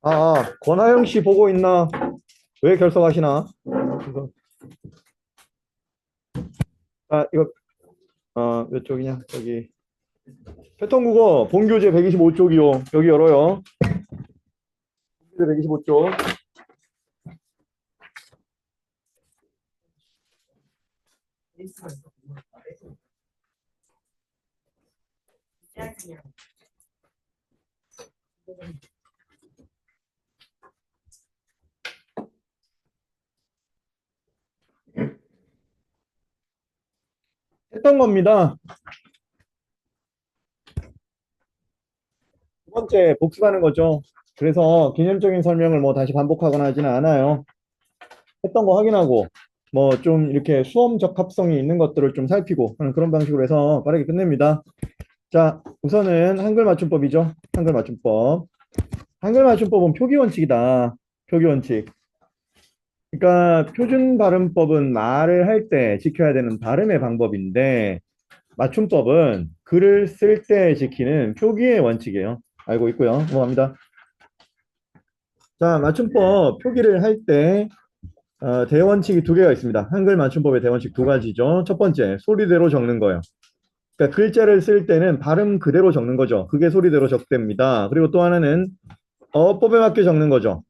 권하영 씨 보고 있나? 왜 결석하시나? 이거, 이거, 몇 쪽이냐? 여기. 패턴국어 본교재 125쪽이요. 여기 열어요. 본교재 125쪽. 했던 겁니다. 두 번째, 복습하는 거죠. 그래서 개념적인 설명을 뭐 다시 반복하거나 하지는 않아요. 했던 거 확인하고, 뭐 좀 이렇게 수험 적합성이 있는 것들을 좀 살피고 하는 그런 방식으로 해서 빠르게 끝냅니다. 자, 우선은 한글 맞춤법이죠. 한글 맞춤법. 한글 맞춤법은 표기 원칙이다. 표기 원칙. 그러니까 표준 발음법은 말을 할 때 지켜야 되는 발음의 방법인데 맞춤법은 글을 쓸 때 지키는 표기의 원칙이에요. 알고 있고요. 넘어갑니다. 자, 맞춤법 표기를 할 때 대원칙이 두 개가 있습니다. 한글 맞춤법의 대원칙 두 가지죠. 첫 번째, 소리대로 적는 거예요. 그러니까 글자를 쓸 때는 발음 그대로 적는 거죠. 그게 소리대로 적됩니다. 그리고 또 하나는 어법에 맞게 적는 거죠.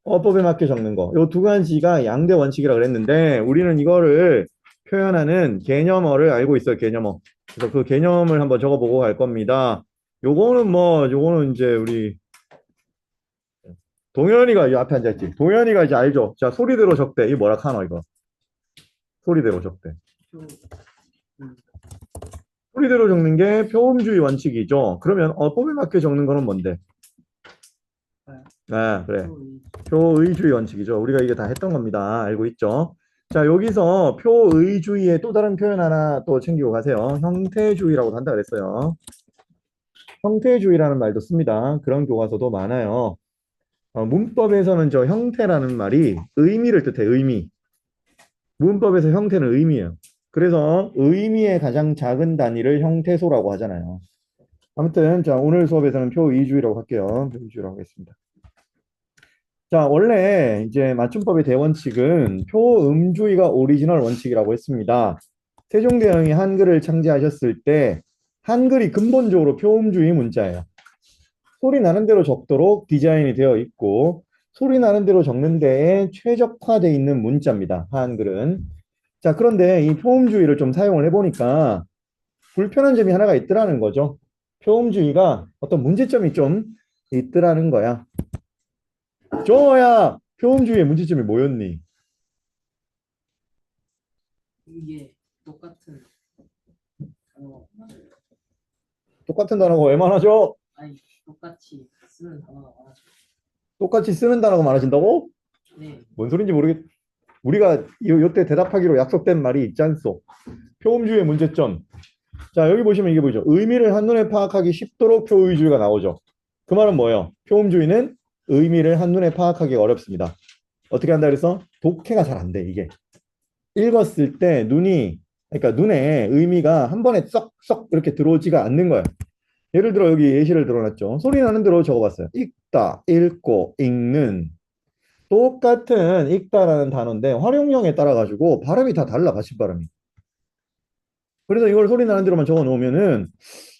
어법에 맞게 적는 거. 요 두 가지가 양대 원칙이라 그랬는데 우리는 이거를 표현하는 개념어를 알고 있어요. 개념어. 그래서 그 개념을 한번 적어보고 갈 겁니다. 요거는 이제 우리 동현이가 이 앞에 앉아있지. 동현이가 이제 알죠. 자, 소리대로 적대. 이 뭐라 카노 이거. 소리대로 적대. 소리대로 적는 게 표음주의 원칙이죠. 그러면 어법에 맞게 적는 거는 뭔데? 아, 그래. 표의주의 원칙이죠. 우리가 이게 다 했던 겁니다. 알고 있죠? 자, 여기서 표의주의의 또 다른 표현 하나 또 챙기고 가세요. 형태주의라고 한다 그랬어요. 형태주의라는 말도 씁니다. 그런 교과서도 많아요. 문법에서는 저 형태라는 말이 의미를 뜻해, 의미. 문법에서 형태는 의미예요. 그래서 의미의 가장 작은 단위를 형태소라고 하잖아요. 아무튼, 자, 오늘 수업에서는 표의주의라고 할게요. 표의주의라고 하겠습니다. 자, 원래 이제 맞춤법의 대원칙은 표음주의가 오리지널 원칙이라고 했습니다. 세종대왕이 한글을 창제하셨을 때 한글이 근본적으로 표음주의 문자예요. 소리 나는 대로 적도록 디자인이 되어 있고 소리 나는 대로 적는 데에 최적화되어 있는 문자입니다. 한글은. 자, 그런데 이 표음주의를 좀 사용을 해보니까 불편한 점이 하나가 있더라는 거죠. 표음주의가 어떤 문제점이 좀 있더라는 거야. 정호야, 표현주의의 문제점이 뭐였니? 이게 똑같은 단어 똑같은 단어가 왜 많아져? 아니 똑같이 쓰는 단어가 많아서 똑같이 쓰는 단어가 많아진다고? 네. 뭔 소린지 모르겠. 우리가 요때 대답하기로 약속된 말이 있지 않소? 표음주의의 문제점. 자, 여기 보시면 이게 보이죠? 의미를 한눈에 파악하기 쉽도록 표의주의가 나오죠. 그 말은 뭐예요? 표음주의는 의미를 한눈에 파악하기 어렵습니다. 어떻게 한다 그래서? 독해가 잘 안 돼, 이게. 읽었을 때 그러니까 눈에 의미가 한 번에 쏙쏙 이렇게 들어오지가 않는 거예요. 예를 들어 여기 예시를 들어놨죠. 소리 나는 대로 적어봤어요. 읽다, 읽고, 읽는. 똑같은 읽다라는 단어인데 활용량에 따라 가지고 발음이 다 달라, 받침 발음이. 그래서 이걸 소리 나는 대로만 적어 놓으면은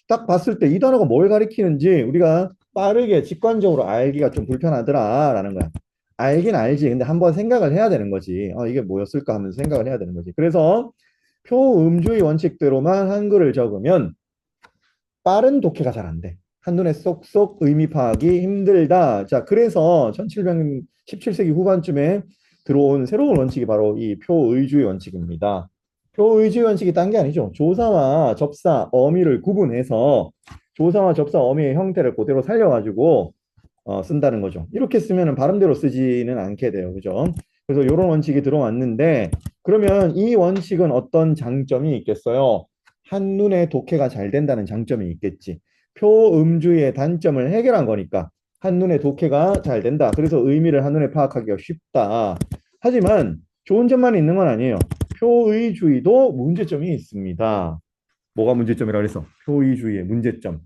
딱 봤을 때 이 단어가 뭘 가리키는지 우리가 빠르게 직관적으로 알기가 좀 불편하더라라는 거야. 알긴 알지. 근데 한번 생각을 해야 되는 거지. 이게 뭐였을까 하면서 생각을 해야 되는 거지. 그래서 표음주의 원칙대로만 한글을 적으면 빠른 독해가 잘 안 돼. 한눈에 쏙쏙 의미 파악이 힘들다. 자, 그래서 17세기 후반쯤에 들어온 새로운 원칙이 바로 이 표의주의 원칙입니다. 표의주의 원칙이 딴 게 아니죠. 조사와 접사, 어미를 구분해서 조사와 접사, 어미의 형태를 그대로 살려가지고 쓴다는 거죠. 이렇게 쓰면 발음대로 쓰지는 않게 돼요. 그죠? 그래서 이런 원칙이 들어왔는데 그러면 이 원칙은 어떤 장점이 있겠어요? 한눈에 독해가 잘 된다는 장점이 있겠지. 표음주의의 단점을 해결한 거니까 한눈에 독해가 잘 된다. 그래서 의미를 한눈에 파악하기가 쉽다. 하지만 좋은 점만 있는 건 아니에요. 표의주의도 문제점이 있습니다. 뭐가 문제점이라 그래서 표의주의의 문제점.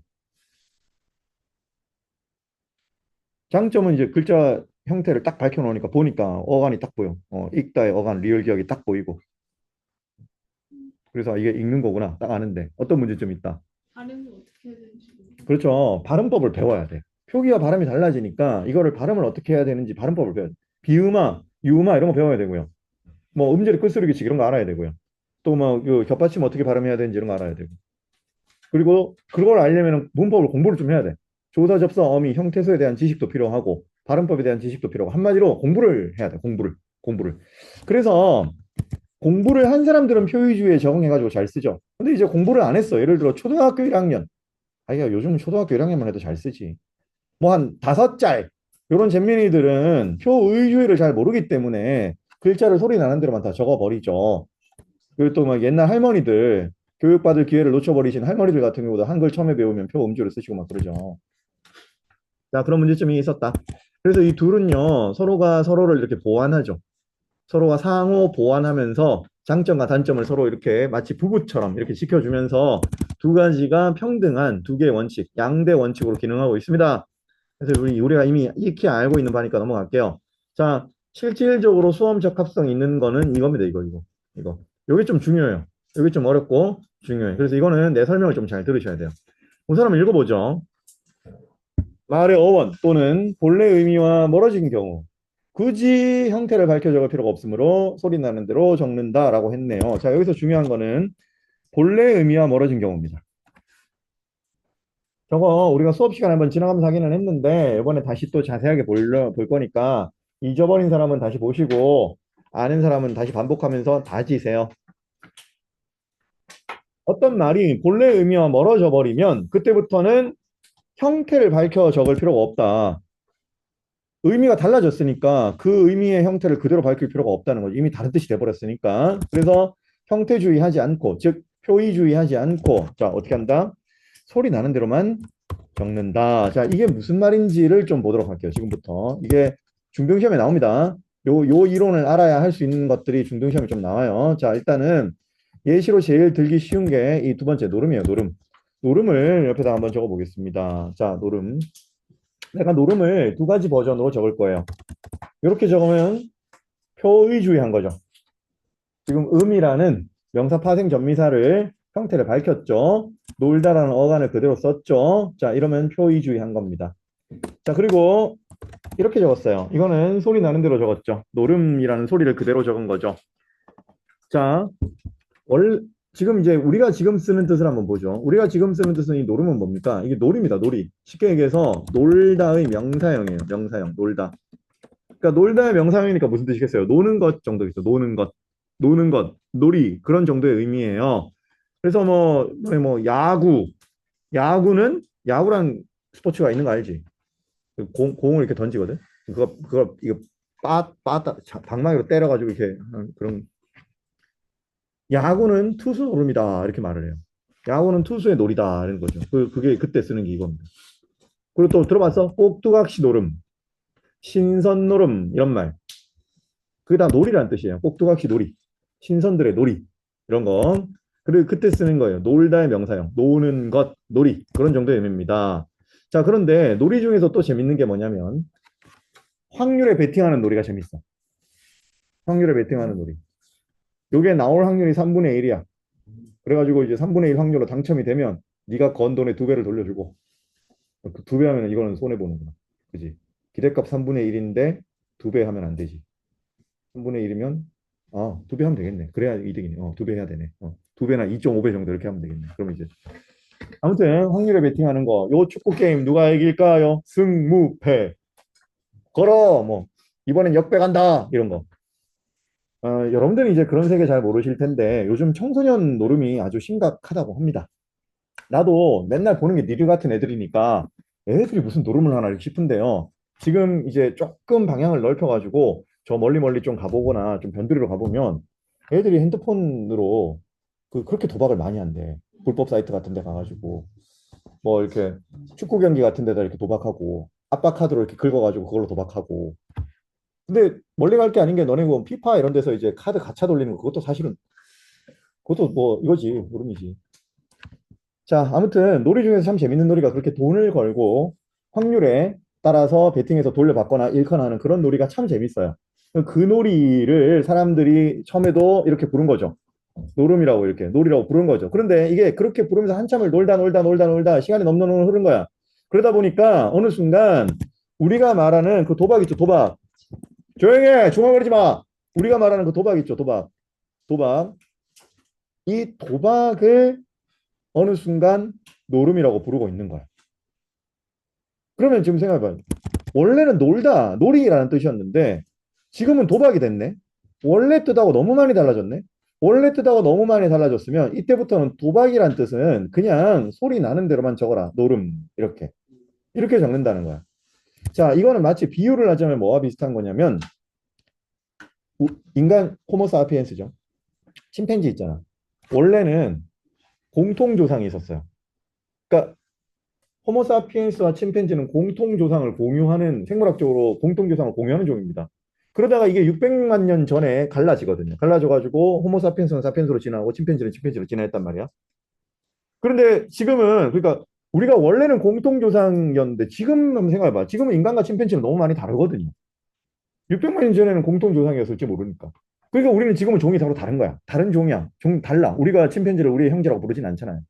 장점은 이제 글자 형태를 딱 밝혀놓으니까 보니까 어간이 딱 보여. 읽다의 어간, 리을 기억이 딱 보이고. 그래서 이게 읽는 거구나. 딱 아는데. 어떤 문제점이 있다. 발음을 어떻게 해야 되는지 그렇죠. 발음법을 배워야 돼. 표기와 발음이 달라지니까 이거를 발음을 어떻게 해야 되는지 발음법을 배워야 돼. 비음화, 유음화 이런 거 배워야 되고요. 뭐 음절의 끝소리 규칙 이런 거 알아야 되고요. 또 뭐 겹받침 어떻게 발음해야 되는지 이런 거 알아야 되고. 그리고 그걸 알려면 문법을 공부를 좀 해야 돼. 조사, 접사, 어미, 형태소에 대한 지식도 필요하고 발음법에 대한 지식도 필요하고 한마디로 공부를 해야 돼. 공부를. 그래서 공부를 한 사람들은 표의주의에 적응해가지고 잘 쓰죠. 근데 이제 공부를 안 했어. 예를 들어 초등학교 1학년. 아이가 요즘 초등학교 1학년만 해도 잘 쓰지. 뭐 한 5짤 이런 잼민이들은 표의주의를 잘 모르기 때문에 글자를 소리 나는 대로만 다 적어버리죠. 그리고 또 막 옛날 할머니들 교육받을 기회를 놓쳐버리신 할머니들 같은 경우도 한글 처음에 배우면 표 음주를 쓰시고 막 그러죠. 자, 그런 문제점이 있었다. 그래서 이 둘은요 서로가 서로를 이렇게 보완하죠. 서로가 상호 보완하면서 장점과 단점을 서로 이렇게 마치 부부처럼 이렇게 지켜주면서 두 가지가 평등한 두 개의 원칙, 양대 원칙으로 기능하고 있습니다. 그래서 우리가 이미 익히 알고 있는 바니까 넘어갈게요. 자, 실질적으로 수험 적합성 있는 거는 이겁니다. 이거. 이게 좀 중요해요. 이게 좀 어렵고 중요해요. 그래서 이거는 내 설명을 좀 잘 들으셔야 돼요. 우선 한번 읽어보죠. 말의 어원 또는 본래 의미와 멀어진 경우 굳이 형태를 밝혀 적을 필요가 없으므로 소리 나는 대로 적는다라고 했네요. 자, 여기서 중요한 거는 본래 의미와 멀어진 경우입니다. 저거 우리가 수업 시간에 한번 지나가면서 하기는 했는데 이번에 다시 또 자세하게 볼 거니까 잊어버린 사람은 다시 보시고 아는 사람은 다시 반복하면서 다지세요. 어떤 말이 본래 의미와 멀어져 버리면 그때부터는 형태를 밝혀 적을 필요가 없다. 의미가 달라졌으니까 그 의미의 형태를 그대로 밝힐 필요가 없다는 거죠. 이미 다른 뜻이 돼버렸으니까. 그래서 형태주의하지 않고, 즉 표의주의하지 않고, 자 어떻게 한다? 소리 나는 대로만 적는다. 자, 이게 무슨 말인지를 좀 보도록 할게요. 지금부터. 이게 중등시험에 나옵니다. 요 이론을 알아야 할 수 있는 것들이 중등시험에 좀 나와요. 자, 일단은 예시로 제일 들기 쉬운 게 이 두 번째 노름이에요. 노름. 노름을 옆에다 한번 적어 보겠습니다. 자, 노름. 내가 노름을 두 가지 버전으로 적을 거예요. 이렇게 적으면 표의주의한 거죠. 지금 음이라는 명사 파생 전미사를 형태를 밝혔죠. 놀다라는 어간을 그대로 썼죠. 자, 이러면 표의주의한 겁니다. 자, 그리고 이렇게 적었어요. 이거는 소리 나는 대로 적었죠. 노름이라는 소리를 그대로 적은 거죠. 자, 지금 이제 우리가 지금 쓰는 뜻을 한번 보죠. 우리가 지금 쓰는 뜻은 이 노름은 뭡니까? 이게 놀이입니다. 놀이. 쉽게 얘기해서 놀다의 명사형이에요. 명사형. 놀다. 그러니까 놀다의 명사형이니까 무슨 뜻이겠어요? 노는 것 정도겠죠. 노는 것, 놀이 그런 정도의 의미예요. 그래서 뭐 야구는 야구란 스포츠가 있는 거 알지? 공을 이렇게 던지거든. 그거 이거 방망이로 때려가지고 이렇게 하는 그런 야구는 투수 노름이다 이렇게 말을 해요. 야구는 투수의 놀이다 이런 거죠. 그게 그때 쓰는 게 이겁니다. 그리고 또 들어봤어? 꼭두각시 노름, 신선 노름 이런 말. 그게 다 놀이라는 뜻이에요. 꼭두각시 놀이, 신선들의 놀이 이런 거. 그리고 그때 쓰는 거예요. 놀다의 명사형, 노는 것, 놀이 그런 정도의 의미입니다. 자, 그런데 놀이 중에서 또 재밌는 게 뭐냐면 확률에 베팅하는 놀이가 재밌어. 확률에 베팅하는 놀이. 요게 나올 확률이 3분의 1이야. 그래가지고 이제 3분의 1 확률로 당첨이 되면 네가 건 돈의 2배를 돌려주고 그 2배 하면 이거는 손해보는구나. 그지? 기대값 3분의 1인데 2배 하면 안 되지. 3분의 1이면 2배 하면 되겠네. 그래야 이득이네. 2배 해야 되네. 2배나 2.5배 정도 이렇게 하면 되겠네. 그럼 이제 아무튼 확률에 베팅하는 거. 요 축구 게임 누가 이길까요? 승무패. 걸어. 뭐 이번엔 역배 간다. 이런 거. 여러분들이 이제 그런 세계 잘 모르실 텐데 요즘 청소년 노름이 아주 심각하다고 합니다. 나도 맨날 보는 게 니들 같은 애들이니까 애들이 무슨 노름을 하나 싶은데요. 지금 이제 조금 방향을 넓혀가지고 저 멀리 좀 가보거나 좀 변두리로 가보면 애들이 핸드폰으로 그렇게 도박을 많이 한대. 불법 사이트 같은 데 가가지고 뭐 이렇게 축구 경기 같은 데다 이렇게 도박하고 아빠 카드로 이렇게 긁어가지고 그걸로 도박하고. 근데 멀리 갈 게 아닌 게 너네 뭐 피파 이런 데서 이제 카드 가차 돌리는 거 그것도 사실은 그것도 뭐 이거지 노름이지. 자, 아무튼 놀이 중에서 참 재밌는 놀이가 그렇게 돈을 걸고 확률에 따라서 배팅해서 돌려받거나 잃거나 하는 그런 놀이가 참 재밌어요. 그 놀이를 사람들이 처음에도 이렇게 부른 거죠. 노름이라고 이렇게 놀이라고 부른 거죠. 그런데 이게 그렇게 부르면서 한참을 놀다 시간이 넘넘 흐른 거야. 그러다 보니까 어느 순간 우리가 말하는 그 도박 있죠, 도박. 조용히 해, 중얼거리지 마. 우리가 말하는 그 도박 있죠, 도박. 도박. 이 도박을 어느 순간 노름이라고 부르고 있는 거야. 그러면 지금 생각해봐요. 원래는 놀다, 놀이라는 뜻이었는데 지금은 도박이 됐네. 원래 뜻하고 너무 많이 달라졌네. 원래 뜻하고 너무 많이 달라졌으면 이때부터는 도박이란 뜻은 그냥 소리 나는 대로만 적어라. 노름. 이렇게 적는다는 거야. 자, 이거는 마치 비유를 하자면 뭐와 비슷한 거냐면 인간 호모사피엔스죠. 침팬지 있잖아. 원래는 공통조상이 있었어요. 그러니까 호모사피엔스와 침팬지는 공통조상을 공유하는 생물학적으로 공통조상을 공유하는 종입니다. 그러다가 이게 600만 년 전에 갈라지거든요. 갈라져가지고 호모사피엔스는 사피엔스로 진화하고 침팬지는 침팬지로 진화했단 말이야. 그런데 지금은 그러니까 우리가 원래는 공통조상이었는데 지금 한번 생각해봐. 지금은 인간과 침팬지는 너무 많이 다르거든요. 600만 년 전에는 공통조상이었을지 모르니까. 그러니까 우리는 지금은 종이 서로 다른 거야. 다른 종이야. 종 달라. 우리가 침팬지를 우리의 형제라고 부르진 않잖아요.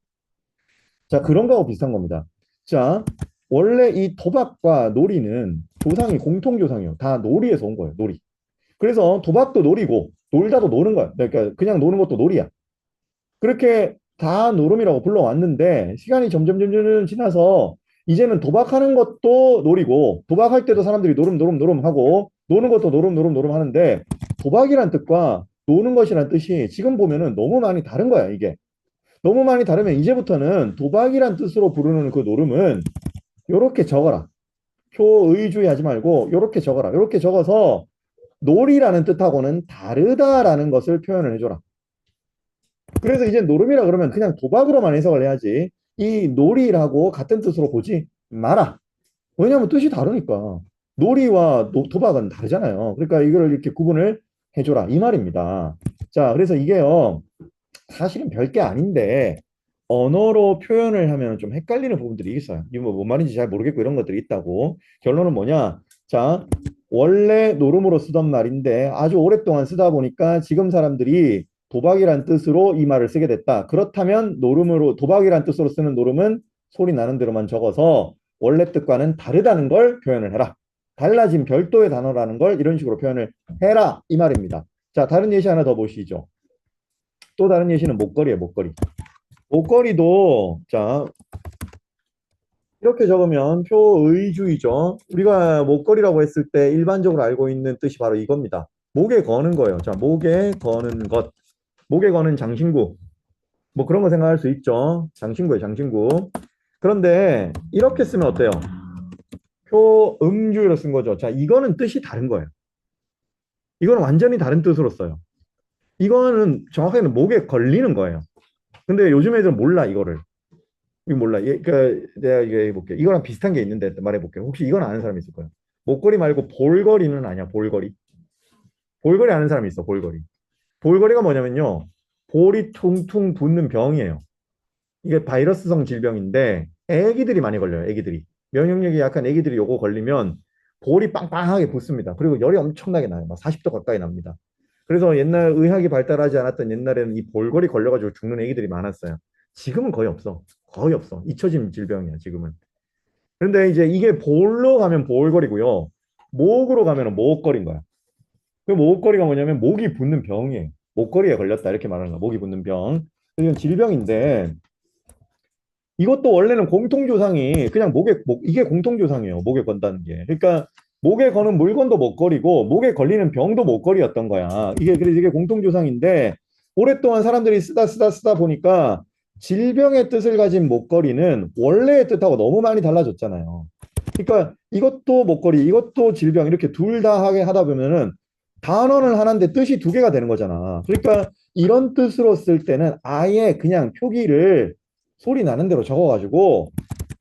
자, 그런 거하고 비슷한 겁니다. 자, 원래 이 도박과 놀이는 조상이 공통조상이에요. 다 놀이에서 온 거예요. 놀이. 그래서 도박도 놀이고 놀다도 노는 거야. 그러니까 그냥 노는 것도 놀이야. 그렇게 다 노름이라고 불러왔는데 시간이 점점 지나서 이제는 도박하는 것도 놀이고 도박할 때도 사람들이 노름 하고 노는 것도 노름 하는데 도박이란 뜻과 노는 것이란 뜻이 지금 보면은 너무 많이 다른 거야, 이게. 너무 많이 다르면 이제부터는 도박이란 뜻으로 부르는 그 노름은 요렇게 적어라. 표의주의 하지 말고 요렇게 적어라. 요렇게 적어서 놀이라는 뜻하고는 다르다라는 것을 표현을 해줘라. 그래서 이제 노름이라 그러면 그냥 도박으로만 해석을 해야지 이 놀이라고 같은 뜻으로 보지 마라. 왜냐하면 뜻이 다르니까. 놀이와 도박은 다르잖아요. 그러니까 이걸 이렇게 구분을 해줘라. 이 말입니다. 자, 그래서 이게요. 사실은 별게 아닌데 언어로 표현을 하면 좀 헷갈리는 부분들이 있어요. 이거 뭔 말인지 잘 모르겠고 이런 것들이 있다고. 결론은 뭐냐? 자, 원래 노름으로 쓰던 말인데 아주 오랫동안 쓰다 보니까 지금 사람들이 도박이란 뜻으로 이 말을 쓰게 됐다. 그렇다면 노름으로 도박이란 뜻으로 쓰는 노름은 소리 나는 대로만 적어서 원래 뜻과는 다르다는 걸 표현을 해라. 달라진 별도의 단어라는 걸 이런 식으로 표현을 해라. 이 말입니다. 자, 다른 예시 하나 더 보시죠. 또 다른 예시는 목걸이에요, 목걸이. 목걸이도, 자, 이렇게 적으면 표의주의죠. 우리가 목걸이라고 했을 때 일반적으로 알고 있는 뜻이 바로 이겁니다. 목에 거는 거예요. 자, 목에 거는 것. 목에 거는 장신구. 뭐 그런 거 생각할 수 있죠. 장신구예요, 장신구. 그런데 이렇게 쓰면 어때요? 표음주의로 쓴 거죠. 자, 이거는 뜻이 다른 거예요. 이거는 완전히 다른 뜻으로 써요. 이거는 정확하게는 목에 걸리는 거예요. 근데 요즘 애들은 몰라, 이거를. 이거 몰라. 그러니까 내가 이거 해볼게. 이거랑 비슷한 게 있는데 말해볼게. 혹시 이건 아는 사람이 있을 거야. 목걸이 말고 볼거리는 아니야, 볼거리. 볼거리 아는 사람이 있어, 볼거리. 볼거리가 뭐냐면요. 볼이 퉁퉁 붓는 병이에요. 이게 바이러스성 질병인데 애기들이 많이 걸려요, 애기들이. 면역력이 약한 애기들이 요거 걸리면 볼이 빵빵하게 붓습니다. 그리고 열이 엄청나게 나요. 막 40도 가까이 납니다. 그래서 옛날 의학이 발달하지 않았던 옛날에는 이 볼거리 걸려가지고 죽는 애기들이 많았어요. 지금은 거의 없어. 거의 없어. 잊혀진 질병이야, 지금은. 그런데 이제 이게 볼로 가면 볼거리고요. 목으로 가면 목걸인 거야. 그 목걸이가 뭐냐면 목이 붓는 병이에요. 목걸이에 걸렸다 이렇게 말하는 거야. 목이 붓는 병. 이건 질병인데 이것도 원래는 공통조상이 그냥 이게 공통조상이에요. 목에 건다는 게. 그러니까 목에 거는 물건도 목걸이고 목에 걸리는 병도 목걸이였던 거야. 그래서 이게 공통조상인데 오랫동안 사람들이 쓰다 보니까 질병의 뜻을 가진 목걸이는 원래의 뜻하고 너무 많이 달라졌잖아요. 그러니까 이것도 목걸이, 이것도 질병 이렇게 둘 다 하게 하다 보면은 단어는 하나인데 뜻이 두 개가 되는 거잖아. 그러니까 이런 뜻으로 쓸 때는 아예 그냥 표기를 소리 나는 대로 적어가지고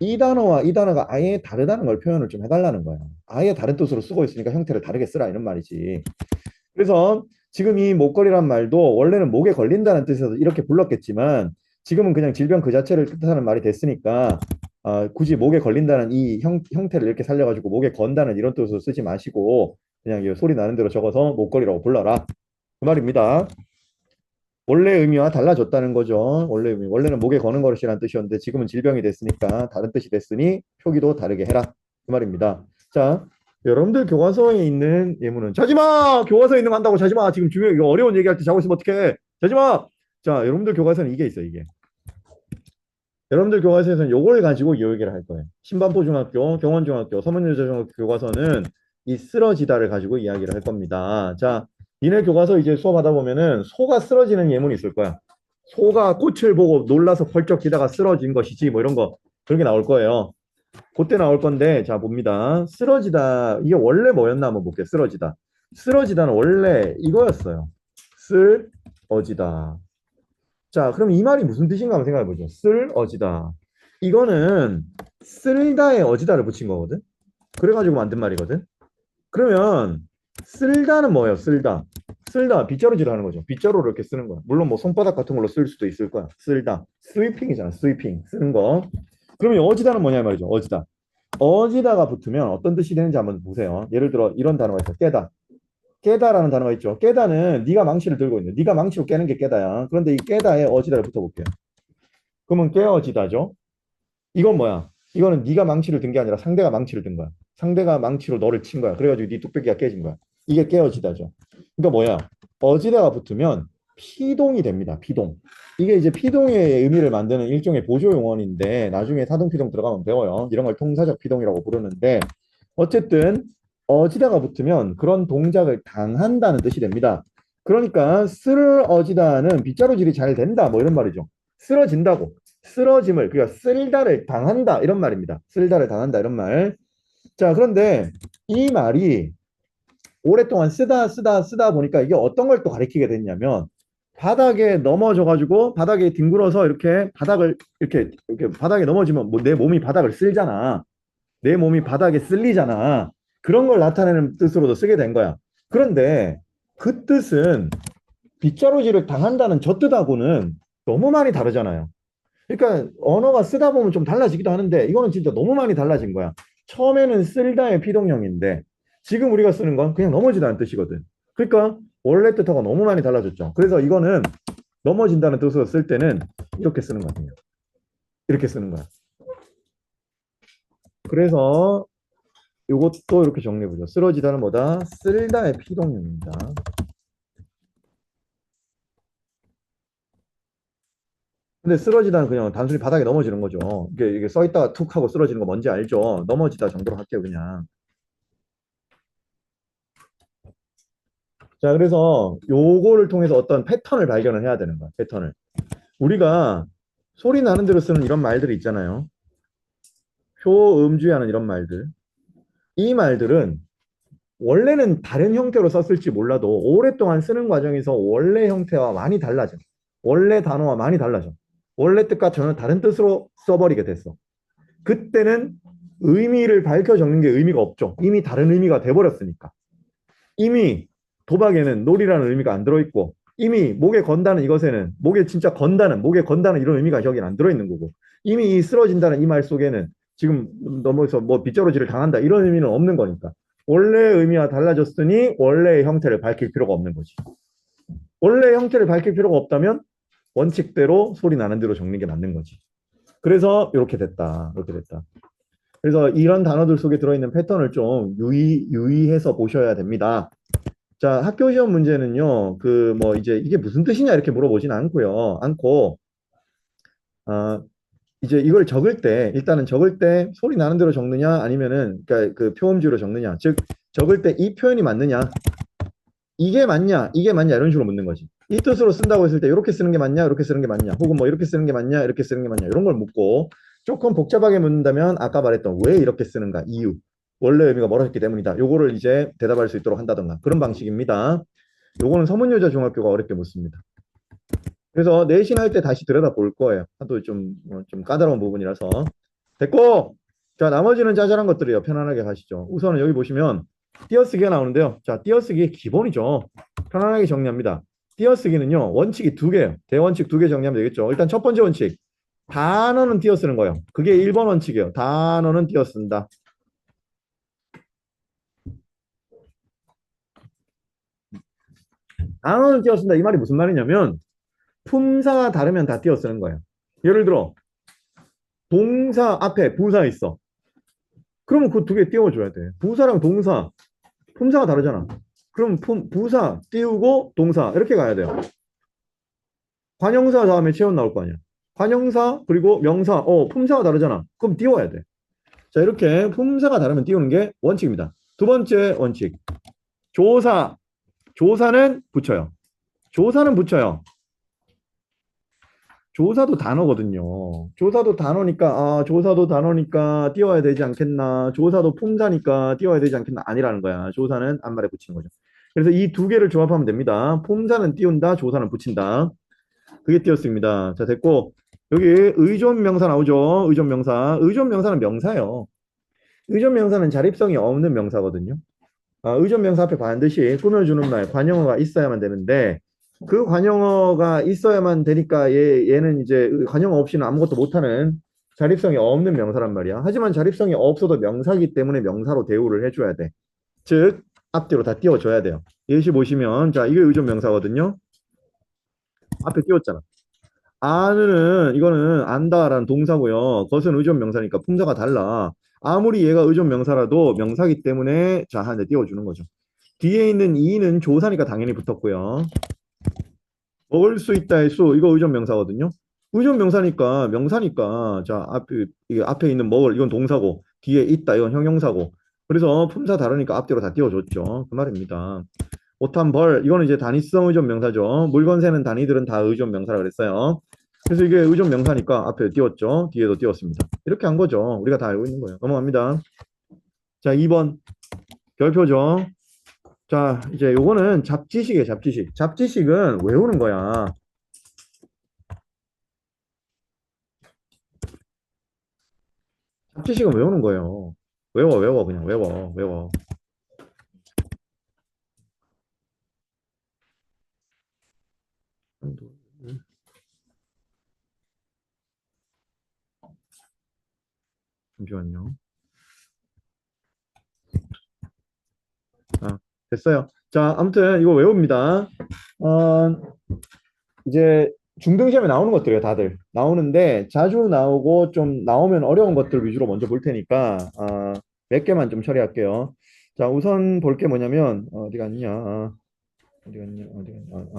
이 단어와 이 단어가 아예 다르다는 걸 표현을 좀 해달라는 거야. 아예 다른 뜻으로 쓰고 있으니까 형태를 다르게 쓰라 이런 말이지. 그래서 지금 이 목걸이란 말도 원래는 목에 걸린다는 뜻에서 이렇게 불렀겠지만 지금은 그냥 질병 그 자체를 뜻하는 말이 됐으니까 굳이 목에 걸린다는 이 형태를 이렇게 살려가지고 목에 건다는 이런 뜻으로 쓰지 마시고 그냥 이 소리 나는 대로 적어서 목걸이라고 불러라. 그 말입니다. 원래 의미와 달라졌다는 거죠. 원래 의미. 원래는 목에 거는 것이라는 뜻이었는데 지금은 질병이 됐으니까 다른 뜻이 됐으니 표기도 다르게 해라. 그 말입니다. 자, 여러분들 교과서에 있는 예문은 자지마! 교과서에 있는 거 한다고 자지마! 지금 중요해. 이거 어려운 얘기할 때 자고 있으면 어떡해? 자지마! 자, 여러분들 교과서는 이게 있어요, 이게. 여러분들 교과서에서는 요걸 가지고 이 얘기를 할 거예요. 신반포중학교, 경원중학교, 서문여자중학교 교과서는 이 쓰러지다를 가지고 이야기를 할 겁니다. 자, 니네 교과서 이제 수업하다 보면은 소가 쓰러지는 예문이 있을 거야. 소가 꽃을 보고 놀라서 펄쩍 뛰다가 쓰러진 것이지 뭐 이런 거 그런 게 나올 거예요. 그때 나올 건데 자 봅니다. 쓰러지다 이게 원래 뭐였나 한번 볼게요. 쓰러지다. 쓰러지다는 원래 이거였어요. 쓸어지다. 자, 그럼 이 말이 무슨 뜻인가 한번 생각해 보죠. 쓸어지다. 이거는 쓸다에 어지다를 붙인 거거든. 그래가지고 만든 말이거든. 그러면 쓸다는 뭐예요? 쓸다. 쓸다 빗자루질을 하는 거죠. 빗자루를 이렇게 쓰는 거야. 물론 뭐 손바닥 같은 걸로 쓸 수도 있을 거야. 쓸다. 스위핑이잖아. 스위핑 쓰는 거. 그러면 어지다는 뭐냐 말이죠. 어지다. 어지다가 붙으면 어떤 뜻이 되는지 한번 보세요. 예를 들어 이런 단어가 있어. 깨다. 깨다라는 단어가 있죠. 깨다는 네가 망치를 들고 있는. 네가 망치로 깨는 게 깨다야. 그런데 이 깨다에 어지다를 붙여볼게요. 그러면 깨어지다죠. 이건 뭐야? 이거는 네가 망치를 든 게 아니라 상대가 망치를 든 거야. 상대가 망치로 너를 친 거야. 그래가지고 네 뚝배기가 깨진 거야. 이게 깨어지다죠. 그러니까 뭐야? 어지다가 붙으면 피동이 됩니다. 피동. 이게 이제 피동의 의미를 만드는 일종의 보조 용어인데 나중에 사동피동 들어가면 배워요. 이런 걸 통사적 피동이라고 부르는데 어쨌든 어지다가 붙으면 그런 동작을 당한다는 뜻이 됩니다. 그러니까 쓰러지다는 빗자루질이 잘 된다 뭐 이런 말이죠. 쓰러진다고. 쓰러짐을 그러니까 쓸다를 당한다 이런 말입니다. 쓸다를 당한다 이런 말. 자, 그런데 이 말이 오랫동안 쓰다 보니까 이게 어떤 걸 또 가리키게 됐냐면 바닥에 넘어져 가지고 바닥에 뒹굴어서 이렇게 바닥을 이렇게 바닥에 넘어지면 뭐 내 몸이 바닥을 쓸잖아. 내 몸이 바닥에 쓸리잖아. 그런 걸 나타내는 뜻으로도 쓰게 된 거야. 그런데 그 뜻은 빗자루질을 당한다는 저 뜻하고는 너무 많이 다르잖아요. 그러니까 언어가 쓰다 보면 좀 달라지기도 하는데 이거는 진짜 너무 많이 달라진 거야. 처음에는 쓸다의 피동형인데 지금 우리가 쓰는 건 그냥 넘어지다는 뜻이거든. 그러니까 원래 뜻하고 너무 많이 달라졌죠. 그래서 이거는 넘어진다는 뜻으로 쓸 때는 이렇게 쓰는 거예요. 이렇게 쓰는 거야. 그래서 이것도 이렇게 정리해보죠. 쓰러지다는 뭐다? 쓸다의 피동형입니다. 근데 쓰러지다는 그냥 단순히 바닥에 넘어지는 거죠. 이게 써 있다가 툭 하고 쓰러지는 거 뭔지 알죠? 넘어지다 정도로 할게요, 그냥. 자, 그래서 요거를 통해서 어떤 패턴을 발견을 해야 되는 거야, 패턴을. 우리가 소리 나는 대로 쓰는 이런 말들이 있잖아요. 표음주의하는 이런 말들. 이 말들은 원래는 다른 형태로 썼을지 몰라도 오랫동안 쓰는 과정에서 원래 형태와 많이 달라져. 원래 단어와 많이 달라져. 원래 뜻과 전혀 다른 뜻으로 써버리게 됐어. 그때는 의미를 밝혀 적는 게 의미가 없죠. 이미 다른 의미가 돼버렸으니까. 이미 도박에는 놀이라는 의미가 안 들어있고 이미 목에 건다는 이것에는 목에 진짜 건다는 목에 건다는 이런 의미가 여기는 안 들어있는 거고 이미 이 쓰러진다는 이 말 속에는 지금 넘어서 뭐 빗자루질을 당한다 이런 의미는 없는 거니까 원래 의미와 달라졌으니 원래의 형태를 밝힐 필요가 없는 거지. 원래의 형태를 밝힐 필요가 없다면 원칙대로 소리 나는 대로 적는 게 맞는 거지. 그래서 이렇게 됐다. 이렇게 됐다. 그래서 이런 단어들 속에 들어있는 패턴을 좀 유의해서 보셔야 됩니다. 자, 학교 시험 문제는요, 그 뭐 이제 이게 무슨 뜻이냐 이렇게 물어보진 않고, 이제 이걸 적을 때, 일단은 적을 때 소리 나는 대로 적느냐 아니면은 그러니까 그 표음주로 적느냐, 즉 적을 때 이 표현이 맞느냐, 이게 맞냐, 이게 맞냐 이런 식으로 묻는 거지. 이 뜻으로 쓴다고 했을 때 이렇게 쓰는 게 맞냐, 이렇게 쓰는 게 맞냐, 혹은 뭐 이렇게 쓰는 게 맞냐, 이렇게 쓰는 게 맞냐 이런 걸 묻고 조금 복잡하게 묻는다면 아까 말했던 왜 이렇게 쓰는가 이유, 원래 의미가 멀어졌기 때문이다. 요거를 이제 대답할 수 있도록 한다던가 그런 방식입니다. 요거는 서문여자중학교가 어렵게 묻습니다. 그래서 내신 할 때 다시 들여다 볼 거예요. 하도 좀 까다로운 부분이라서. 됐고, 자, 나머지는 짜잘한 것들이에요. 편안하게 가시죠. 우선은 여기 보시면 띄어쓰기가 나오는데요. 자, 띄어쓰기 기본이죠. 편안하게 정리합니다. 띄어쓰기는요, 원칙이 두 개예요. 대원칙 두 개 정리하면 되겠죠. 일단 첫 번째 원칙. 단어는 띄어 쓰는 거예요. 그게 1번 원칙이에요. 단어는 띄어 쓴다. 단어는 띄어 쓴다. 이 말이 무슨 말이냐면 품사가 다르면 다 띄어 쓰는 거예요. 예를 들어 동사 앞에 부사 있어. 그러면 그 두 개 띄워줘야 돼. 부사랑 동사, 품사가 다르잖아. 그럼 부사 띄우고 동사 이렇게 가야 돼요. 관형사 다음에 체온 나올 거 아니야. 관형사 그리고 명사, 품사가 다르잖아. 그럼 띄워야 돼. 자, 이렇게 품사가 다르면 띄우는 게 원칙입니다. 두 번째 원칙. 조사. 조사는 붙여요. 조사는 붙여요. 조사도 단어거든요. 조사도 단어니까, 조사도 단어니까 띄워야 되지 않겠나. 조사도 품사니까 띄워야 되지 않겠나. 아니라는 거야. 조사는 앞말에 붙이는 거죠. 그래서 이 두 개를 조합하면 됩니다. 품사는 띄운다, 조사는 붙인다. 그게 띄었습니다. 자, 됐고. 여기 의존 명사 나오죠. 의존 명사. 의존 명사는 명사예요. 의존 명사는 자립성이 없는 명사거든요. 의존 명사 앞에 반드시 꾸며주는 말, 관용어가 있어야만 되는데, 그 관용어가 있어야만 되니까 얘는 이제 관용어 없이는 아무것도 못하는 자립성이 없는 명사란 말이야. 하지만 자립성이 없어도 명사이기 때문에 명사로 대우를 해줘야 돼. 즉, 앞뒤로 다 띄워줘야 돼요. 예시 보시면, 자, 이게 의존 명사거든요. 앞에 띄웠잖아. 아는, 이거는 안다라는 동사고요. 그것은 의존 명사니까 품사가 달라. 아무리 얘가 의존 명사라도 명사기 때문에 자, 한 대 띄워주는 거죠. 뒤에 있는 이는 조사니까 당연히 붙었고요. 먹을 수 있다의 수, 이거 의존 명사거든요. 의존 명사니까, 자, 이게 앞에 있는 먹을, 이건 동사고, 뒤에 있다, 이건 형용사고. 그래서 품사 다르니까 앞뒤로 다 띄워줬죠. 그 말입니다. 오탄 벌, 이거는 이제 단위성 의존 명사죠. 물건 세는 단위들은 다 의존 명사라 그랬어요. 그래서 이게 의존 명사니까 앞에 띄웠죠. 뒤에도 띄웠습니다. 이렇게 한 거죠. 우리가 다 알고 있는 거예요. 넘어갑니다. 자, 2번. 별표죠. 자, 이제 요거는 잡지식이에요, 잡지식. 잡지식은 외우는 거야. 잡지식은 외우는 거예요. 외워, 그냥 외워. 잠시만요. 됐어요. 자, 아무튼 이거 외웁니다. 어, 이제 중등시험에 나오는 것들이에요, 다들. 나오는데 자주 나오고 좀 나오면 어려운 것들 위주로 먼저 볼 테니까 몇 개만 좀 처리할게요. 자, 우선 볼 게 뭐냐면 어디 갔냐? 어디 갔냐?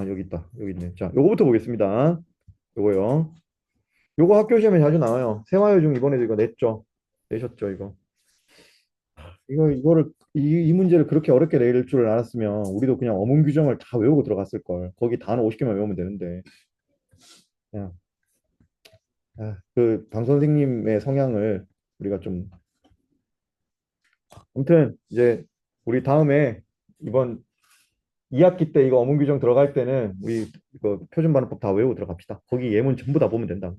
여기 있다. 여기 있네. 자, 요거부터 보겠습니다. 요거요. 요거 학교 시험에 자주 나와요. 생활요중 이번에도 이거 냈죠. 내셨죠, 이거. 이거를 이 문제를 그렇게 어렵게 낼 줄 알았으면 우리도 그냥 어문 규정을 다 외우고 들어갔을 걸. 거기 단어 50개만 외우면 되는데. 그냥 그 방 선생님의 성향을 우리가 좀 아무튼 이제 우리 다음에 이번 2학기 때 이거 어문 규정 들어갈 때는 우리 이거 표준 발음법 다 외우고 들어갑시다. 거기 예문 전부 다 보면 된다.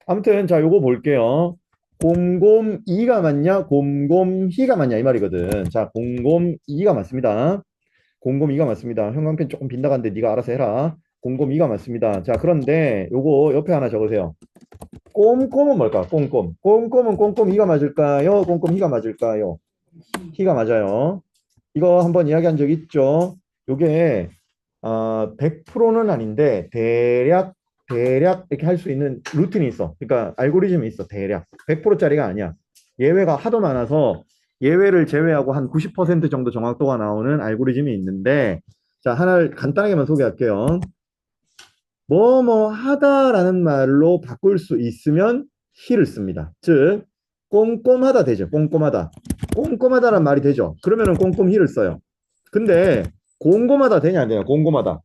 아무튼 자 요거 볼게요. 곰곰이가 맞냐? 곰곰희가 맞냐? 이 말이거든. 자, 곰곰이가 맞습니다. 곰곰이가 맞습니다. 형광펜 조금 빈다간데 네가 알아서 해라. 곰곰이가 맞습니다. 자, 그런데 요거 옆에 하나 적으세요. 꼼꼼은 뭘까? 꼼꼼. 꼼꼼은 꼼꼼이가 맞을까요? 꼼꼼히가 맞을까요? 히가 맞아요. 이거 한번 이야기한 적 있죠? 요게 100%는 아닌데 대략 이렇게 할 수 있는 루틴이 있어. 그러니까 알고리즘이 있어. 대략 100%짜리가 아니야. 예외가 하도 많아서 예외를 제외하고 한 90% 정도 정확도가 나오는 알고리즘이 있는데 자, 하나를 간단하게만 소개할게요. 뭐뭐 하다라는 말로 바꿀 수 있으면 he를 씁니다. 즉 꼼꼼하다 되죠. 꼼꼼하다. 꼼꼼하다란 말이 되죠. 그러면은 꼼꼼히를 써요. 근데 곰곰하다 되냐 안 되냐? 곰곰하다.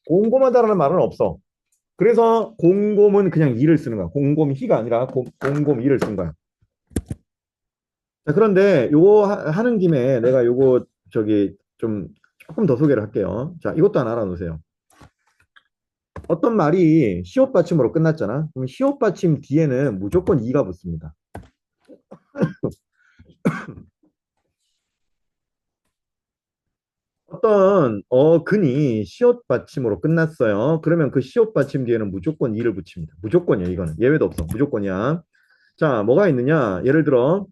곰곰하다라는 말은 없어. 그래서 곰곰은 그냥 이를 쓰는 거야. 곰곰히가 아니라 곰곰이를 쓴 거야. 자, 그런데 요거 하는 김에 내가 요거 저기 좀 조금 더 소개를 할게요. 자, 이것도 하나 알아놓으세요. 어떤 말이 시옷 받침으로 끝났잖아. 그럼 시옷 받침 뒤에는 무조건 이가 붙습니다. 어떤 근이 시옷 받침으로 끝났어요. 그러면 그 시옷 받침 뒤에는 무조건 이를 붙입니다. 무조건이야, 이거는. 예외도 없어. 무조건이야. 자, 뭐가 있느냐? 예를 들어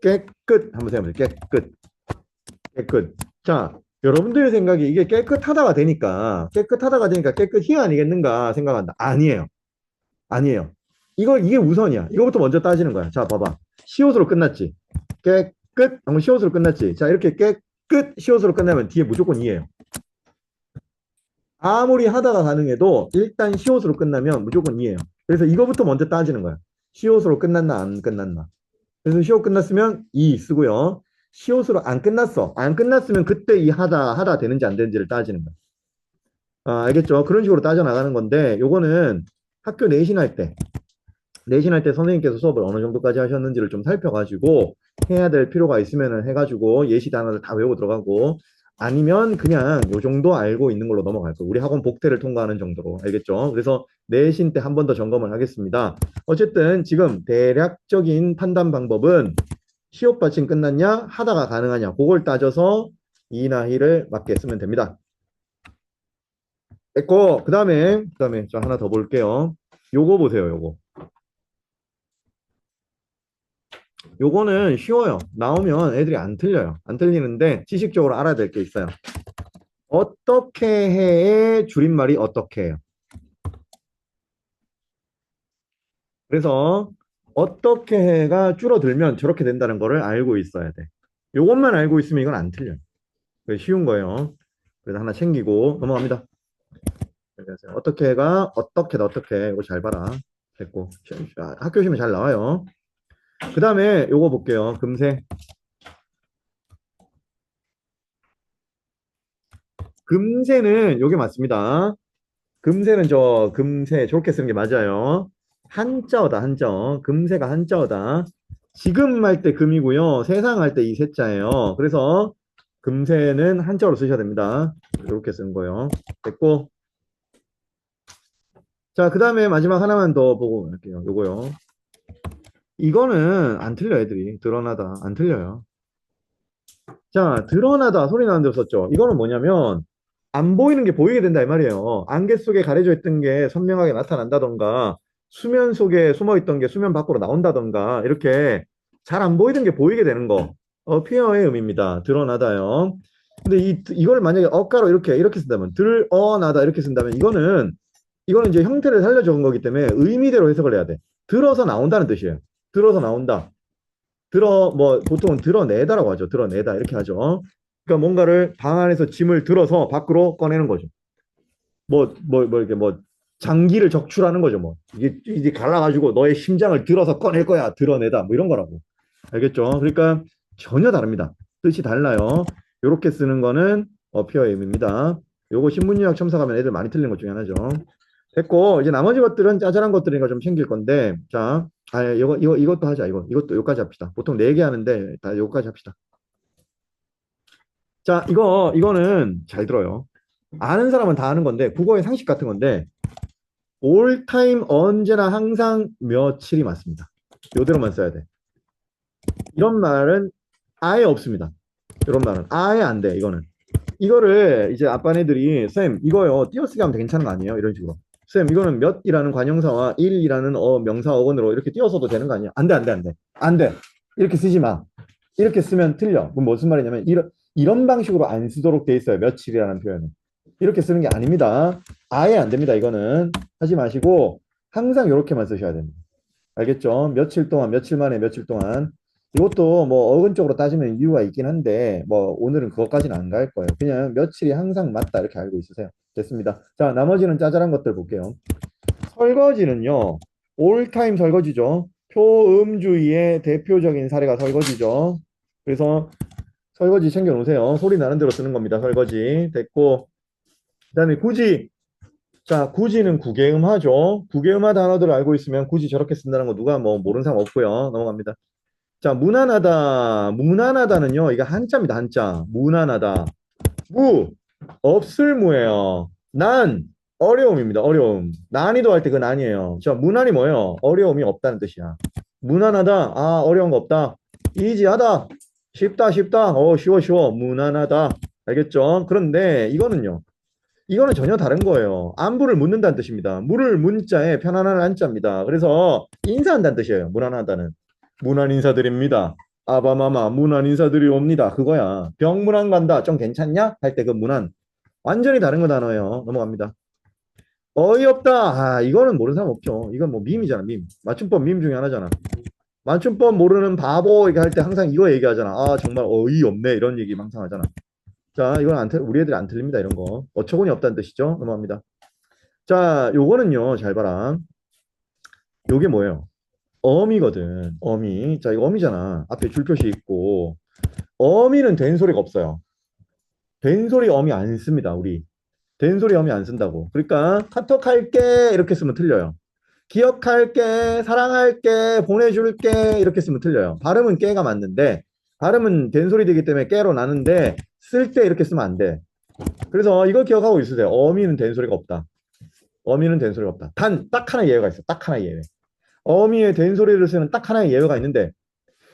깨끗 한번 생각해보세요. 깨끗. 깨끗. 자, 여러분들의 생각이 이게 깨끗하다가 되니까 깨끗이 아니겠는가 생각한다. 아니에요. 아니에요. 이게 우선이야. 이거부터 먼저 따지는 거야. 자, 봐봐. 시옷으로 끝났지. 깨끗 하면 시옷으로 끝났지. 자, 이렇게 깨끗 시옷으로 끝나면 뒤에 무조건 이에요. 아무리 하다가 가능해도 일단 시옷으로 끝나면 무조건 이에요. 그래서 이거부터 먼저 따지는 거야. 시옷으로 끝났나 안 끝났나. 그래서 시옷 끝났으면 이 쓰고요. 시옷으로 안 끝났어. 안 끝났으면 그때 이 하다 되는지 안 되는지를 따지는 거야. 알겠죠? 그런 식으로 따져 나가는 건데 요거는 학교 내신할 때 선생님께서 수업을 어느 정도까지 하셨는지를 좀 살펴가지고 해야 될 필요가 있으면은 해가지고 예시 단어를 다 외우고 들어가고 아니면 그냥 요 정도 알고 있는 걸로 넘어갈 거예요. 우리 학원 복태를 통과하는 정도로. 알겠죠? 그래서 내신 때 한 번 더 점검을 하겠습니다. 어쨌든 지금 대략적인 판단 방법은 시옷 받침 끝났냐 하다가 가능하냐 그걸 따져서 이나 히를 맞게 쓰면 됩니다. 됐고 그다음에 저 하나 더 볼게요. 요거 보세요. 요거는 쉬워요. 나오면 애들이 안 틀려요. 안 틀리는데 지식적으로 알아야 될 게 있어요. 어떻게 해의 줄임말이 어떻게 해요? 그래서 어떻게 해가 줄어들면 저렇게 된다는 거를 알고 있어야 돼. 요것만 알고 있으면 이건 안 틀려요. 쉬운 거예요. 그래서 하나 챙기고 넘어갑니다. 어떻게 해가 어떻게 해. 이거 잘 봐라. 됐고 학교 시험에 잘 나와요. 그 다음에 요거 볼게요. 금세. 금세는 요게 맞습니다. 금세는 금세 저렇게 쓰는 게 맞아요. 한자어다, 한자어. 금세가 한자어다. 지금 할 때 금이고요. 세상 할 때 이 세자예요. 그래서 금세는 한자어로 쓰셔야 됩니다. 이렇게 쓰는 거예요. 됐고. 자, 그 다음에 마지막 하나만 더 보고 갈게요. 요거요. 이거는 안 틀려, 애들이. 드러나다. 안 틀려요. 자, 드러나다 소리 나는 대로 썼죠. 이거는 뭐냐면 안 보이는 게 보이게 된다 이 말이에요. 안개 속에 가려져 있던 게 선명하게 나타난다던가 수면 속에 숨어 있던 게 수면 밖으로 나온다던가 이렇게 잘 안 보이던 게 보이게 되는 거. 피어의 의미입니다. 드러나다요. 근데 이걸 만약에 어가로 이렇게 쓴다면 드러나다 이렇게 쓴다면 이거는 이제 형태를 살려 적은 거기 때문에 의미대로 해석을 해야 돼. 들어서 나온다는 뜻이에요. 들어서 나온다. 보통은 드러내다라고 하죠. 드러내다. 이렇게 하죠. 그러니까 뭔가를 방 안에서 짐을 들어서 밖으로 꺼내는 거죠. 이렇게 장기를 적출하는 거죠. 이게 갈라가지고 너의 심장을 들어서 꺼낼 거야. 드러내다. 이런 거라고. 알겠죠? 그러니까 전혀 다릅니다. 뜻이 달라요. 요렇게 쓰는 거는 어피어의 의미입니다. 요거 신문유학 첨사 가면 애들 많이 틀린 것 중에 하나죠. 됐고, 이제 나머지 것들은 짜잘한 것들이니까 좀 챙길 건데, 자, 이것도 하자, 이것도 여기까지 합시다. 보통 4개 하는데, 다 여기까지 합시다. 자, 이거는 잘 들어요. 아는 사람은 다 아는 건데, 국어의 상식 같은 건데, all time 언제나 항상 며칠이 맞습니다. 요대로만 써야 돼. 이런 말은 아예 없습니다. 이런 말은 아예 안 돼, 이거는. 이거를 이제 아빠네들이, 쌤, 이거요, 띄어쓰기 하면 괜찮은 거 아니에요? 이런 식으로. 쌤, 이거는 몇이라는 관형사와 일이라는 명사 어근으로 이렇게 띄어서도 되는 거 아니야? 안 돼, 안 돼, 안 돼. 안 돼. 이렇게 쓰지 마. 이렇게 쓰면 틀려. 그럼 무슨 말이냐면, 이런 방식으로 안 쓰도록 돼 있어요. 며칠이라는 표현은. 이렇게 쓰는 게 아닙니다. 아예 안 됩니다. 이거는. 하지 마시고, 항상 이렇게만 쓰셔야 됩니다. 알겠죠? 며칠 동안, 며칠 만에 며칠 동안. 이것도 어근적으로 따지면 이유가 있긴 한데, 오늘은 그것까지는 안 갈 거예요. 그냥 며칠이 항상 맞다. 이렇게 알고 있으세요. 됐습니다. 자, 나머지는 짜잘한 것들 볼게요. 설거지는요, 올타임 설거지죠. 표음주의의 대표적인 사례가 설거지죠. 그래서 설거지 챙겨 놓으세요. 소리 나는 대로 쓰는 겁니다. 설거지. 됐고. 그 다음에 굳이. 자, 굳이는 구개음하죠. 구개음하 단어들을 알고 있으면 굳이 저렇게 쓴다는 거 누가 모르는 사람 없고요. 넘어갑니다. 자, 무난하다. 무난하다는요, 이거 한자입니다. 한자. 무난하다. 없을 무예요. 난, 어려움입니다. 어려움. 난이도 할 때 그 난이에요. 자, 무난이 뭐예요? 어려움이 없다는 뜻이야. 무난하다. 어려운 거 없다. 이지하다. 쉽다. 쉬워. 무난하다. 알겠죠? 그런데 이거는요. 이거는 전혀 다른 거예요. 안부를 묻는다는 뜻입니다. 물을 문자에 편안한 안자입니다. 그래서 인사한다는 뜻이에요. 무난하다는. 무난 인사드립니다. 아바마마 무난 인사드리 옵니다. 그거야. 병문안 간다. 좀 괜찮냐? 할 때 그 문안. 완전히 다른 거 단어예요. 넘어갑니다. 어이없다. 아, 이거는 모르는 사람 없죠. 이건 뭐 밈이잖아, 밈. 맞춤법 밈 중에 하나잖아. 맞춤법 모르는 바보 이렇게 할 때 항상 이거 얘기하잖아. 아, 정말 어이없네. 이런 얘기 항상 하잖아. 자, 이건 우리 애들이 안 틀립니다. 이런 거. 어처구니 없다는 뜻이죠. 넘어갑니다. 자, 요거는요. 잘 봐라. 요게 뭐예요? 어미거든. 어미. 자, 이거 어미잖아. 앞에 줄표시 있고. 어미는 된 소리가 없어요. 된 소리 어미 안 씁니다. 우리. 된 소리 어미 안 쓴다고. 그러니까 카톡 할게 이렇게 쓰면 틀려요. 기억할게, 사랑할게, 보내줄게 이렇게 쓰면 틀려요. 발음은 깨가 맞는데 발음은 된 소리 되기 때문에 깨로 나는데 쓸 때 이렇게 쓰면 안 돼. 그래서 이거 기억하고 있으세요. 어미는 된 소리가 없다. 어미는 된 소리가 없다. 단 딱 하나 예외가 있어. 딱 하나 예외. 어미의 된 소리를 쓰는 딱 하나의 예외가 있는데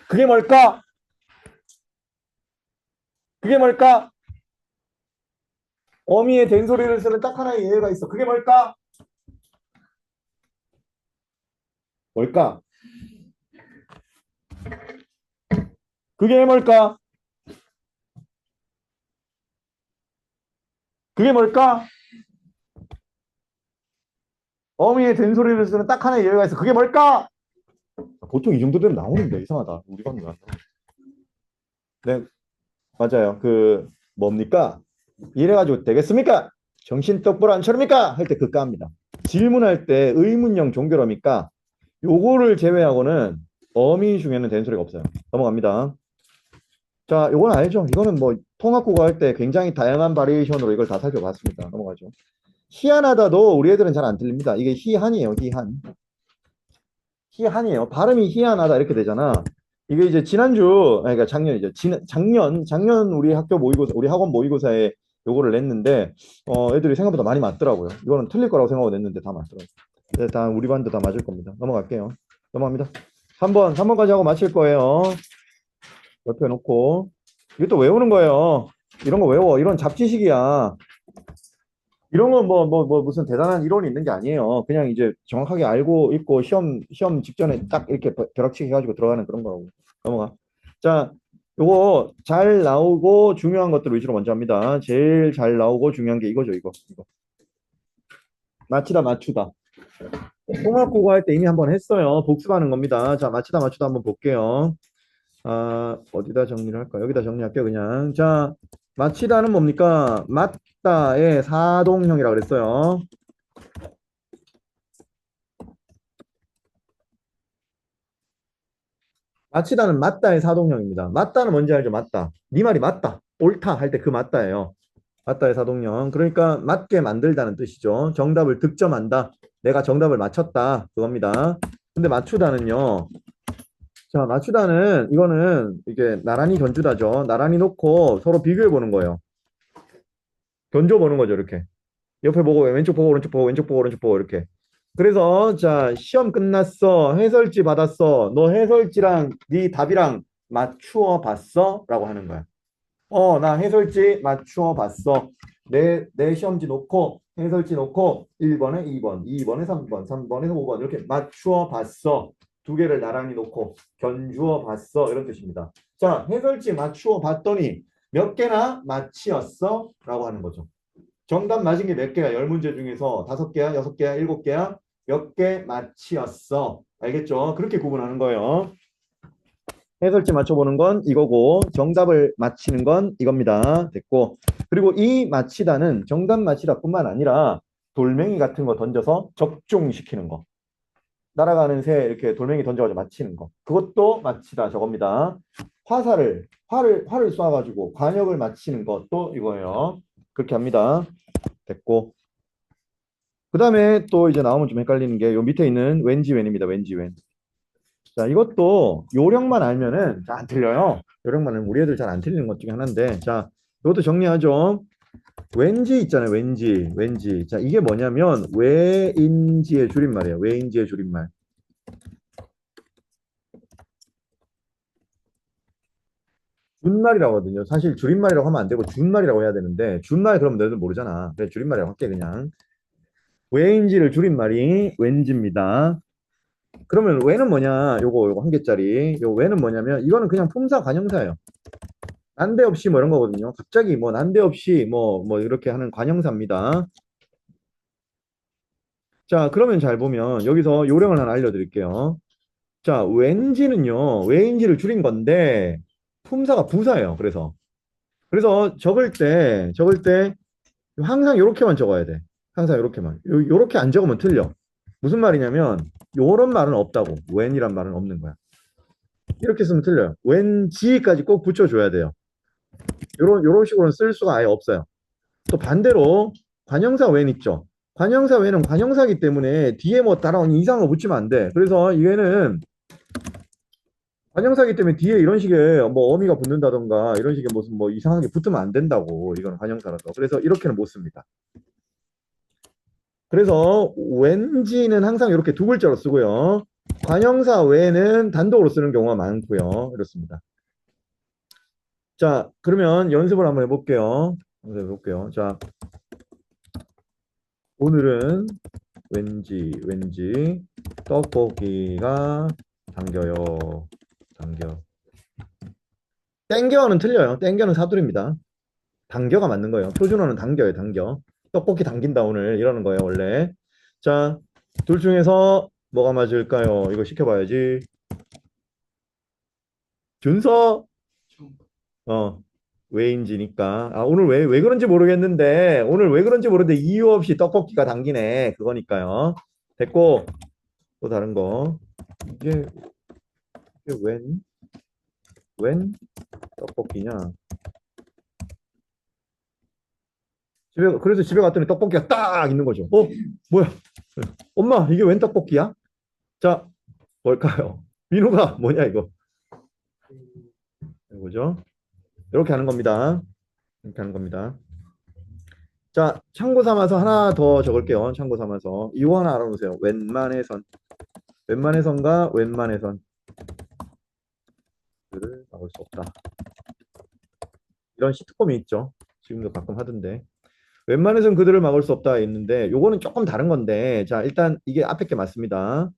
그게 뭘까? 그게 뭘까? 어미의 된 소리를 쓰는 딱 하나의 예외가 있어. 그게 뭘까? 뭘까? 그게 뭘까? 그게 뭘까? 어미의 된 소리를 쓰는 딱 하나의 예외가 있어. 그게 뭘까? 보통 이 정도 되면 나오는데 이상하다. 우리 방금 안 나와. 네, 맞아요. 그 뭡니까? 이래가지고 되겠습니까? 정신 똑바로 안 차립니까? 할 때 그까입니다. 질문할 때 의문형 종결어니까 요거를 제외하고는 어미 중에는 된 소리가 없어요. 넘어갑니다. 자, 요건 알죠? 이거는 뭐 통합국어 할 때 굉장히 다양한 바리에이션으로 이걸 다 살펴봤습니다. 넘어가죠. 희한하다도 우리 애들은 잘 안 들립니다. 이게 희한이에요, 희한. 희한이에요. 발음이 희한하다 이렇게 되잖아. 이게 이제 지난주, 아니, 그러니까 작년이죠. 작년 우리 학교 모의고사, 우리 학원 모의고사에 요거를 냈는데, 애들이 생각보다 많이 맞더라고요. 이거는 틀릴 거라고 생각하고 냈는데 다 맞더라고요. 네, 다 우리 반도 다 맞을 겁니다. 넘어갈게요. 넘어갑니다. 3번까지 하고 마칠 거예요. 옆에 놓고. 이것도 외우는 거예요. 이런 거 외워. 이런 잡지식이야. 이런 건 무슨 대단한 이론이 있는 게 아니에요. 그냥 이제 정확하게 알고 있고 시험 직전에 딱 이렇게 벼락치기 해가지고 들어가는 그런 거라고. 넘어가. 자, 요거 잘 나오고 중요한 것들 위주로 먼저 합니다. 제일 잘 나오고 중요한 게 이거죠, 이거. 맞히다, 맞추다. 통합국어 할 때 이미 한번 했어요. 복습하는 겁니다. 자, 맞히다, 맞추다 한번 볼게요. 아, 어디다 정리를 할까? 여기다 정리할게요, 그냥. 자, 맞히다는 뭡니까? 맞다의 사동형이라 그랬어요. 맞히다는 맞다의 사동형입니다. 맞다는 뭔지 알죠? 맞다. 네 말이 맞다. 옳다 할 때 그 맞다예요. 맞다의 사동형. 그러니까 맞게 만들다는 뜻이죠. 정답을 득점한다. 내가 정답을 맞췄다. 그겁니다. 근데 맞추다는요. 자, 맞추다는 이거는 이게 나란히 견주다죠. 나란히 놓고 서로 비교해 보는 거예요. 견줘 보는 거죠, 이렇게. 옆에 보고 왼쪽 보고 오른쪽 보고 왼쪽 보고 오른쪽 보고 이렇게. 그래서 자, 시험 끝났어. 해설지 받았어. 너 해설지랑 네 답이랑 맞추어 봤어? 라고 하는 거야. 나 해설지 맞추어 봤어. 내 시험지 놓고 해설지 놓고 1번에 2번, 2번에 3번, 3번에서 5번 이렇게 맞추어 봤어. 두 개를 나란히 놓고 견주어 봤어. 이런 뜻입니다. 자, 해설지 맞추어 봤더니 몇 개나 맞히었어? 라고 하는 거죠. 정답 맞은 게 몇 개야? 10문제 중에서 5개야? 6개야? 7개야? 몇 개 맞히었어? 알겠죠? 그렇게 구분하는 거예요. 해설지 맞춰보는 건 이거고 정답을 맞히는 건 이겁니다. 됐고 그리고 이 맞히다는 정답 맞히다뿐만 아니라 돌멩이 같은 거 던져서 적중시키는 거. 날아가는 새 이렇게 돌멩이 던져가지고 맞히는 거. 그것도 맞히다 저겁니다. 활을 쏴가지고 관역을 맞히는 것도 이거예요. 그렇게 합니다. 됐고 그 다음에 또 이제 나오면 좀 헷갈리는 게 요 밑에 있는 왠지 웬입니다. 왠지 웬. 자, 이것도 요령만 알면은 잘 안 틀려요. 요령만 알면 우리 애들 잘 안 틀리는 것 중에 하나인데, 자, 이것도 정리하죠. 왠지 있잖아요. 왠지. 자, 이게 뭐냐면 왜인지의 줄임말이에요. 왜인지의 줄임말. 준말이라고 하거든요. 사실 줄임말이라고 하면 안 되고 준말이라고 해야 되는데 준말 그럼 너희들 모르잖아. 그래 줄임말이라고 할게 그냥. 왜인지를 줄임말이 왠지입니다. 그러면 왜는 뭐냐? 요거 한 개짜리. 요 왜는 뭐냐면 이거는 그냥 품사 관형사예요. 난데없이 뭐 이런 거거든요. 갑자기 뭐 난데없이 뭐 이렇게 하는 관형사입니다. 자, 그러면 잘 보면 여기서 요령을 하나 알려드릴게요. 자, 왠지는요, 왜인지를 줄인 건데 품사가 부사예요. 그래서 적을 때 항상 요렇게만 적어야 돼. 항상 요렇게만. 요렇게 안 적으면 틀려. 무슨 말이냐면 요런 말은 없다고. when이란 말은 없는 거야. 이렇게 쓰면 틀려요. 왠지까지 꼭 붙여줘야 돼요. 요런 식으로는 쓸 수가 아예 없어요. 또 반대로 관형사 when 있죠. 관형사 when은 관형사기 때문에 뒤에 뭐 따라온 이상한 거 붙이면 안 돼. 그래서 이게는 관형사기 때문에 뒤에 이런 식의 뭐 어미가 붙는다던가 이런 식의 무슨 뭐 이상하게 붙으면 안 된다고. 이건 관형사라서. 그래서 이렇게는 못 씁니다. 그래서 왠지는 항상 이렇게 두 글자로 쓰고요. 관형사 외에는 단독으로 쓰는 경우가 많고요. 이렇습니다. 자, 그러면 연습을 한번 해볼게요. 자, 오늘은 왠지 떡볶이가 당겨요. 당겨. 땡겨는 틀려요. 땡겨는 사투리입니다. 당겨가 맞는 거예요. 표준어는 당겨요, 당겨. 떡볶이 당긴다 오늘 이러는 거예요, 원래. 자, 둘 중에서 뭐가 맞을까요? 이거 시켜봐야지. 준서, 어, 왜인지니까. 아, 오늘 왜 그런지 모르겠는데, 오늘 왜 그런지 모르는데 이유 없이 떡볶이가 당기네. 그거니까요. 됐고, 또 다른 거. 이게 웬 떡볶이냐? 그래서 집에 갔더니 떡볶이가 딱 있는 거죠. 뭐야? 엄마, 이게 웬 떡볶이야? 자, 뭘까요? 민호가 뭐냐, 이거? 이거죠? 이렇게 하는 겁니다. 이렇게 하는 겁니다. 자, 참고 삼아서 하나 더 적을게요. 참고 삼아서. 이거 하나 알아놓으세요. 웬만의 선과 웬만의 선. 를 막을 수 없다. 이런 시트콤이 있죠. 지금도 가끔 하던데. 웬만해선 그들을 막을 수 없다 했는데 요거는 조금 다른 건데 자 일단 이게 앞에 게 맞습니다.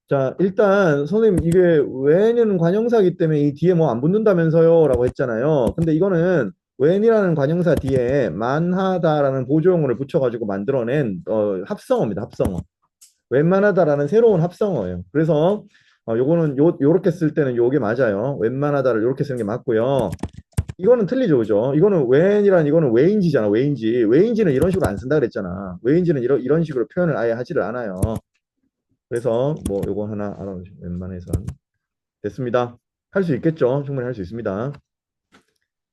자 일단 선생님 이게 when은 관형사기 때문에 이 뒤에 뭐 안 붙는다면서요 라고 했잖아요. 근데 이거는 when이라는 관형사 뒤에 만하다라는 보조용어를 붙여가지고 만들어낸 합성어입니다. 합성어. 웬만하다라는 새로운 합성어예요. 그래서 요거는 요렇게 쓸 때는 요게 맞아요. 웬만하다를 요렇게 쓰는 게 맞고요. 이거는 틀리죠, 그죠? 이거는 when이란 이거는 왜인지잖아, 왜인지. 왜인지는 이런 식으로 안 쓴다 그랬잖아. 왜인지는 이런 식으로 표현을 아예 하지를 않아요. 그래서 뭐 요거 하나 알아보시면 웬만해선 됐습니다. 할 수 있겠죠? 충분히 할 수 있습니다.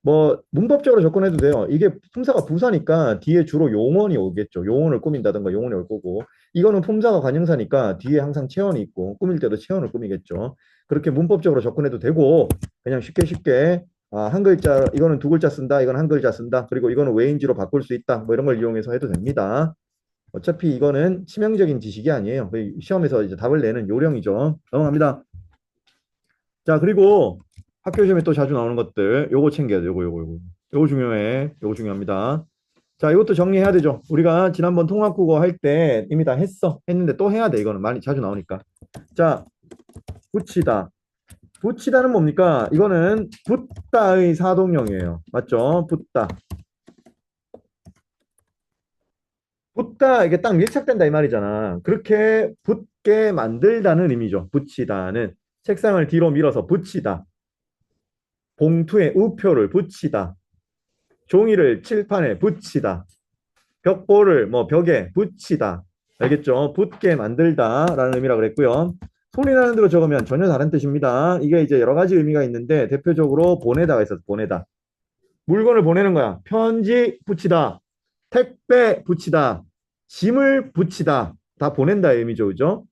뭐 문법적으로 접근해도 돼요. 이게 품사가 부사니까 뒤에 주로 용언이 오겠죠. 용언을 꾸민다든가 용언이 올 거고 이거는 품사가 관형사니까 뒤에 항상 체언이 있고 꾸밀 때도 체언을 꾸미겠죠. 그렇게 문법적으로 접근해도 되고 그냥 쉽게 한 글자 이거는 두 글자 쓴다. 이건 한 글자 쓴다. 그리고 이거는 왜인지로 바꿀 수 있다. 뭐 이런 걸 이용해서 해도 됩니다. 어차피 이거는 치명적인 지식이 아니에요. 시험에서 이제 답을 내는 요령이죠. 넘어갑니다. 자, 그리고 학교 시험에 또 자주 나오는 것들, 요거 챙겨야 돼. 요거 중요해. 요거 중요합니다. 자, 이것도 정리해야 되죠. 우리가 지난번 통합국어 할 때 이미 다 했는데 또 해야 돼. 이거는 많이 자주 나오니까. 자, 붙이다. 붙이다는 뭡니까? 이거는 붙다의 사동형이에요. 맞죠? 붙다. 붙다, 이게 딱 밀착된다 이 말이잖아. 그렇게 붙게 만들다는 의미죠. 붙이다는. 책상을 뒤로 밀어서 붙이다. 봉투에 우표를 붙이다. 종이를 칠판에 붙이다. 벽보를 뭐 벽에 붙이다. 알겠죠? 붙게 만들다라는 의미라 그랬고요. 소리 나는 대로 적으면 전혀 다른 뜻입니다. 이게 이제 여러 가지 의미가 있는데 대표적으로 보내다가 있어서 보내다. 물건을 보내는 거야. 편지 붙이다. 택배 붙이다. 짐을 붙이다. 다 보낸다 의미죠. 그죠?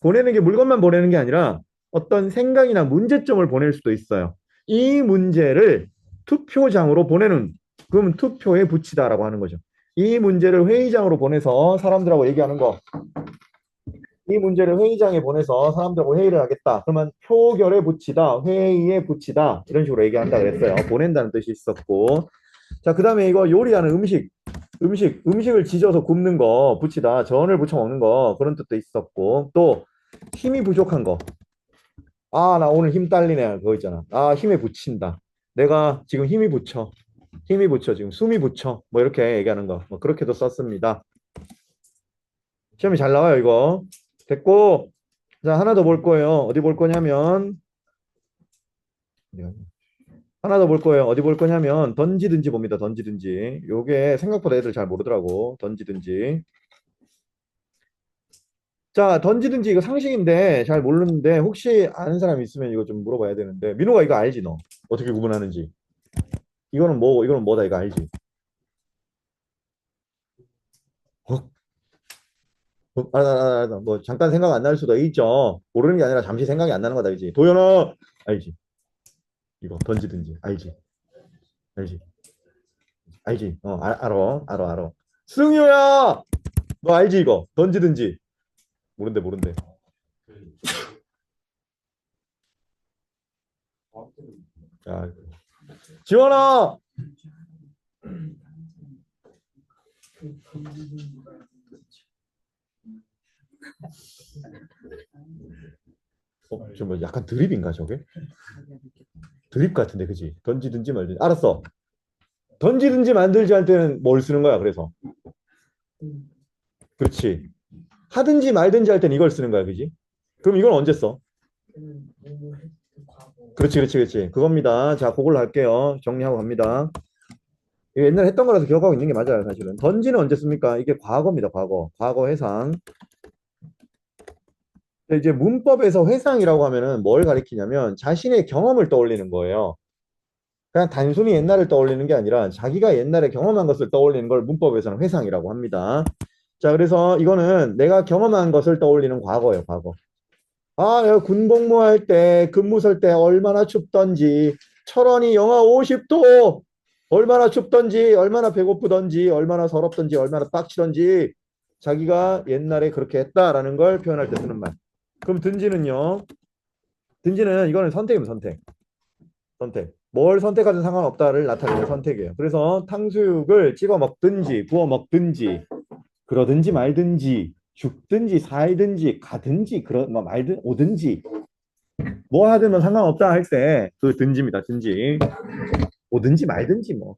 보내는 게 물건만 보내는 게 아니라 어떤 생각이나 문제점을 보낼 수도 있어요. 이 문제를 투표장으로 보내는, 그러면 투표에 붙이다라고 하는 거죠. 이 문제를 회의장으로 보내서 사람들하고 얘기하는 거. 이 문제를 회의장에 보내서 사람들하고 회의를 하겠다. 그러면 표결에 붙이다, 회의에 붙이다 이런 식으로 얘기한다 그랬어요. 보낸다는 뜻이 있었고, 자, 그 다음에 이거 요리하는 음식을 지져서 굽는 거 붙이다, 전을 부쳐 먹는 거 그런 뜻도 있었고, 또 힘이 부족한 거. 아, 나 오늘 힘 딸리네. 그거 있잖아. 아, 힘에 붙인다. 내가 지금 힘이 붙여, 지금 숨이 붙여. 뭐 이렇게 얘기하는 거. 뭐 그렇게도 썼습니다. 시험이 잘 나와요, 이거. 됐고, 자, 하나 더 볼 거예요. 어디 볼 거냐면, 하나 더 볼 거예요. 어디 볼 거냐면, 던지든지 봅니다. 던지든지. 요게 생각보다 애들 잘 모르더라고. 던지든지. 자, 던지든지 이거 상식인데 잘 모르는데 혹시 아는 사람 있으면 이거 좀 물어봐야 되는데. 민호가 이거 알지, 너? 어떻게 구분하는지. 이거는 뭐, 이거는 뭐다, 이거 알지? 어? 뭐, 잠깐 생각 안 날 수도 있죠. 모르는 게 아니라 잠시 생각이 안 나는 거다, 그지? 도연아! 알지? 이거, 던지든지. 알지? 알지? 알지? 알아. 승효야! 너 알지, 이거? 던지든지. 모른대. 자, 지원아! 좀 뭐 약간 드립인가, 저게? 드립 같은데, 그지? 던지든지 말든지. 알았어. 던지든지 만들지 할 때는 뭘 쓰는 거야, 그래서. 그렇지. 하든지 말든지 할 때는 이걸 쓰는 거야, 그지? 그럼 이건 언제 써? 그렇지. 그겁니다. 자, 그걸로 할게요. 정리하고 갑니다. 이거 옛날에 했던 거라서 기억하고 있는 게 맞아요, 사실은. 던지는 언제 씁니까? 이게 과거입니다, 과거. 과거 회상. 근데 이제 문법에서 회상이라고 하면은 뭘 가리키냐면 자신의 경험을 떠올리는 거예요. 그냥 단순히 옛날을 떠올리는 게 아니라 자기가 옛날에 경험한 것을 떠올리는 걸 문법에서는 회상이라고 합니다. 자, 그래서 이거는 내가 경험한 것을 떠올리는 과거예요, 과거. 아, 내가 군 복무할 때, 근무 설 때 얼마나 춥던지, 철원이 영하 50도, 얼마나 춥던지, 얼마나 배고프던지, 얼마나 서럽던지, 얼마나 빡치던지, 자기가 옛날에 그렇게 했다라는 걸 표현할 때 쓰는 말. 그럼 든지는요? 든지는 이거는 선택입니다, 선택. 뭘 선택하든 상관없다를 나타내는 선택이에요. 그래서 탕수육을 찍어 먹든지, 구워 먹든지, 그러든지 말든지, 죽든지 살든지 가든지 뭐 말든 오든지 뭐 하든 뭐 상관없다 할 때 그 든지입니다. 든지. 오든지 말든지 뭐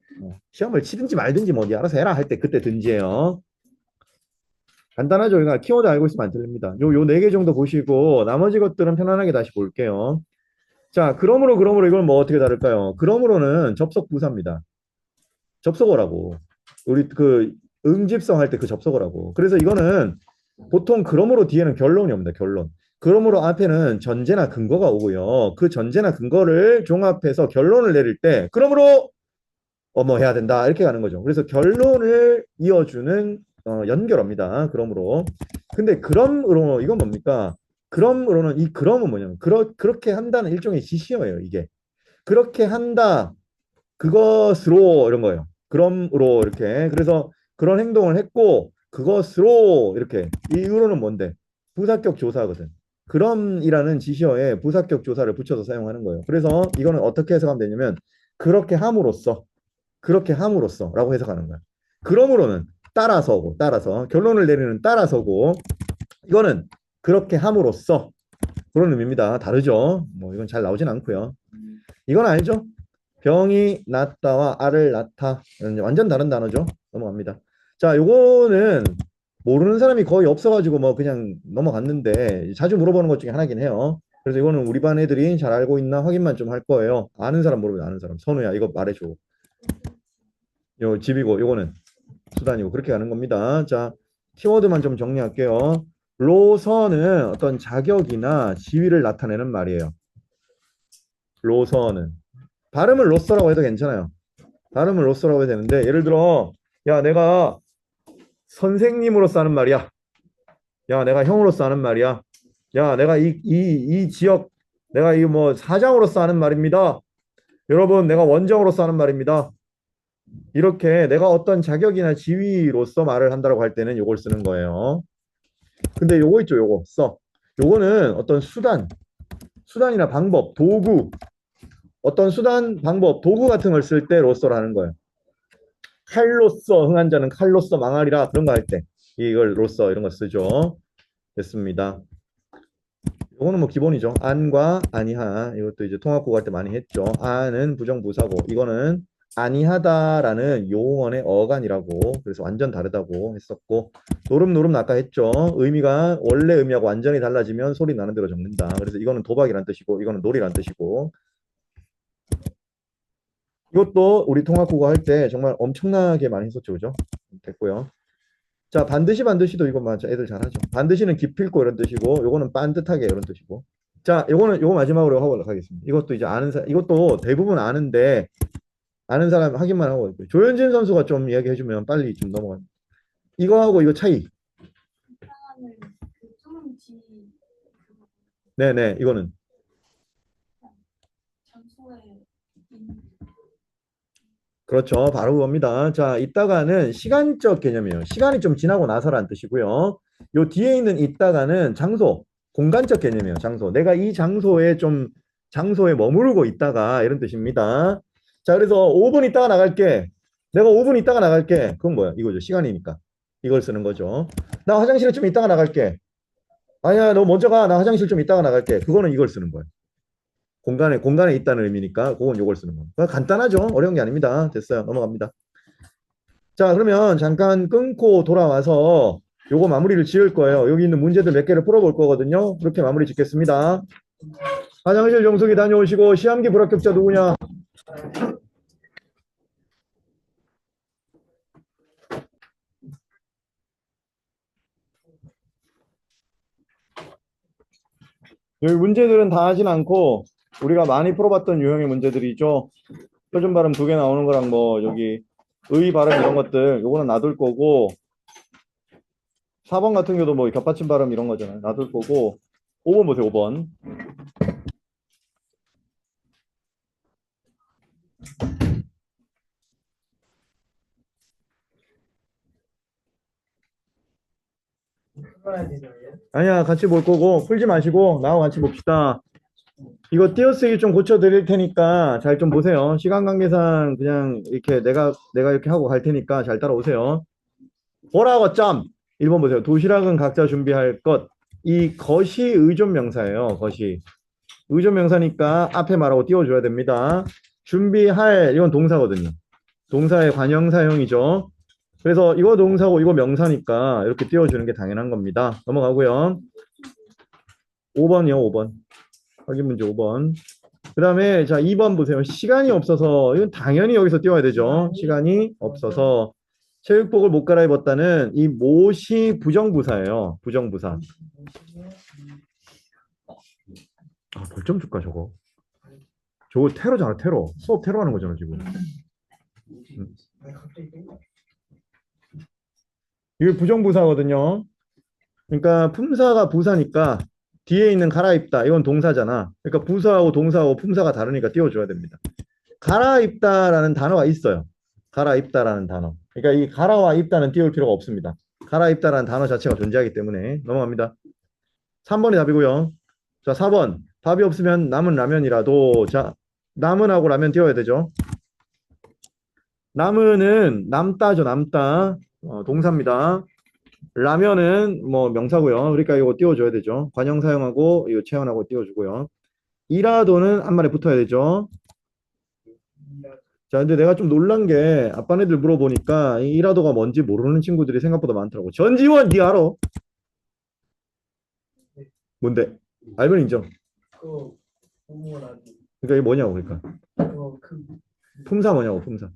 시험을 치든지 말든지 뭐 네 알아서 해라 할 때 그때 든지예요. 간단하죠. 그러니까 키워드 알고 있으면 안 틀립니다. 요 네 개 정도 보시고 나머지 것들은 편안하게 다시 볼게요. 자, 그러므로 이걸 뭐 어떻게 다룰까요? 그러므로는 접속 부사입니다. 접속어라고. 우리 그 응집성 할 때 그 접속어라고. 그래서 이거는 보통 그러므로 뒤에는 결론이 옵니다. 결론. 그러므로 앞에는 전제나 근거가 오고요. 그 전제나 근거를 종합해서 결론을 내릴 때 그러므로 뭐 해야 된다 이렇게 가는 거죠. 그래서 결론을 이어주는 연결어입니다. 그러므로. 근데 그러므로 이건 뭡니까? 그러므로는 이 그럼은 뭐냐면 그렇게 한다는 일종의 지시어예요. 이게 그렇게 한다 그것으로 이런 거예요. 그럼으로 이렇게. 그래서 그런 행동을 했고 그것으로 이렇게. 이 으로는 뭔데? 부사격 조사거든. 그럼이라는 지시어에 부사격 조사를 붙여서 사용하는 거예요. 그래서 이거는 어떻게 해석하면 되냐면 그렇게 함으로써라고 해석하는 거야. 그러므로는 따라서 결론을 내리는 따라서고 이거는 그렇게 함으로써 그런 의미입니다. 다르죠. 뭐 이건 잘 나오진 않고요. 이건 알죠? 병이 낫다와 알을 낳다 완전 다른 단어죠. 넘어갑니다. 자, 요거는 모르는 사람이 거의 없어가지고 뭐 그냥 넘어갔는데 자주 물어보는 것 중에 하나긴 해요. 그래서 이거는 우리 반 애들이 잘 알고 있나 확인만 좀 할 거예요. 아는 사람 물어보면 아는 사람. 선우야 이거 말해줘. 요 집이고 요거는 수단이고 그렇게 가는 겁니다. 자, 키워드만 좀 정리할게요. 로서는 어떤 자격이나 지위를 나타내는 말이에요. 로서는 발음을 로서라고 해도 괜찮아요. 발음을 로서라고 해도 되는데 예를 들어 야 내가 선생님으로서 하는 말이야. 야 내가 형으로서 하는 말이야. 야 내가 이 지역 내가 이 뭐 사장으로서 하는 말입니다. 여러분 내가 원장으로서 하는 말입니다. 이렇게 내가 어떤 자격이나 지위로서 말을 한다고 할 때는 이걸 쓰는 거예요. 근데 요거 있죠, 요거 써. 요거는 어떤 수단이나 방법, 도구, 어떤 수단, 방법, 도구 같은 걸 쓸 때 로서라는 거예요. 칼로써 흥한 자는 칼로써 망하리라 그런 거 할 때 이걸 로써 이런 거 쓰죠. 됐습니다. 이거는 뭐 기본이죠. 안과 아니하 이것도 이제 통합국어 할 때 많이 했죠. 안은 부정부사고 이거는 아니하다라는 용언의 어간이라고 그래서 완전 다르다고 했었고 노름노름 아까 했죠. 의미가 원래 의미하고 완전히 달라지면 소리 나는 대로 적는다. 그래서 이거는 도박이란 뜻이고 이거는 놀이란 뜻이고 이것도 우리 통합국어 할 때 정말 엄청나게 많이 했었죠. 그죠? 됐고요. 자, 반드시도 이거 맞아. 애들 잘하죠. 반드시는 기필코 이런 뜻이고, 요거는 반듯하게 이런 뜻이고. 자, 요거 마지막으로 하고 가겠습니다. 이것도 이제 이것도 대부분 아는데, 아는 사람 확인만 하고 있고요. 조현진 선수가 좀 이야기해주면 빨리 좀 넘어가요. 이거하고 이거 차이. 이상하는 그좀 뒤, 그거 네네, 이거는. 장소에 있는 그렇죠. 바로 그겁니다. 자, 이따가는 시간적 개념이에요. 시간이 좀 지나고 나서란 뜻이고요. 요 뒤에 있는 이따가는 장소, 공간적 개념이에요. 장소. 내가 이 장소에 머무르고 있다가 이런 뜻입니다. 자, 그래서 5분 있다가 나갈게. 내가 5분 있다가 나갈게. 그건 뭐야? 이거죠. 시간이니까. 이걸 쓰는 거죠. 나 화장실에 좀 있다가 나갈게. 아니야, 너 먼저 가. 나 화장실 좀 있다가 나갈게. 그거는 이걸 쓰는 거예요. 공간에 있다는 의미니까 그건 요걸 쓰는 겁니다. 간단하죠? 어려운 게 아닙니다. 됐어요. 넘어갑니다. 자, 그러면 잠깐 끊고 돌아와서 요거 마무리를 지을 거예요. 여기 있는 문제들 몇 개를 풀어볼 거거든요. 그렇게 마무리 짓겠습니다. 화장실 정수기 다녀오시고 시험기 불합격자 누구냐? 여기 문제들은 다 하진 않고 우리가 많이 풀어봤던 유형의 문제들이죠. 표준 발음 2개 나오는 거랑 뭐 여기 의 발음 이런 것들 요거는 놔둘 거고 4번 같은 경우도 뭐 겹받침 발음 이런 거잖아요. 놔둘 거고 5번 보세요. 5번. 아니야, 같이 볼 거고 풀지 마시고 나하고 같이 봅시다. 이거 띄어쓰기 좀 고쳐 드릴 테니까 잘 좀 보세요. 시간 관계상 그냥 이렇게 내가 이렇게 하고 갈 테니까 잘 따라오세요. 뭐라고 점. 1번 보세요. 도시락은 각자 준비할 것. 이 것이 의존 명사예요. 것이 의존 명사니까 앞에 말하고 띄워줘야 됩니다. 준비할 이건 동사거든요. 동사의 관형 사용이죠. 그래서 이거 동사고 이거 명사니까 이렇게 띄워주는 게 당연한 겁니다. 넘어가고요. 5번이요, 5번. 확인 문제 5번. 그 다음에 자 2번 보세요. 시간이 없어서 이건 당연히 여기서 띄워야 되죠. 시간이 없어서 체육복을 못 갈아입었다는 이 못이 부정부사예요. 부정부사. 아, 벌점 줄까 저거? 저거 테러잖아, 테러. 수업 테러하는 거잖아 지금. 이게 부정부사거든요. 그러니까 품사가 부사니까 뒤에 있는 갈아입다 이건 동사잖아. 그러니까 부사하고 동사하고 품사가 다르니까 띄워줘야 됩니다. 갈아입다라는 단어가 있어요. 갈아입다라는 단어. 그러니까 이 갈아와 입다는 띄울 필요가 없습니다. 갈아입다라는 단어 자체가 존재하기 때문에 넘어갑니다. 3번이 답이고요. 자, 4번. 밥이 없으면 남은 라면이라도 자, 남은하고 라면 띄워야 되죠. 남은은 남다죠, 남다. 동사입니다. 라면은 뭐 명사고요. 그러니까 이거 띄워줘야 되죠. 관형 사용하고 이거 체언하고 띄워주고요. 이라도는 앞말에 붙어야 되죠. 자, 근데 내가 좀 놀란 게 아빠네들 물어보니까 이 이라도가 뭔지 모르는 친구들이 생각보다 많더라고. 전지원, 니 알아? 뭔데? 알면 인정. 그 부모라니 그러니까 이게 뭐냐고, 그러니까. 그 품사 뭐냐고, 품사.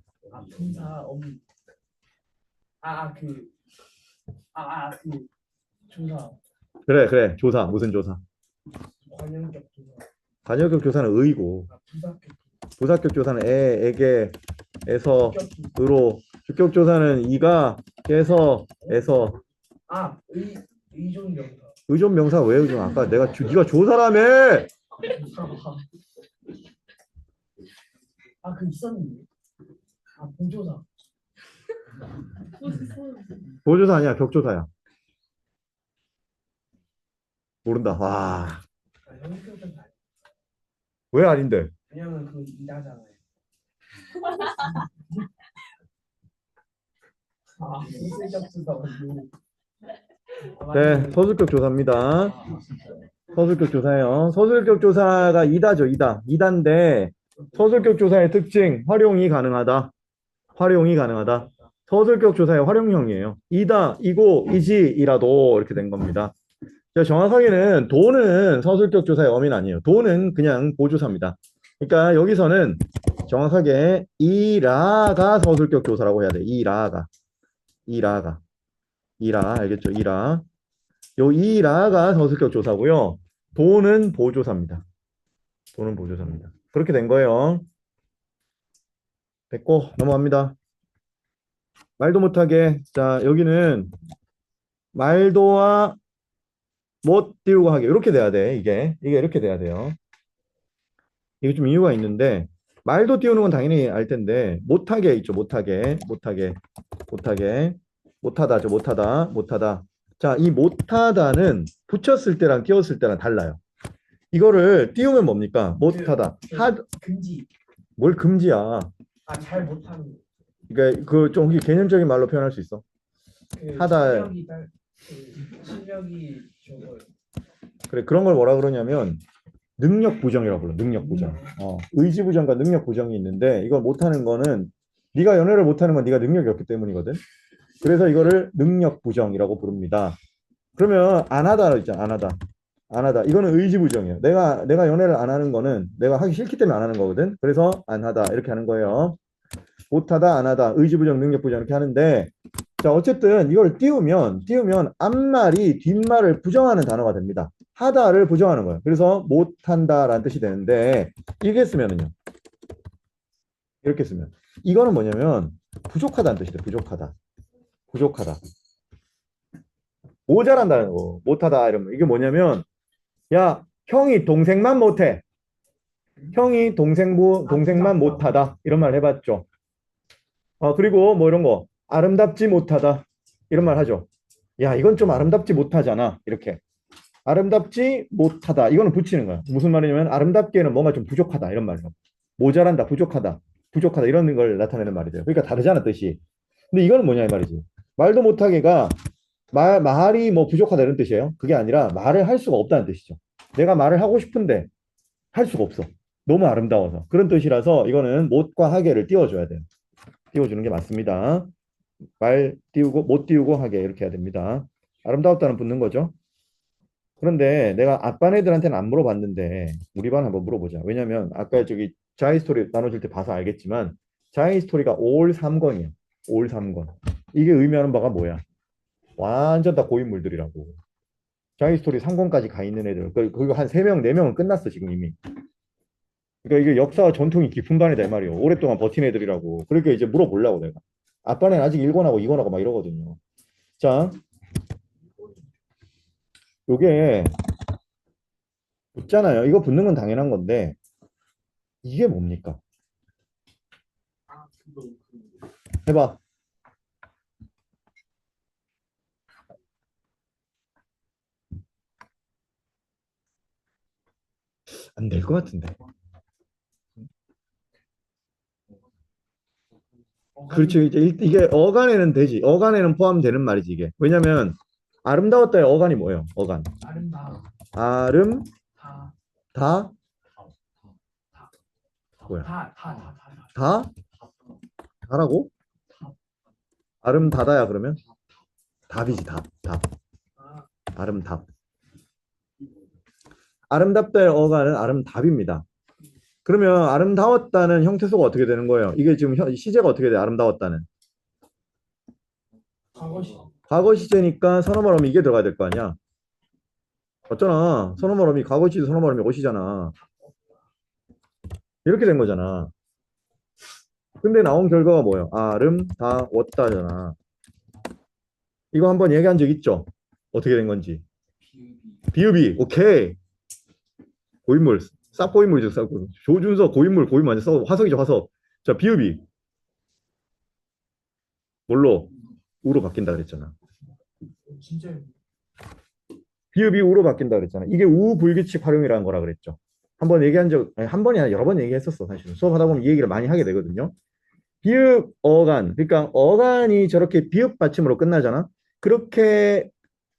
분사 그 조사 그래. 조사. 무슨 조사? 관련적 조사 관여격 조사는 의고, 부사격 부사격 조사는 에게, 에서, 격 으로, 주격 조사는 이가, 에서, 에서. 의존 명사 의존 명사 왜 의존? 아까 네가 조사라며! 그 있었는데 보조사 보조사 아니야, 격조사야. 모른다. 와, 아, 형용격조사. 왜 아닌데? 왜냐면 그 이다잖아요. 아, 소수격조사. 네, 서술격 조사입니다. 서술격 조사예요. 서술격 조사가 이다죠, 이다. 이다인데 서술격 조사의 특징, 활용이 가능하다. 활용이 가능하다. 서술격 조사의 활용형이에요. 이다, 이고, 이지이라도 이렇게 된 겁니다. 자, 정확하게는 도는 서술격 조사의 어민 아니에요. 도는 그냥 보조사입니다. 그러니까 여기서는 정확하게 이라가 서술격 조사라고 해야 돼. 이라가. 이라가. 이라, 알겠죠? 이라. 요 이라가 서술격 조사고요. 도는 보조사입니다. 도는 보조사입니다. 그렇게 된 거예요. 됐고, 넘어갑니다. 말도 못하게. 자, 여기는 말도와 못 띄우고 하게. 이렇게 돼야 돼, 이게 이렇게 돼야 돼요. 이게 좀 이유가 있는데, 말도 띄우는 건 당연히 알 텐데, 못하게 있죠, 못하게. 못하게. 못하게. 못하다죠, 못하다. 못하다. 자, 이 못하다는 붙였을 때랑 띄웠을 때랑 달라요. 이거를 띄우면 뭡니까? 못하다. 금지. 뭘 금지야. 아, 잘 못하는 거. 그러니까 그 좀 개념적인 말로 표현할 수 있어. 그 하다. 실력이 저거. 그래, 그런 걸 뭐라 그러냐면 능력 부정이라고 불러. 능력 부정. 의지 부정과 능력 부정이 있는데 이걸 못하는 거는 네가 연애를 못하는 건 네가 능력이 없기 때문이거든. 그래서 이거를 능력 부정이라고 부릅니다. 그러면 안 하다 있잖아. 안 하다. 안 하다. 이거는 의지 부정이에요. 내가 연애를 안 하는 거는 내가 하기 싫기 때문에 안 하는 거거든. 그래서 안 하다 이렇게 하는 거예요. 못하다, 안 하다, 의지 부정, 능력 부정 이렇게 하는데, 자, 어쨌든 이걸 띄우면 앞말이 뒷말을 부정하는 단어가 됩니다. 하다를 부정하는 거예요. 그래서 못한다라는 뜻이 되는데, 이렇게 쓰면은요. 이렇게 쓰면 이거는 뭐냐면 부족하다는 뜻이 돼요. 부족하다. 부족하다. 모자란다는 거. 못하다 이러면 이게 뭐냐면, 야, 형이 동생만 못해. 형이 동생만 못하다. 이런 말 해봤죠. 그리고 뭐 이런 거 아름답지 못하다 이런 말 하죠. 야, 이건 좀 아름답지 못하잖아. 이렇게 아름답지 못하다 이거는 붙이는 거야. 무슨 말이냐면 아름답게는 뭔가 좀 부족하다 이런 말이에요. 모자란다, 부족하다 이런 걸 나타내는 말이죠. 그러니까 다르잖아 뜻이. 근데 이거는 뭐냐 이 말이지. 말도 못하게가 말이 뭐 부족하다 이런 뜻이에요. 그게 아니라 말을 할 수가 없다는 뜻이죠. 내가 말을 하고 싶은데 할 수가 없어. 너무 아름다워서. 그런 뜻이라서 이거는 못과 하게를 띄워줘야 돼요. 띄워주는 게 맞습니다. 말 띄우고 못 띄우고 하게 이렇게 해야 됩니다. 아름다웠다는 붙는 거죠. 그런데 내가 앞반 애들한테는 안 물어봤는데 우리 반 한번 물어보자. 왜냐면 아까 저기 자이 스토리 나눠줄 때 봐서 알겠지만 자이 스토리가 올 3권이에요. 올 3권. 이게 의미하는 바가 뭐야? 완전 다 고인물들이라고. 자이 스토리 3권까지 가 있는 애들. 그리고 한 3명, 4명은 끝났어 지금 이미. 그러니까 이게 역사와 전통이 깊은 반이다 이 말이에요. 오랫동안 버틴 애들이라고. 그러니까 이제 물어보려고 내가. 아빠는 아직 1권하고 2권하고 막 이러거든요. 자, 요게 붙잖아요. 이거 붙는 건 당연한 건데 이게 뭡니까? 해봐. 안 될 것 같은데. 그렇죠. 이제 이게 어간에는 되지. 어간에는 포함되는 말이지 이게. 왜냐면 아름다웠다의 어간이 뭐예요? 어간. 아름다워. 아름 다. 다 뭐야? 다 다라고? 아름다다야 그러면? 답이지 답. 답. 아, 아름답. 아름답다의 어간은 아름답입니다. 그러면 아름다웠다는 형태소가 어떻게 되는 거예요? 이게 지금 시제가 어떻게 돼요? 아름다웠다는. 과거시. 과거 시제니까 선어말음이 이게 들어가야 될 거 아니야? 맞잖아. 선어말음이 과거 시제 선어말음이 어시잖아. 이렇게 된 거잖아. 근데 나온 결과가 뭐예요? 아름다웠다잖아. 이거 한번 얘기한 적 있죠? 어떻게 된 건지. 비읍이 오케이. 고인물 쌉고인물이죠. 쌉고인물. 조준석 고인물 완전 써 화석이죠 화석. 자 비읍이 뭘로? 우로 바뀐다 그랬잖아. 진짜. 비읍이 우로 바뀐다 그랬잖아. 이게 우불규칙 활용이라는 거라 그랬죠. 한번 얘기한 적, 아니, 한 번이 아니라 여러 번 얘기했었어, 사실은. 수업하다 보면 이 얘기를 많이 하게 되거든요. 비읍 어간, 그러니까 어간이 저렇게 비읍 받침으로 끝나잖아. 그렇게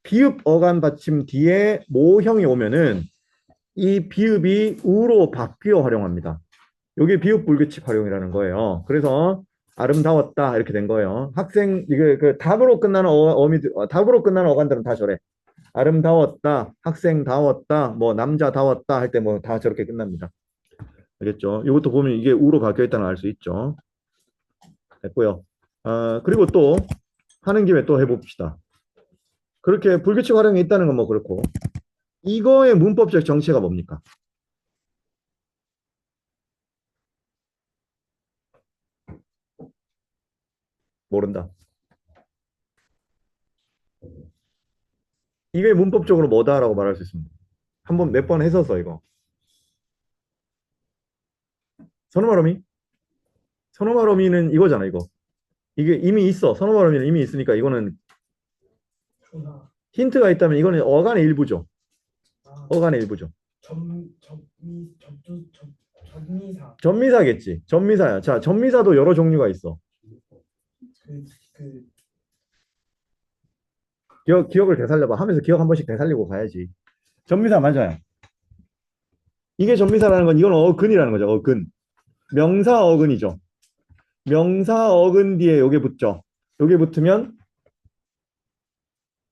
비읍 어간 받침 뒤에 모형이 오면은 이 비읍이 우로 바뀌어 활용합니다. 이게 비읍 불규칙 활용이라는 거예요. 그래서 아름다웠다 이렇게 된 거예요. 학생 이게 그 답으로 끝나는 답으로 끝나는 어간들은 다 저래. 아름다웠다, 학생다웠다, 뭐 남자다웠다 할 때 뭐 다 저렇게 끝납니다. 알겠죠? 이것도 보면 이게 우로 바뀌어 있다는 걸 알 수 있죠. 됐고요. 그리고 또 하는 김에 또 해봅시다. 그렇게 불규칙 활용이 있다는 건 뭐 그렇고 이거의 문법적 정체가 뭡니까? 모른다. 이게 문법적으로 뭐다라고 말할 수 있습니다. 한번 몇 번 했었어 이거. 선호말어미? 선호말어미는 이거잖아 이거. 이게 이미 있어. 선호말어미는 이미 있으니까 이거는 조사. 힌트가 있다면 이거는 어간의 일부죠. 아, 어간의 일부죠. 전미사. 전미사겠지. 전미사야. 자, 전미사도 여러 종류가 있어. 그 기억을 되살려봐. 하면서 기억 한 번씩 되살리고 가야지. 전미사 맞아요. 이게 전미사라는 건 이건 어근이라는 거죠. 어근. 명사 어근이죠. 명사 어근 뒤에 요게 붙죠. 요게 붙으면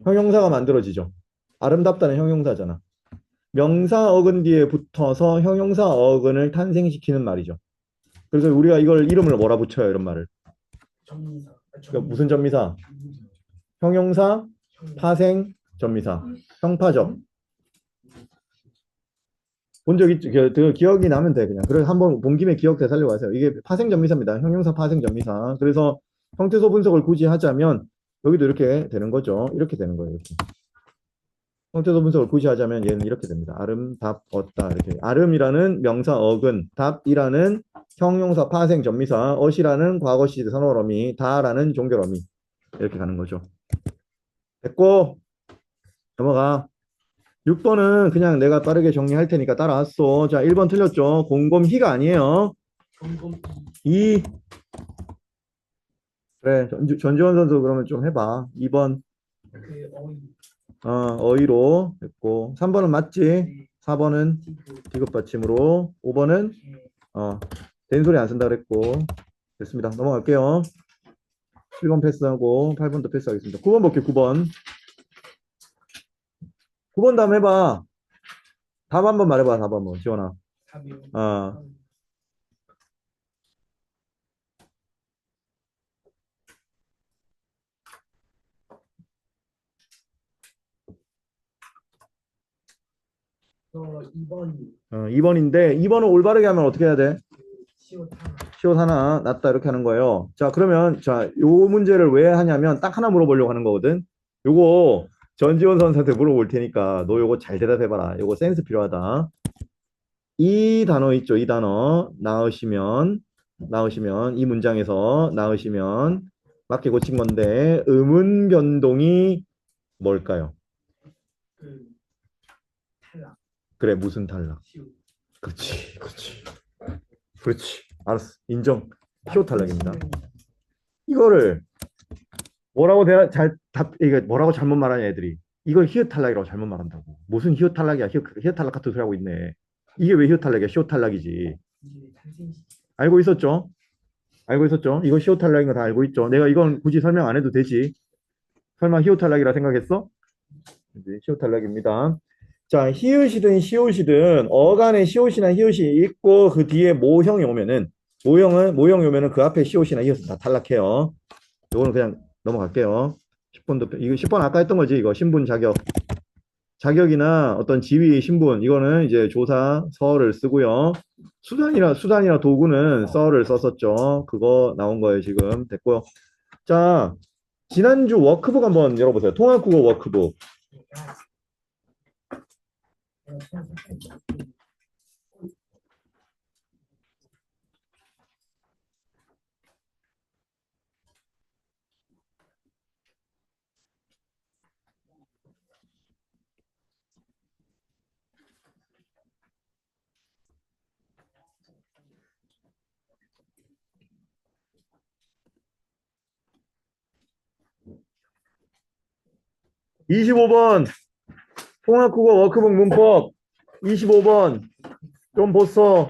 형용사가 만들어지죠. 아름답다는 형용사잖아. 명사 어근 뒤에 붙어서 형용사 어근을 탄생시키는 말이죠. 그래서 우리가 이걸 이름을 뭐라 붙여요, 이런 말을. 전미사. 그러니까 무슨 전미사? 형용사, 파생, 전미사. 형파적. 본 적 있죠? 기억이 나면 돼, 그냥. 그래서 한번 본 김에 기억 되살리고 가세요. 이게 파생 전미사입니다. 형용사, 파생 전미사. 그래서 형태소 분석을 굳이 하자면 여기도 이렇게 되는 거죠. 이렇게 되는 거예요, 이렇게. 형태소 분석을 굳이 하자면 얘는 이렇게 됩니다. 아름답었다. 이렇게. 아름이라는 명사 어근, 답이라는 형용사 파생 전미사, 어시라는 과거 시제 선어어미, 다라는 종결어미. 이렇게 가는 거죠. 됐고, 넘어가. 6번은 그냥 내가 빠르게 정리할 테니까 따라왔어. 자, 1번 틀렸죠. 곰곰희가 아니에요. 점검 이. 그래, 전지원 선수 그러면 좀 해봐. 2번, 그 어이. 어휘로 했고. 3번은 맞지? 네. 4번은 디귿. 디귿 받침으로. 5번은, 개. 된소리 안 쓴다 그랬고. 됐습니다. 넘어갈게요. 7번 패스하고 8번도 패스하겠습니다. 9번 볼게요, 9번. 9번 다음 해봐. 답 한번 말해봐, 답 한번. 지원아. 답이요. 어, 저 2번이 2번인데, 2번은 올바르게 하면 어떻게 해야 돼? 시옷 하나. 시옷 하나 낫다 이렇게 하는 거예요. 자, 그러면 자, 요 문제를 왜 하냐면 딱 하나 물어보려고 하는 거거든. 요거 전지원 선수한테 물어볼 테니까 너 요거 잘 대답해봐라. 요거 센스 필요하다. 이 단어 있죠? 이 단어 나으시면 이 문장에서 나으시면 맞게 고친 건데 음운 변동이 뭘까요? 그 탈락. 그래, 무슨 탈락? 시옷. 그렇지, 그렇지, 그렇지. 알았어, 인정. 시옷 탈락입니다. 이거를 뭐라고 이게 뭐라고 잘못 말하냐 애들이. 이걸 히읗 탈락이라고 잘못 말한다고. 무슨 히읗 탈락이야. 히읗 탈락 같은 소리 하고 있네. 이게 왜 히읗 탈락이야? 시옷 탈락이지. 이게 탄생시. 알고 있었죠? 알고 있었죠? 이거 시옷 탈락인 거 다 알고 있죠? 내가 이건 굳이 설명 안 해도 되지. 설마 히읗 탈락이라 생각했어? 네, 시옷 탈락입니다. 자, 히읗이든 시옷이든 어간에 시옷이나 히읗이 있고 그 뒤에 모형이 오면은 모형이 오면은 그 앞에 시옷이나 히읗은 다 탈락해요. 이거는 그냥 넘어갈게요. 10번도 이거 10번 아까 했던 거지. 이거 신분 자격이나 어떤 지위 신분 이거는 이제 조사 서를 쓰고요. 수단이나 도구는 서를 썼었죠. 그거 나온 거예요. 지금 됐고요. 자, 지난주 워크북 한번 열어보세요. 통합국어 워크북. 25번 통합국어 워크북 문법 25번 좀 보소.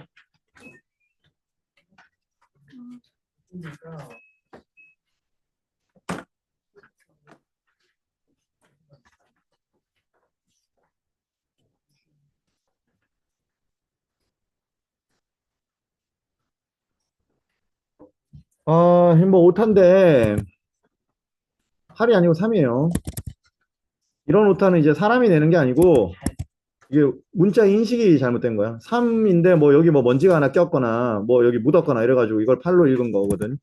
그러니까 뭐 오타인데 8이 아니고 3이에요. 이런 오타는 이제 사람이 내는 게 아니고 이게 문자 인식이 잘못된 거야. 3인데 뭐 여기 뭐 먼지가 하나 꼈거나 뭐 여기 묻었거나 이래가지고 이걸 8로 읽은 거거든.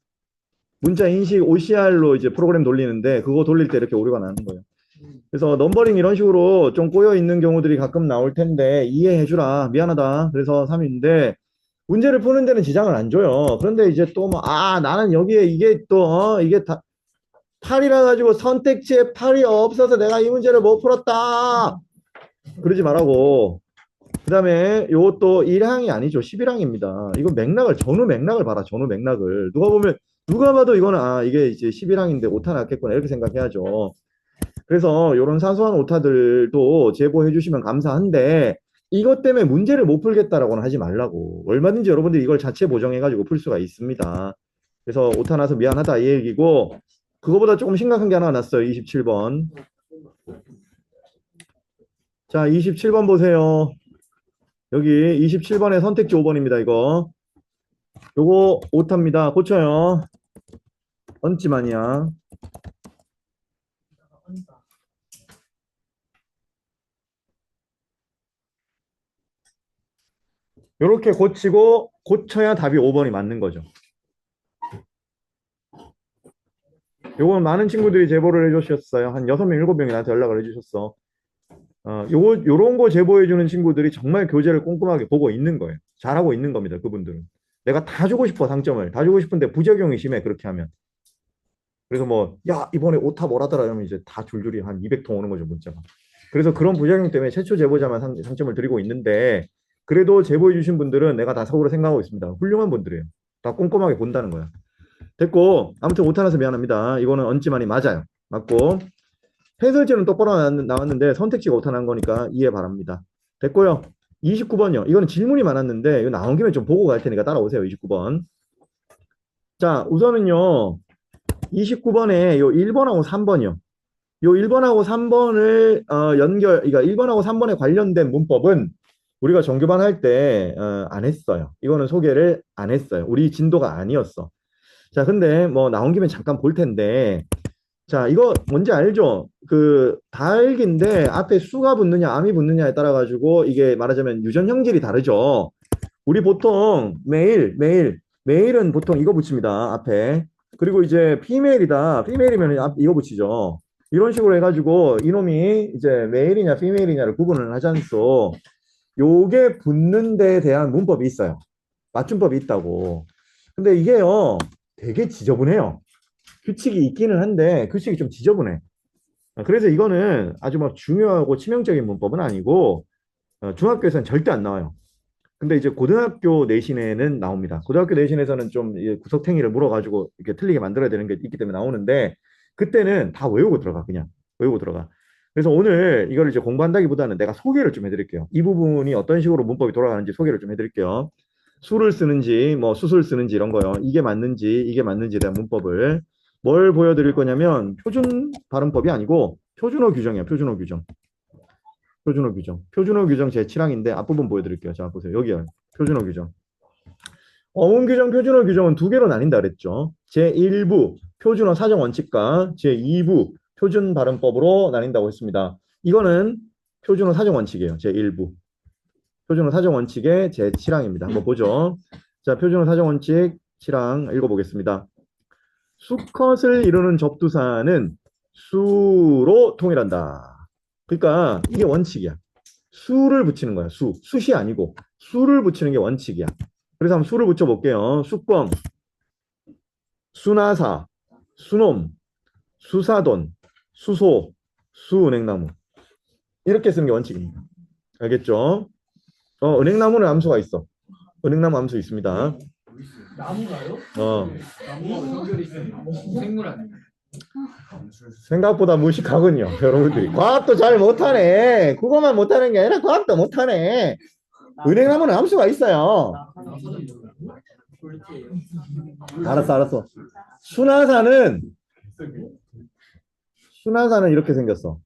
문자 인식 OCR로 이제 프로그램 돌리는데 그거 돌릴 때 이렇게 오류가 나는 거예요. 그래서 넘버링 이런 식으로 좀 꼬여 있는 경우들이 가끔 나올 텐데 이해해 주라. 미안하다. 그래서 3인데 문제를 푸는 데는 지장을 안 줘요. 그런데 이제 또 뭐 나는 여기에 이게 또 이게 다 8이라 가지고 선택지에 8이 없어서 내가 이 문제를 못 풀었다. 그러지 말라고. 그 다음에 요것도 1항이 아니죠. 11항입니다. 이거 맥락을, 전후 맥락을 봐라. 전후 맥락을. 누가 보면, 누가 봐도 이거는, 이게 이제 11항인데 오타 났겠구나. 이렇게 생각해야죠. 그래서 요런 사소한 오타들도 제보해 주시면 감사한데, 이것 때문에 문제를 못 풀겠다라고는 하지 말라고. 얼마든지 여러분들이 이걸 자체 보정해가지고 풀 수가 있습니다. 그래서 오타 나서 미안하다 이 얘기고, 그거보다 조금 심각한 게 하나 났어요. 27번. 자, 27번 보세요. 여기 27번에 선택지 5번입니다. 이거. 요거 오타입니다. 고쳐요. 얹지만이야. 언다. 요렇게 고치고 고쳐야 답이 5번이 맞는 거죠. 요건 많은 친구들이 제보를 해주셨어요. 한 6명, 7명이 나한테 연락을 해주셨어. 요런 거 제보해주는 친구들이 정말 교재를 꼼꼼하게 보고 있는 거예요. 잘하고 있는 겁니다. 그분들은. 내가 다 주고 싶어, 상점을. 다 주고 싶은데 부작용이 심해, 그렇게 하면. 그래서 뭐, 야, 이번에 오타 뭐라더라, 이러면 이제 다 줄줄이 한 200통 오는 거죠, 문자가. 그래서 그런 부작용 때문에 최초 제보자만 상점을 드리고 있는데, 그래도 제보해주신 분들은 내가 다 속으로 생각하고 있습니다. 훌륭한 분들이에요. 다 꼼꼼하게 본다는 거야. 됐고, 아무튼 오타 나서 미안합니다. 이거는 얹지만이 맞아요. 맞고, 해설지는 똑바로 나왔는데 선택지가 오타 난 거니까 이해 바랍니다. 됐고요. 29번이요. 이거는 질문이 많았는데, 이거 나온 김에 좀 보고 갈 테니까 따라오세요. 29번. 자, 우선은요. 29번에 요 1번하고 3번이요. 요 1번하고 3번을 그러니까 1번하고 3번에 관련된 문법은 우리가 정규반 할 때 안 했어요. 이거는 소개를 안 했어요. 우리 진도가 아니었어. 자, 근데 뭐 나온 김에 잠깐 볼 텐데, 자, 이거 뭔지 알죠? 그 다알기인데 앞에 수가 붙느냐 암이 붙느냐에 따라 가지고 이게 말하자면 유전 형질이 다르죠. 우리 보통 메일은 보통 이거 붙입니다. 앞에. 그리고 이제 피메일이면 이거 붙이죠. 이런 식으로 해가지고 이놈이 이제 메일이냐 피메일이냐를 구분을 하지 않소. 요게 붙는 데에 대한 문법이 있어요. 맞춤법이 있다고. 근데 이게요, 되게 지저분해요. 규칙이 있기는 한데 규칙이 좀 지저분해. 그래서 이거는 아주 막 중요하고 치명적인 문법은 아니고 중학교에서는 절대 안 나와요. 근데 이제 고등학교 내신에는 나옵니다. 고등학교 내신에서는 좀 구석탱이를 물어가지고 이렇게 틀리게 만들어야 되는 게 있기 때문에 나오는데 그때는 다 외우고 들어가. 그냥 외우고 들어가. 그래서 오늘 이거를 이제 공부한다기보다는 내가 소개를 좀 해드릴게요. 이 부분이 어떤 식으로 문법이 돌아가는지 소개를 좀 해드릴게요. 수를 쓰는지 뭐 수술 쓰는지 이런 거요. 이게 맞는지에 대한 문법을 뭘 보여드릴 거냐면 표준 발음법이 아니고 표준어 규정이에요. 표준어 규정. 표준어 규정. 표준어 규정 제7항인데 앞부분 보여드릴게요. 자, 보세요. 여기요. 표준어 규정. 어문 규정, 표준어 규정은 두 개로 나뉜다 그랬죠. 제1부 표준어 사정 원칙과 제2부 표준 발음법으로 나뉜다고 했습니다. 이거는 표준어 사정 원칙이에요. 제1부. 표준어 사정 원칙의 제7항입니다. 한번 보죠. 자, 표준어 사정 원칙 7항 읽어보겠습니다. 수컷을 이루는 접두사는 수로 통일한다. 그러니까 이게 원칙이야. 수를 붙이는 거야. 숫이 아니고 수를 붙이는 게 원칙이야. 그래서 한번 수를 붙여볼게요. 수껌, 수나사, 수놈, 수사돈, 수소, 수은행나무. 이렇게 쓰는 게 원칙입니다. 알겠죠? 은행나무는 암수가 있어. 은행나무 암수 있습니다. 나무가요? 어. 나무하고 연결이 있어요. 생물 아니에요? 생각보다 무식하군요, 여러분들이. 과학도 잘 못하네. 국어만 못하는 게 아니라 과학도 못하네. 은행나무는 함수가 있어요. 알았어. 순화사는 이렇게 생겼어.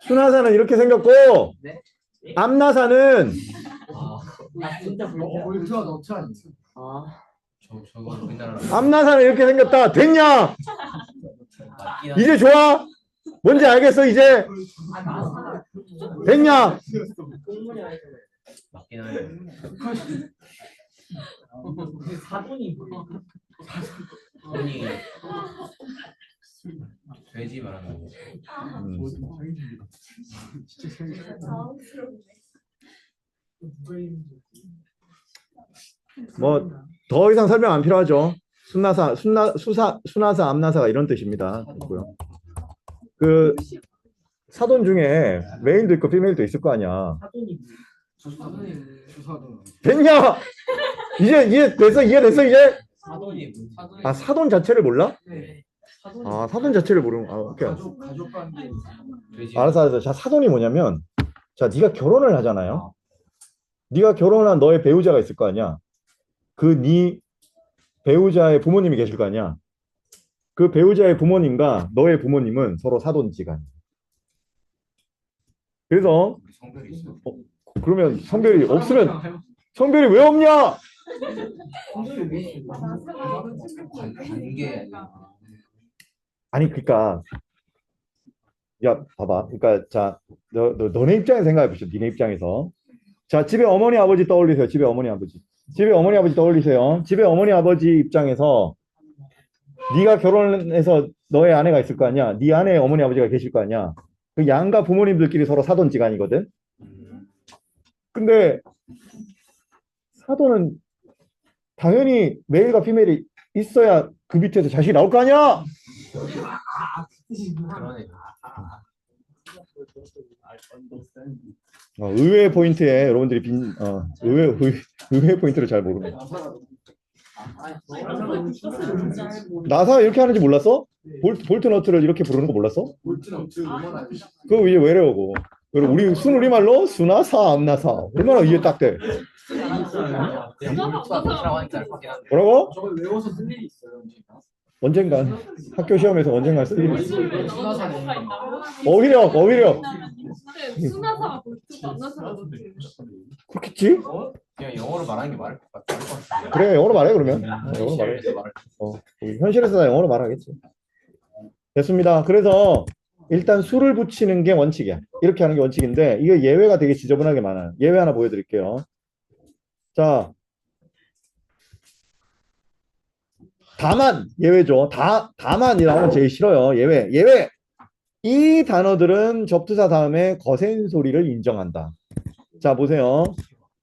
순화사는 이렇게 생겼고, 네? 암나사는 진짜 볼트와 너트 아니에요? 저거 우리나라 암나사는 이렇게 생겼다. 됐냐? 맞긴 이제 좋아? 뭔지 알겠어, 이제? 됐냐? 맞긴 하네. 사돈이 뭐예요? 돈이 돼지 말하는 거. 자원스럽네. 뭐, 더 이상 설명 안 필요하죠. 순화사, 암나사가 이런 뜻입니다. 됐고요. 그, 사돈 중에 메일도 있고 피메일도 있을 거 아니야. 사돈이 뭐예요? 주사도 됐냐? 이해됐어, 이제? 사돈이 아, 사돈 자체를 몰라? 네. 아, 사돈 자체를 모르는, 오케이. 가족 관계 돼지. 알았어. 자, 사돈이 뭐냐면, 자, 네가 결혼을 하잖아요. 네가 결혼한 너의 배우자가 있을 거 아니야. 네 배우자의 부모님이 계실 거 아니야. 그 배우자의 부모님과 너의 부모님은 서로 사돈지간. 그래서 우리 성별이 있어. 그러면 성별이 없으면 성별이 왜 없냐? 관계 아니 그러니까 야 봐봐. 그러니까 자 너네 입장에서 생각해 보시죠. 니네 입장에서 자 집에 어머니 아버지 떠올리세요. 집에 어머니 아버지 떠올리세요. 집에 어머니 아버지 입장에서 네가 결혼해서 너의 아내가 있을 거 아니야. 네 아내의 어머니 아버지가 계실 거 아니야. 그 양가 부모님들끼리 서로 사돈지간이거든. 근데 사돈은 당연히 메일과 피메일이 있어야 그 밑에서 자식이 나올 거 아니야. 그러네. 의외의 포인트에 여러분들이 의외의 포인트를 잘 모르네. 나사 이렇게 하는지 몰랐어? 볼트 너트를 이렇게 부르는 거 몰랐어? 볼트 너트 음원 알지? 그거 이제 외래어고. 그리고 우리 순우리말로 순하사 암나사 얼마나 이해 딱 돼. 뭐라고? 저걸 외워서 쓸 일이 있어요 언젠간 학교 시험에서 언젠간 쓸 일이 있어. 순화사네. 어휘력 순화사가 볼트, 암나사가 볼트. 그렇겠지? 그냥 영어로 말하는 게 맞을 것 같아. 그래 영어로 말해 그러면 영어로 말해. 현실에서 다 영어로 말하겠지. 됐습니다. 그래서 일단 수를 붙이는 게 원칙이야. 이렇게 하는 게 원칙인데 이게 예외가 되게 지저분하게 많아요. 예외 하나 보여드릴게요. 자, 다만 예외죠. 다만이 나오면 제일 싫어요. 예외. 이 단어들은 접두사 다음에 거센 소리를 인정한다. 자, 보세요.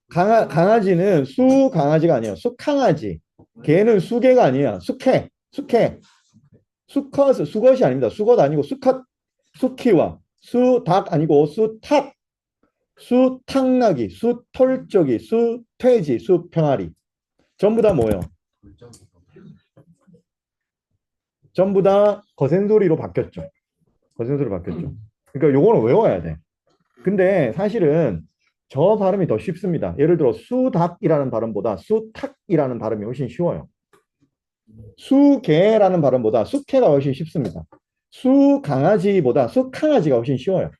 강아지는 수강아지가 아니에요. 수강아지. 개는 수개가 아니야. 수개. 수것이 아닙니다. 수것 아니고 수키와 수닭 아니고 수탉. 수탕나기, 수털적이, 수퇴지, 수평아리. 전부 다 뭐예요? 전부 다 거센 소리로 바뀌었죠. 그러니까 요거는 외워야 돼. 근데 사실은 저 발음이 더 쉽습니다. 예를 들어 수닭이라는 발음보다 수탉이라는 발음이 훨씬 쉬워요. 수개라는 발음보다 수개가 훨씬 쉽습니다. 수강아지보다 수강아지가 훨씬 쉬워요.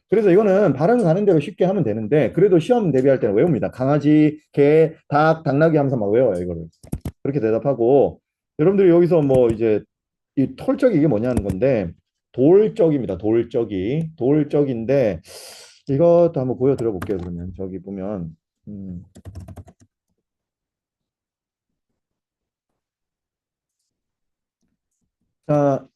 그래서 이거는 발음 가는 대로 쉽게 하면 되는데 그래도 시험 대비할 때는 외웁니다. 강아지, 개, 닭나귀 하면서 막 외워요. 이거를. 그렇게 대답하고 여러분들이 여기서 뭐 이제 이 털적이 이게 뭐냐는 건데 돌적입니다. 돌적인데 이것도 한번 보여드려 볼게요. 그러면 저기 보면 자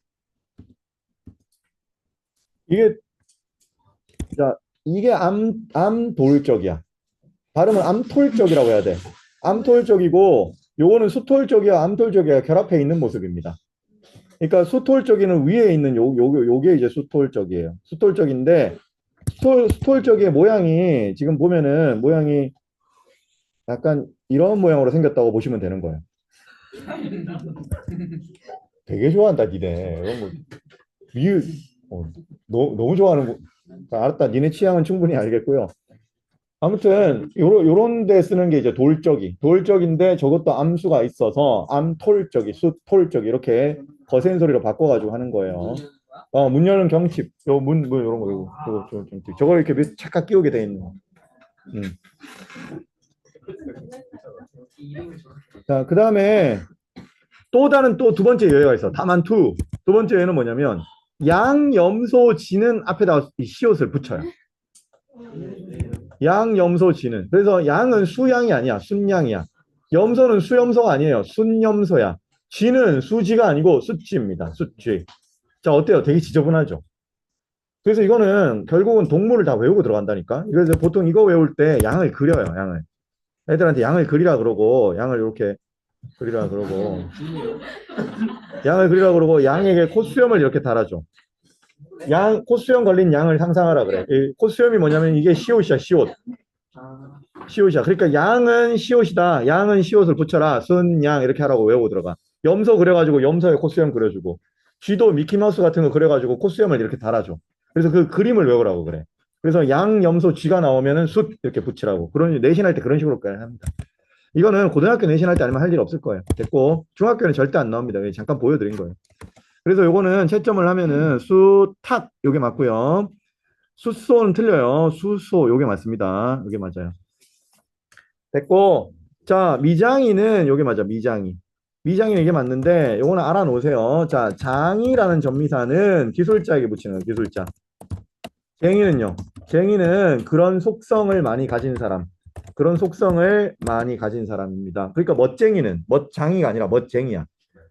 이게 암돌적이야. 발음은 암톨적이라고 해야 돼. 암톨적이고 요거는 수톨적이야 암톨적이야 결합해 있는 모습입니다. 그러니까 수톨적이는 위에 있는 요게 이제 수톨적이에요. 수톨적인데 수톨적의 모양이 지금 보면은 모양이 약간 이런 모양으로 생겼다고 보시면 되는 거예요. 되게 좋아한다, 니네. 이런 거 미유 너무 좋아하는 거. 알았다. 니네 취향은 충분히 알겠고요. 아무튼 요런 데 쓰는 게 이제 돌적이. 돌적인데 저것도 암수가 있어서 암톨적이, 수톨적이 이렇게 거센 소리로 바꿔가지고 하는 거예요. 문 여는 경칩. 뭐 요런 거 요거 좀 저걸 이렇게 착각 끼우게 돼 있는 거. 자, 그다음에 또 다른 또 두 번째 예가 있어. 다만투. 두 번째 예는 뭐냐면 양염소지는 앞에다가 이 시옷을 붙여요. 양염소지는. 그래서 양은 수양이 아니야. 순양이야. 염소는 수염소가 아니에요. 순염소야. 쥐는 수지가 아니고 숫쥐입니다. 숫쥐. 자, 어때요? 되게 지저분하죠? 그래서 이거는 결국은 동물을 다 외우고 들어간다니까. 그래서 보통 이거 외울 때 양을 그려요. 양을. 애들한테 양을 그리라 그러고 양을 이렇게 그리라 그러고 양을 그리라 그러고 양에게 콧수염을 이렇게 달아줘. 양 콧수염 걸린 양을 상상하라 그래. 이 콧수염이 뭐냐면 이게 시옷이야. 시옷. 시옷이야. 그러니까 양은 시옷이다. 양은 시옷을 붙여라. 순양 이렇게 하라고 외우고 들어가. 염소 그려가지고 염소에 콧수염 그려주고 쥐도 미키마우스 같은 거 그려가지고 콧수염을 이렇게 달아줘. 그래서 그 그림을 외우라고 그래. 그래서 양, 염소, 쥐가 나오면은 숫 이렇게 붙이라고. 그런 내신할 때 그런 식으로 합니다. 이거는 고등학교 내신할 때 아니면 할 일 없을 거예요. 됐고 중학교는 절대 안 나옵니다. 잠깐 보여드린 거예요. 그래서 요거는 채점을 하면은 수탁 요게 맞고요. 수소는 틀려요. 수소 요게 맞습니다. 요게 맞아요. 됐고 자 미장이는 요게 맞아. 미장이. 미장이는 이게 맞는데 요거는 알아놓으세요. 자 장이라는 전미사는 기술자에게 붙이는 거예요. 기술자. 쟁이는요. 쟁이는 그런 속성을 많이 가진 사람. 그런 속성을 많이 가진 사람입니다. 그러니까 멋쟁이는 멋장이가 아니라 멋쟁이야.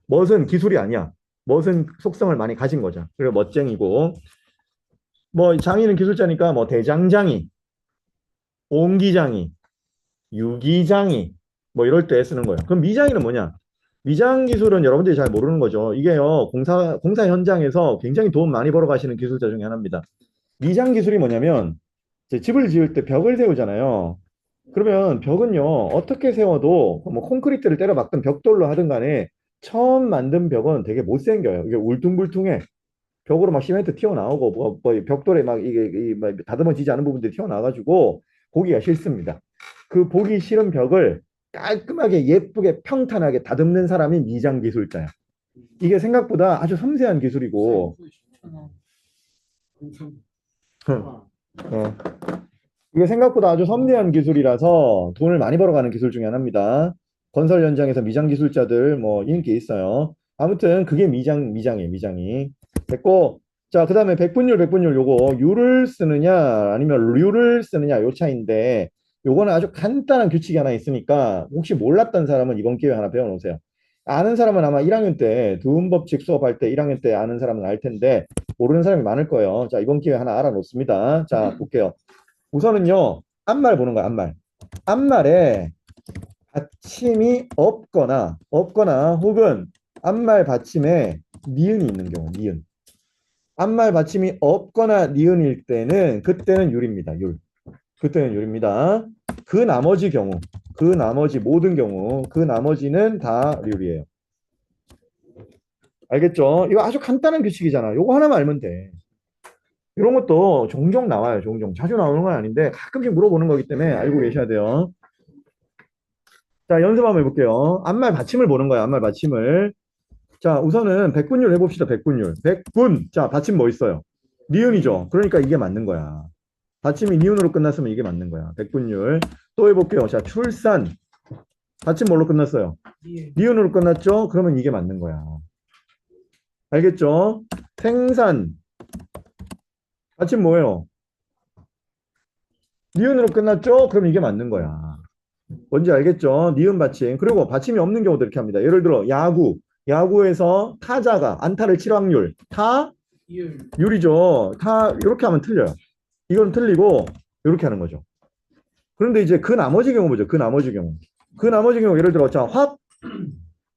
멋은 기술이 아니야. 멋은 속성을 많이 가진 거죠. 그래서 멋쟁이고 뭐 장이는 기술자니까 뭐 대장장이, 옹기장이, 유기장이 뭐 이럴 때 쓰는 거예요. 그럼 미장이는 뭐냐? 미장 기술은 여러분들이 잘 모르는 거죠. 이게요 공사 현장에서 굉장히 돈 많이 벌어 가시는 기술자 중에 하나입니다. 미장 기술이 뭐냐면 이제 집을 지을 때 벽을 세우잖아요. 그러면 벽은요 어떻게 세워도 뭐 콘크리트를 때려 박든 벽돌로 하든 간에 처음 만든 벽은 되게 못생겨요. 이게 울퉁불퉁해. 벽으로 막 시멘트 튀어나오고 뭐 벽돌에 막 이게 막 다듬어지지 않은 부분들이 튀어나와가지고 보기가 싫습니다. 그 보기 싫은 벽을 깔끔하게 예쁘게 평탄하게 다듬는 사람이 미장 기술자야. 이게 생각보다 아주 섬세한 기술이고 어. 이게 생각보다 아주 섬세한 기술이라서 돈을 많이 벌어가는 기술 중에 하나입니다. 건설 현장에서 미장 기술자들 뭐 인기 있어요. 아무튼 그게 미장이에요. 미장이. 됐고 자 그다음에 백분율 요거 유를 쓰느냐 아니면 류를 쓰느냐 요 차이인데 요거는 아주 간단한 규칙이 하나 있으니까 혹시 몰랐던 사람은 이번 기회에 하나 배워놓으세요. 아는 사람은 아마 1학년 때 두음법칙 수업할 때 1학년 때 아는 사람은 알 텐데 모르는 사람이 많을 거예요. 자 이번 기회에 하나 알아놓습니다. 자 볼게요. 우선은요 앞말 보는 거야. 앞말에 받침이 없거나 혹은 앞말 받침에 니은이 있는 경우 니은. 앞말 받침이 없거나 니은일 때는 그때는 율입니다. 율. 그때는 율입니다. 그 나머지 경우 그 나머지 모든 경우 그 나머지는 다 율이에요. 알겠죠? 이거 아주 간단한 규칙이잖아. 이거 하나만 알면 돼. 이런 것도 종종 나와요. 종종. 자주 나오는 건 아닌데 가끔씩 물어보는 거기 때문에 알고 계셔야 돼요. 자, 연습 한번 해볼게요. 앞말 받침을 보는 거야. 앞말 받침을. 자, 우선은 백분율 해봅시다. 백분율. 백분. 자, 받침 뭐 있어요? 니은이죠. 그러니까 이게 맞는 거야. 받침이 니은으로 끝났으면 이게 맞는 거야. 백분율. 또 해볼게요. 자, 출산. 받침 뭘로 끝났어요? 니은으로 끝났죠? 그러면 이게 맞는 거야. 알겠죠? 생산. 받침 뭐예요? 니은으로 끝났죠? 그럼 이게 맞는 거야. 뭔지 알겠죠? 니은 받침. 그리고 받침이 없는 경우도 이렇게 합니다. 예를 들어 야구. 야구에서 타자가 안타를 칠 확률. 율이죠. 이렇게 하면 틀려요. 이건 틀리고 이렇게 하는 거죠. 그런데 이제 그 나머지 경우 보죠. 그 나머지 경우 예를 들어 자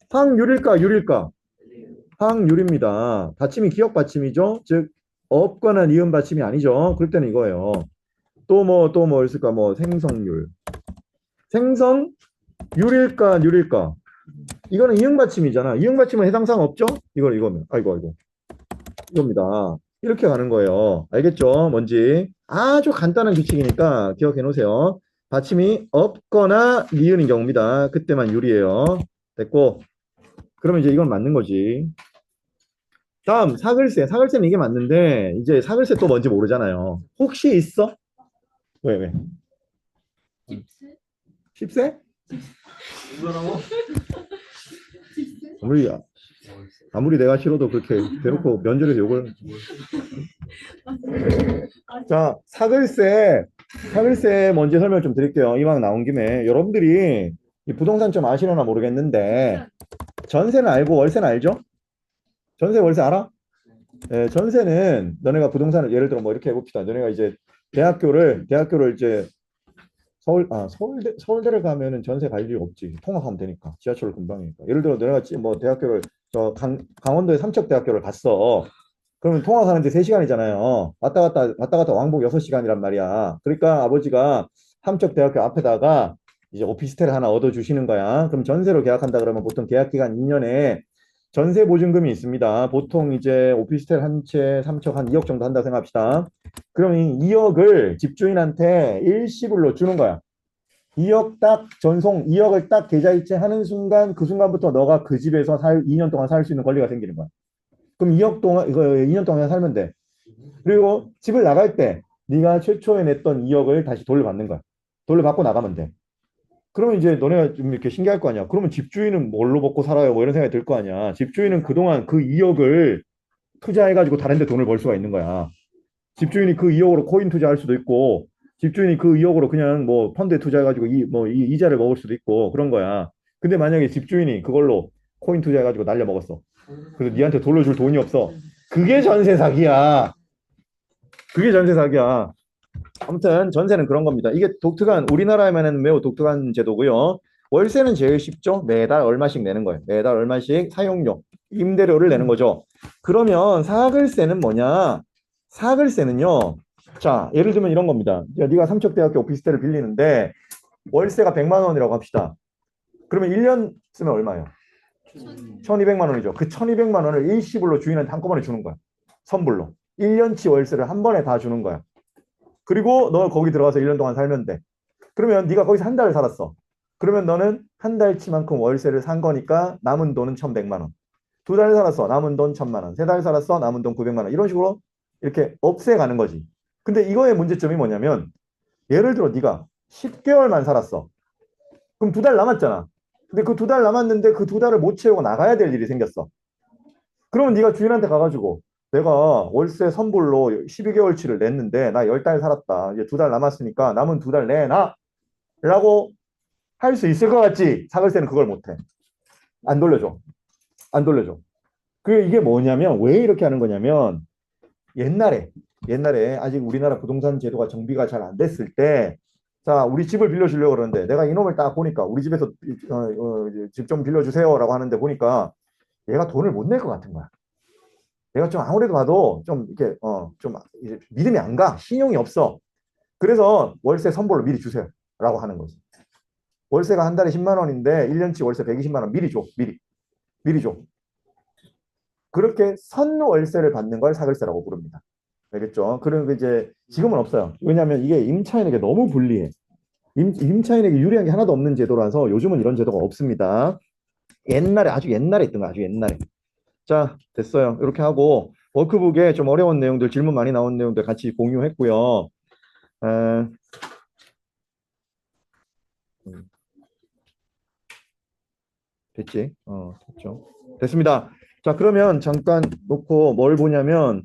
확률일까 율일까? 확률입니다. 받침이 기억 받침이죠. 즉 없거나 니은 받침이 아니죠. 그럴 때는 이거예요. 또 뭐 있을까? 뭐 생성률. 생성 유리일까, 유리일까? 이거는 이응받침이잖아. 이응받침은 해당 사항 없죠? 이거면. 아이고. 이겁니다. 이렇게 가는 거예요. 알겠죠? 뭔지. 아주 간단한 규칙이니까 기억해 놓으세요. 받침이 없거나 니은인 경우입니다. 그때만 유리해요. 됐고. 그러면 이제 이건 맞는 거지. 다음, 사글세. 사글세는 이게 맞는데, 이제 사글세 또 뭔지 모르잖아요. 혹시 있어? 왜? 집세? 10세? 이거라고? 아무리, 아무리 내가 싫어도 그렇게 대놓고 면접에서 욕을. 자, 사글세 먼저 설명 좀 드릴게요. 이왕 나온 김에. 여러분들이 이 부동산 좀 아시려나 모르겠는데, 전세는 알고 월세는 알죠? 전세, 월세 알아? 예, 전세는 너네가 부동산을 예를 들어 뭐 이렇게 해봅시다. 너네가 이제 대학교를 이제 서울대를 가면은 전세 갈 일이 없지. 통학하면 되니까. 지하철 금방이니까. 예를 들어 너네가 뭐 대학교를 강원도의 삼척대학교를 갔어. 그러면 통학하는데 3시간이잖아요. 왔다 갔다 왕복 6시간이란 말이야. 그러니까 아버지가 삼척대학교 앞에다가 이제 오피스텔 하나 얻어주시는 거야. 그럼 전세로 계약한다 그러면 보통 계약 기간 2년에 전세 보증금이 있습니다. 보통 이제 오피스텔 한 채 삼척 한 2억 정도 한다 생각합시다. 그럼 이 2억을 집주인한테 일시불로 주는 거야. 2억 딱 전송 2억을 딱 계좌이체 하는 순간 그 순간부터 너가 그 집에서 2년 동안 살 수 있는 권리가 생기는 거야. 그럼 2억 동안 이거 2년 동안 살면 돼. 그리고 집을 나갈 때 네가 최초에 냈던 2억을 다시 돌려받는 거야. 돌려받고 나가면 돼. 그러면 이제 너네가 좀 이렇게 신기할 거 아니야. 그러면 집주인은 뭘로 먹고 살아요? 뭐 이런 생각이 들 거 아니야. 집주인은 그동안 그 2억을 투자해가지고 다른 데 돈을 벌 수가 있는 거야. 집주인이 그 2억으로 코인 투자할 수도 있고, 집주인이 그 2억으로 그냥 뭐 펀드에 투자해가지고 이 이자를 먹을 수도 있고 그런 거야. 근데 만약에 집주인이 그걸로 코인 투자해가지고 날려 먹었어. 그래서 니한테 돌려줄 돈이 없어. 그게 전세 사기야. 그게 전세 사기야. 아무튼 전세는 그런 겁니다. 이게 우리나라에만은 매우 독특한 제도고요. 월세는 제일 쉽죠. 매달 얼마씩 내는 거예요. 매달 얼마씩 사용료, 임대료를 내는 거죠. 그러면 사글세는 뭐냐? 사글세는요. 자, 예를 들면 이런 겁니다. 야, 네가 삼척대학교 오피스텔을 빌리는데 월세가 100만 원이라고 합시다. 그러면 1년 쓰면 얼마예요? 1200만 원이죠. 그 1200만 원을 일시불로 주인한테 한꺼번에 주는 거야. 선불로. 1년치 월세를 한 번에 다 주는 거야. 그리고 너 거기 들어가서 1년 동안 살면 돼. 그러면 네가 거기서 한 달을 살았어. 그러면 너는 한 달치만큼 월세를 산 거니까 남은 돈은 1100만 원. 2달 살았어. 남은 돈 1000만 원. 3달 살았어. 남은 돈 900만 원. 이런 식으로 이렇게 없애가는 거지. 근데 이거의 문제점이 뭐냐면 예를 들어 네가 10개월만 살았어. 그럼 2달 남았잖아. 근데 그 2달 남았는데 그 2달을 못 채우고 나가야 될 일이 생겼어. 그러면 네가 주인한테 가가지고 내가 월세 선불로 12개월치를 냈는데 나 10달 살았다. 이제 2달 남았으니까 남은 2달 내놔. 라고 할 수 있을 것 같지? 사글세는 그걸 못해. 안 돌려줘. 안 돌려줘. 이게 뭐냐면 왜 이렇게 하는 거냐면 옛날에 아직 우리나라 부동산 제도가 정비가 잘 안 됐을 때 자, 우리 집을 빌려주려고 그러는데 내가 이놈을 딱 보니까 우리 집에서 집 좀 빌려주세요라고 하는데 보니까 얘가 돈을 못 낼 것 같은 거야. 내가 좀 아무래도 봐도 좀 이렇게 좀 믿음이 안 가. 신용이 없어. 그래서 월세 선불로 미리 주세요라고 하는 거지. 월세가 한 달에 10만 원인데 1년치 월세 120만 원 미리 줘. 미리 줘. 그렇게 선월세를 받는 걸 사글세라고 부릅니다. 알겠죠? 그리고 이제 지금은 없어요. 왜냐하면 이게 임차인에게 너무 불리해. 임차인에게 유리한 게 하나도 없는 제도라서 요즘은 이런 제도가 없습니다. 아주 옛날에 있던 거야. 아주 옛날에. 자, 됐어요. 이렇게 하고 워크북에 좀 어려운 내용들, 질문 많이 나온 내용들 같이 공유했고요. 됐지? 됐죠. 됐습니다. 자, 그러면 잠깐 놓고 뭘 보냐면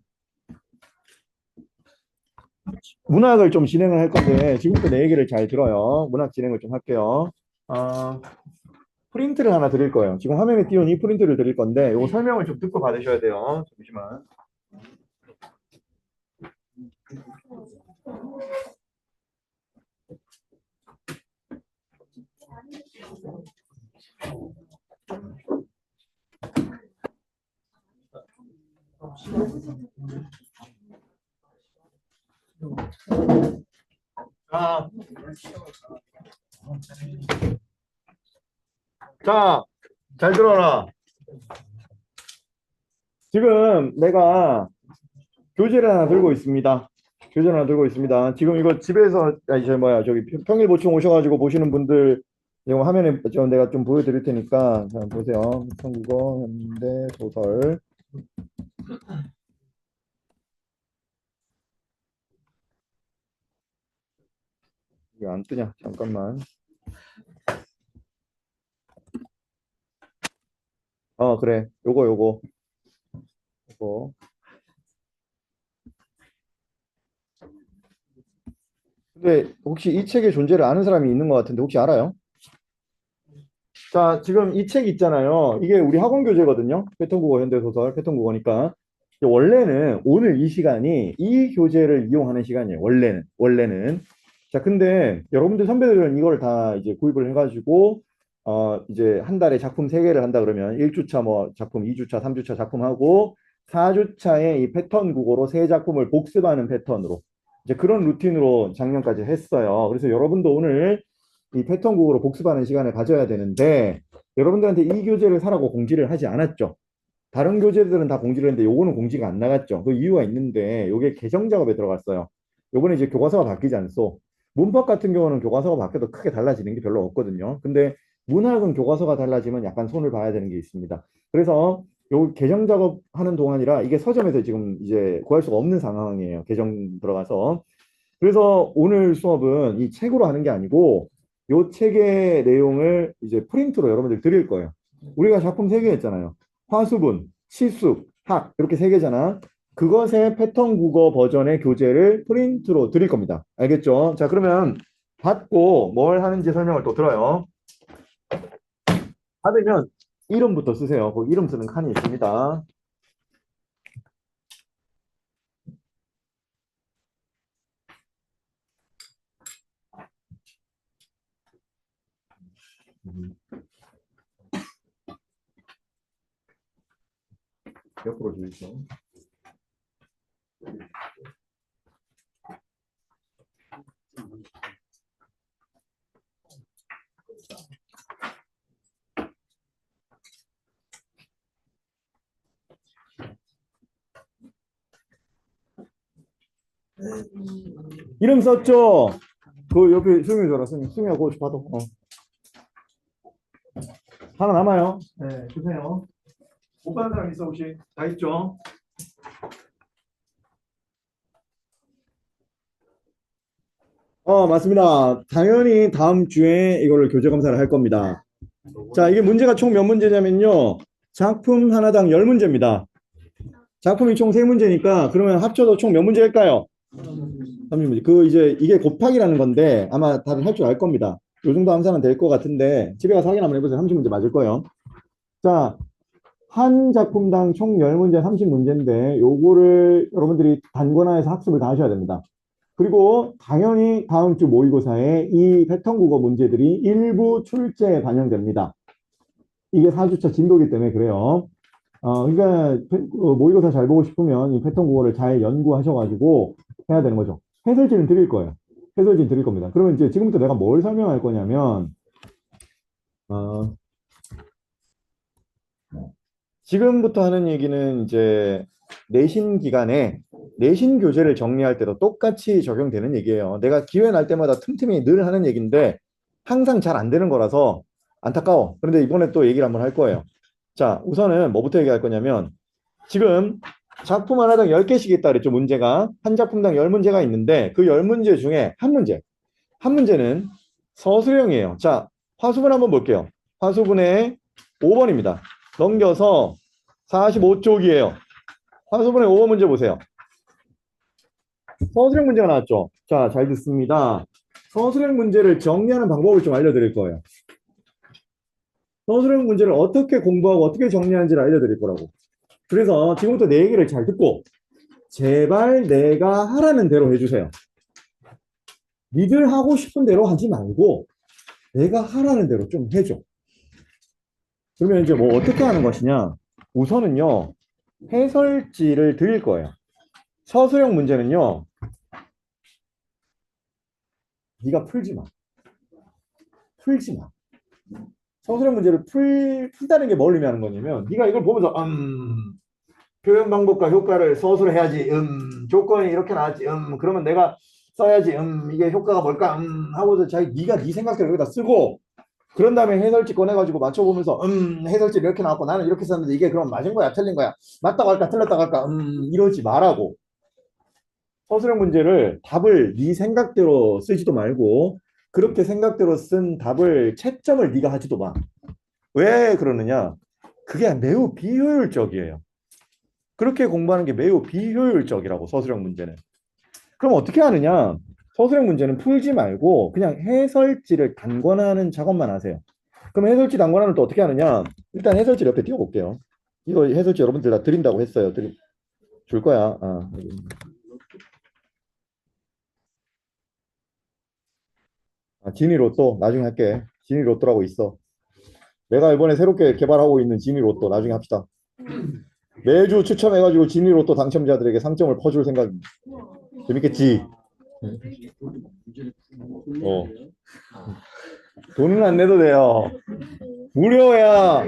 문학을 좀 진행을 할 건데 지금부터 내 얘기를 잘 들어요. 문학 진행을 좀 할게요. 프린트를 하나 드릴 거예요. 지금 화면에 띄운 이 프린트를 드릴 건데 이 설명을 좀 듣고 받으셔야 돼요. 잠시만. 자, 자, 잘 들어라. 지금 내가 교재를 하나 들고 있습니다. 교재를 하나 들고 있습니다. 지금 이거 집에서, 아니, 저기 평일 보충 오셔가지고 보시는 분들, 이거 화면에 좀 내가 좀 보여드릴 테니까, 자, 보세요. 한국어, 현대, 소설. 이게 안 뜨냐? 잠깐만. 그래. 요거. 근데 혹시 이 책의 존재를 아는 사람이 있는 것 같은데 혹시 알아요? 자, 지금 이 책 있잖아요. 이게 우리 학원 교재거든요. 패턴국어 현대소설 패턴국어니까. 원래는 오늘 이 시간이 이 교재를 이용하는 시간이에요. 원래는. 자, 근데 여러분들 선배들은 이걸 다 이제 구입을 해가지고 이제 한 달에 작품 3개를 한다 그러면 1주차 뭐 작품, 2주차, 3주차 작품하고 4주차에 이 패턴 국어로 3작품을 복습하는 패턴으로 이제 그런 루틴으로 작년까지 했어요. 그래서 여러분도 오늘 이 패턴 국어로 복습하는 시간을 가져야 되는데 여러분들한테 이 교재를 사라고 공지를 하지 않았죠. 다른 교재들은 다 공지를 했는데 요거는 공지가 안 나갔죠. 그 이유가 있는데 요게 개정 작업에 들어갔어요. 요번에 이제 교과서가 바뀌지 않소. 문법 같은 경우는 교과서가 바뀌어도 크게 달라지는 게 별로 없거든요. 근데 문학은 교과서가 달라지면 약간 손을 봐야 되는 게 있습니다. 그래서 요 개정 작업 하는 동안이라 이게 서점에서 지금 이제 구할 수가 없는 상황이에요. 개정 들어가서. 그래서 오늘 수업은 이 책으로 하는 게 아니고 요 책의 내용을 이제 프린트로 여러분들 드릴 거예요. 우리가 작품 3개 했잖아요. 화수분, 시수, 학 이렇게 3개잖아. 그것의 패턴 국어 버전의 교재를 프린트로 드릴 겁니다. 알겠죠? 자, 그러면 받고 뭘 하는지 설명을 또 들어요. 받으면 이름부터 쓰세요. 그 이름 쓰는 칸이 있습니다. 옆으로 주시죠. 이름 썼죠? 그 옆에 수영이 줘라. 수영이가 그거 받아. 하나 남아요. 네, 주세요. 못 받은 사람 있어 혹시? 다 있죠? 맞습니다. 당연히 다음 주에 이거를 교재 검사를 할 겁니다. 자, 이게 문제가 총 몇 문제냐면요. 작품 하나당 10문제입니다. 작품이 총 3문제니까 그러면 합쳐도 총 몇 문제일까요? 30문제. 그 이제 이게 곱하기라는 건데 아마 다들 할 줄 알 겁니다. 요 정도 함수는 될 것 같은데 집에 가서 확인 한번 해보세요. 30문제 맞을 거예요. 자, 한 작품당 총 10문제, 30문제인데 요거를 여러분들이 단권화해서 학습을 다 하셔야 됩니다. 그리고 당연히 다음 주 모의고사에 이 패턴 국어 문제들이 일부 출제에 반영됩니다. 이게 4주차 진도기 때문에 그래요. 그러니까 모의고사 잘 보고 싶으면 이 패턴 국어를 잘 연구하셔가지고 해야 되는 거죠. 해설지는 드릴 거예요. 해설지는 드릴 겁니다. 그러면 이제 지금부터 내가 뭘 설명할 거냐면 지금부터 하는 얘기는 이제 내신 기간에 내신 교재를 정리할 때도 똑같이 적용되는 얘기예요. 내가 기회 날 때마다 틈틈이 늘 하는 얘기인데 항상 잘 안 되는 거라서 안타까워. 그런데 이번에 또 얘기를 한번 할 거예요. 자, 우선은 뭐부터 얘기할 거냐면 지금 작품 하나당 10개씩 있다 그랬죠. 문제가. 한 작품당 10문제가 있는데 그 10문제 중에 한 문제는 서술형이에요. 자, 화수분 한번 볼게요. 화수분의 5번입니다. 넘겨서 45쪽이에요. 화수분의 5번 문제 보세요. 서술형 문제가 나왔죠. 자, 잘 듣습니다. 서술형 문제를 정리하는 방법을 좀 알려드릴 거예요. 서술형 문제를 어떻게 공부하고 어떻게 정리하는지를 알려드릴 거라고. 그래서 지금부터 내 얘기를 잘 듣고 제발 내가 하라는 대로 해주세요. 니들 하고 싶은 대로 하지 말고 내가 하라는 대로 좀 해줘. 그러면 이제 뭐 어떻게 하는 것이냐? 우선은요, 해설지를 드릴 거예요. 서술형 문제는요, 네가 풀지 마. 풀지 마. 서술형 문제를 풀다는 게 뭘 의미하는 거냐면 네가 이걸 보면서 표현 방법과 효과를 서술해야지 조건이 이렇게 나왔지 그러면 내가 써야지 이게 효과가 뭘까 하고서 네가 네 생각대로 여기다 쓰고 그런 다음에 해설지 꺼내가지고 맞춰보면서 해설지 이렇게 나왔고 나는 이렇게 썼는데 이게 그럼 맞은 거야 틀린 거야 맞다고 할까 틀렸다고 할까 이러지 말라고. 서술형 문제를 답을 네 생각대로 쓰지도 말고 그렇게 생각대로 쓴 답을 채점을 네가 하지도 마. 왜 그러느냐? 그게 매우 비효율적이에요. 그렇게 공부하는 게 매우 비효율적이라고 서술형 문제는. 그럼 어떻게 하느냐? 서술형 문제는 풀지 말고 그냥 해설지를 단권하는 작업만 하세요. 그럼 해설지 단권하는 또 어떻게 하느냐? 일단 해설지 옆에 띄워볼게요. 이거 해설지 여러분들 다 드린다고 했어요. 줄 거야. 지니 로또 나중에 할게. 지니 로또라고 있어. 내가 이번에 새롭게 개발하고 있는 지니 로또 나중에 합시다. 매주 추첨해가지고 지니 로또 당첨자들에게 상점을 퍼줄 생각입니다. 재밌겠지? 돈은 안 내도 돼요. 무료야.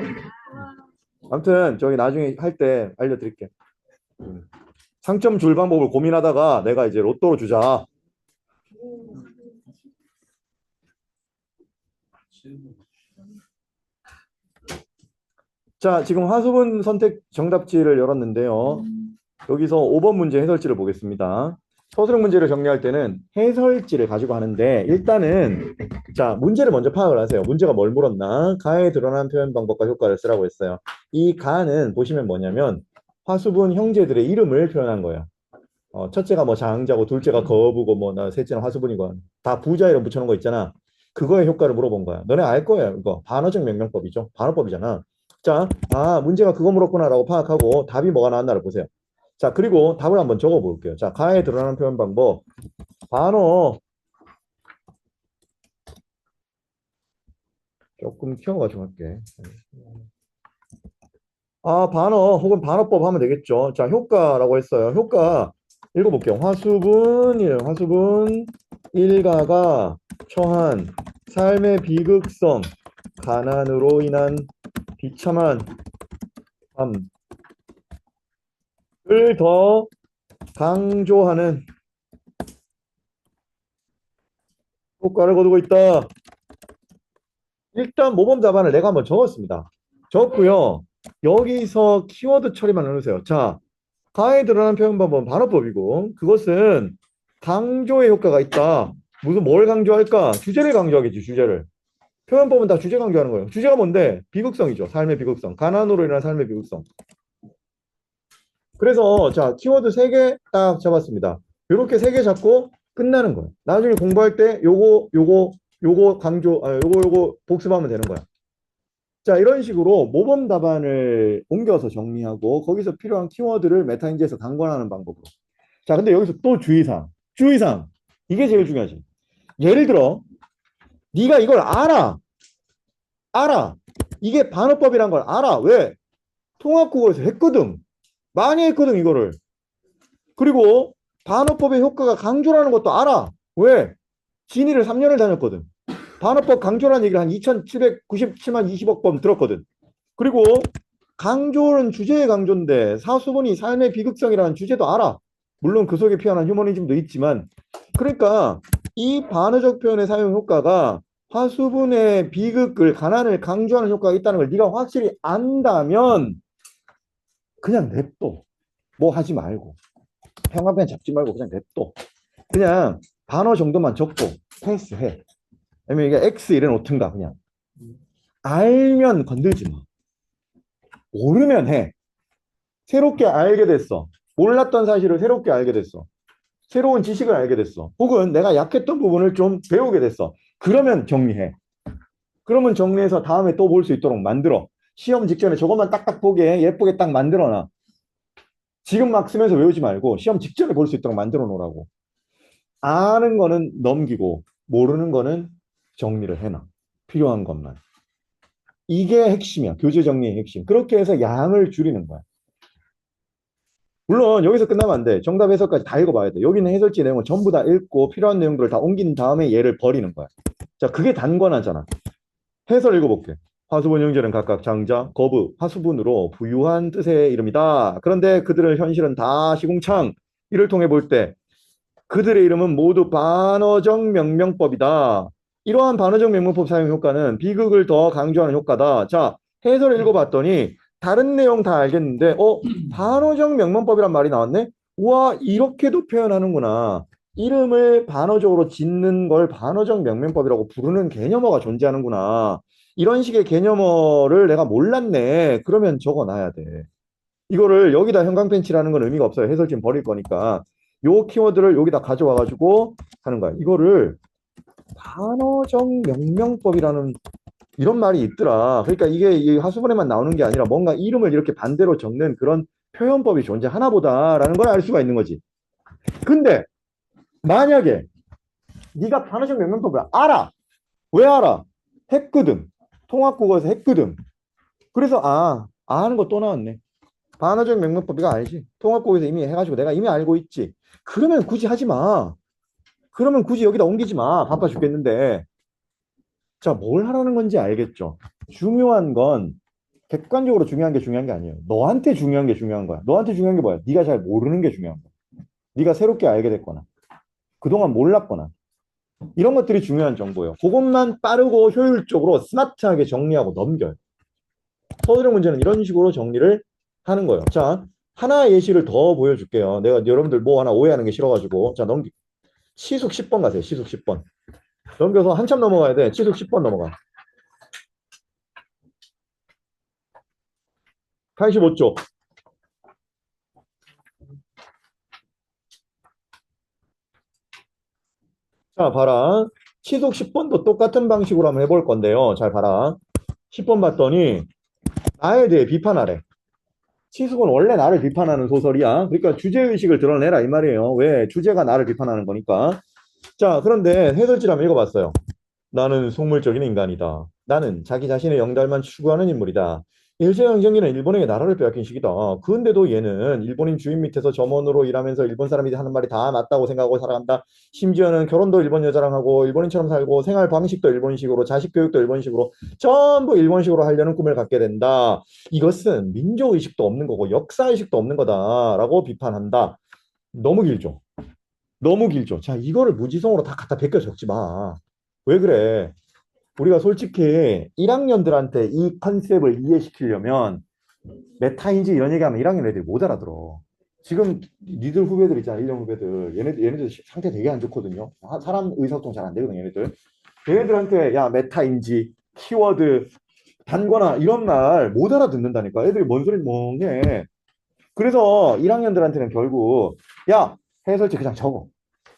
아무튼 저기 나중에 할 때 알려드릴게. 상점 줄 방법을 고민하다가 내가 이제 로또로 주자. 자, 지금 화수분 선택 정답지를 열었는데요. 여기서 5번 문제 해설지를 보겠습니다. 서술형 문제를 정리할 때는 해설지를 가지고 하는데 일단은 자 문제를 먼저 파악을 하세요. 문제가 뭘 물었나? 가에 드러난 표현 방법과 효과를 쓰라고 했어요. 이 가는 보시면 뭐냐면 화수분 형제들의 이름을 표현한 거예요. 첫째가 뭐 장자고 둘째가 거부고 뭐 셋째는 화수분이고 다 부자 이름 붙여놓은 거 있잖아. 그거의 효과를 물어본 거야. 너네 알 거예요. 이거 반어적 명명법이죠. 반어법이잖아. 자, 문제가 그거 물었구나라고 파악하고 답이 뭐가 나왔나를 보세요. 자, 그리고 답을 한번 적어 볼게요. 자, 가에 드러나는 표현 방법. 반어. 조금 키워가지고 할게. 반어 혹은 반어법 하면 되겠죠. 자, 효과라고 했어요. 효과 읽어볼게요. 화수분이에요. 화수분 일가가 처한 삶의 비극성, 가난으로 인한 비참한 삶을 더 강조하는 효과를 거두고 있다. 일단 모범 답안을 내가 한번 적었습니다. 적었고요. 여기서 키워드 처리만 해주세요. 자, 가에 드러난 표현 방법은 반어법이고 그것은 강조의 효과가 있다. 무슨 뭘 강조할까? 주제를 강조하겠지. 주제를. 표현법은 다 주제 강조하는 거예요. 주제가 뭔데? 비극성이죠. 삶의 비극성. 가난으로 인한 삶의 비극성. 그래서 자 키워드 3개 딱 잡았습니다. 이렇게 3개 잡고 끝나는 거예요. 나중에 공부할 때 요거 강조, 요거 복습하면 되는 거야. 자, 이런 식으로 모범 답안을 옮겨서 정리하고 거기서 필요한 키워드를 메타인지에서 단권하는 방법으로. 자, 근데 여기서 또 주의사항. 이게 제일 중요하지. 예를 들어 네가 이걸 알아. 이게 반어법이란 걸 알아. 왜? 통합국어에서 했거든. 많이 했거든 이거를. 그리고 반어법의 효과가 강조라는 것도 알아. 왜? 진의를 3년을 다녔거든. 반어법 강조라는 얘기를 한 2797만 20억 번 들었거든. 그리고 강조는 주제의 강조인데 사수분이 삶의 비극성이라는 주제도 알아. 물론 그 속에 피어난 휴머니즘도 있지만 그러니까 이 반어적 표현의 사용 효과가 화수분의 비극을 가난을 강조하는 효과가 있다는 걸 네가 확실히 안다면 그냥 냅둬. 뭐 하지 말고 평화변 잡지 말고 그냥 냅둬. 그냥 반어 정도만 적고 패스해. 아니면 이게 X 이래 놓든가 그냥. 알면 건들지 마. 모르면 해. 새롭게 알게 됐어. 몰랐던 사실을 새롭게 알게 됐어. 새로운 지식을 알게 됐어. 혹은 내가 약했던 부분을 좀 배우게 됐어. 그러면 정리해. 그러면 정리해서 다음에 또 볼 수 있도록 만들어. 시험 직전에 저것만 딱딱 보게 예쁘게 딱 만들어놔. 지금 막 쓰면서 외우지 말고 시험 직전에 볼 수 있도록 만들어 놓으라고. 아는 거는 넘기고 모르는 거는 정리를 해놔. 필요한 것만. 이게 핵심이야. 교재 정리의 핵심. 그렇게 해서 양을 줄이는 거야. 물론 여기서 끝나면 안 돼. 정답 해설까지 다 읽어봐야 돼. 여기는 해설지 내용을 전부 다 읽고 필요한 내용들을 다 옮긴 다음에 얘를 버리는 거야. 자, 그게 단권하잖아. 해설 읽어볼게. 화수분 형제는 각각 장자, 거부, 화수분으로 부유한 뜻의 이름이다. 그런데 그들은 현실은 다 시궁창. 이를 통해 볼 때 그들의 이름은 모두 반어적 명명법이다. 이러한 반어적 명명법 사용 효과는 비극을 더 강조하는 효과다. 자, 해설을 읽어봤더니 다른 내용 다 알겠는데, 반어적 명명법이란 말이 나왔네? 우와, 이렇게도 표현하는구나. 이름을 반어적으로 짓는 걸 반어적 명명법이라고 부르는 개념어가 존재하는구나. 이런 식의 개념어를 내가 몰랐네. 그러면 적어놔야 돼. 이거를 여기다 형광펜 칠하는 건 의미가 없어요. 해설지는 버릴 거니까. 요 키워드를 여기다 가져와가지고 하는 거야. 이거를 반어적 명명법이라는 이런 말이 있더라. 그러니까 이게 이 하수분에만 나오는 게 아니라 뭔가 이름을 이렇게 반대로 적는 그런 표현법이 존재하나 보다라는 걸 알 수가 있는 거지. 근데 만약에 네가 반어적 명명법을 알아. 왜 알아? 했거든. 통합국어에서 했거든. 그래서 아는 거 또 나왔네. 반어적 명명법 이거 알지? 통합국어에서 이미 해가지고 내가 이미 알고 있지. 그러면 굳이 하지 마. 그러면 굳이 여기다 옮기지 마. 바빠 죽겠는데. 자, 뭘 하라는 건지 알겠죠? 중요한 건 객관적으로 중요한 게 아니에요. 너한테 중요한 게 중요한 거야. 너한테 중요한 게 뭐야? 네가 잘 모르는 게 중요한 거야. 네가 새롭게 알게 됐거나 그동안 몰랐거나 이런 것들이 중요한 정보예요. 그것만 빠르고 효율적으로 스마트하게 정리하고 넘겨요. 서술형 문제는 이런 식으로 정리를 하는 거예요. 자, 하나 예시를 더 보여줄게요. 내가 여러분들 뭐 하나 오해하는 게 싫어가지고. 자, 시속 10번 가세요. 시속 10번. 넘겨서 한참 넘어가야 돼. 시속 10번 넘어가. 85쪽. 자, 봐라. 시속 10번도 똑같은 방식으로 한번 해볼 건데요. 잘 봐라. 10번 봤더니 나에 대해 비판하래. 시속은 원래 나를 비판하는 소설이야. 그러니까 주제의식을 드러내라 이 말이에요. 왜? 주제가 나를 비판하는 거니까. 자, 그런데 해설지를 한번 읽어봤어요. 나는 속물적인 인간이다. 나는 자기 자신의 영달만 추구하는 인물이다. 일제강점기는 일본에게 나라를 빼앗긴 시기다. 그런데도 얘는 일본인 주인 밑에서 점원으로 일하면서 일본 사람이 하는 말이 다 맞다고 생각하고 살아간다. 심지어는 결혼도 일본 여자랑 하고 일본인처럼 살고 생활 방식도 일본식으로 자식 교육도 일본식으로 전부 일본식으로 하려는 꿈을 갖게 된다. 이것은 민족의식도 없는 거고 역사의식도 없는 거다라고 비판한다. 너무 길죠. 너무 길죠. 자, 이거를 무지성으로 다 갖다 베껴 적지 마. 왜 그래? 우리가 솔직히 1학년들한테 이 컨셉을 이해시키려면 메타인지 이런 얘기하면 1학년 애들이 못 알아들어. 지금 니들 후배들 있잖아, 1년 후배들. 얘네들 상태 되게 안 좋거든요. 사람 의사소통 잘 안 되거든, 얘네들. 얘네들한테 야, 메타인지, 키워드, 단거나 이런 말 못 알아듣는다니까. 애들이 뭔 소리 멍해. 그래서 1학년들한테는 결국 야, 해설지 그냥 적어.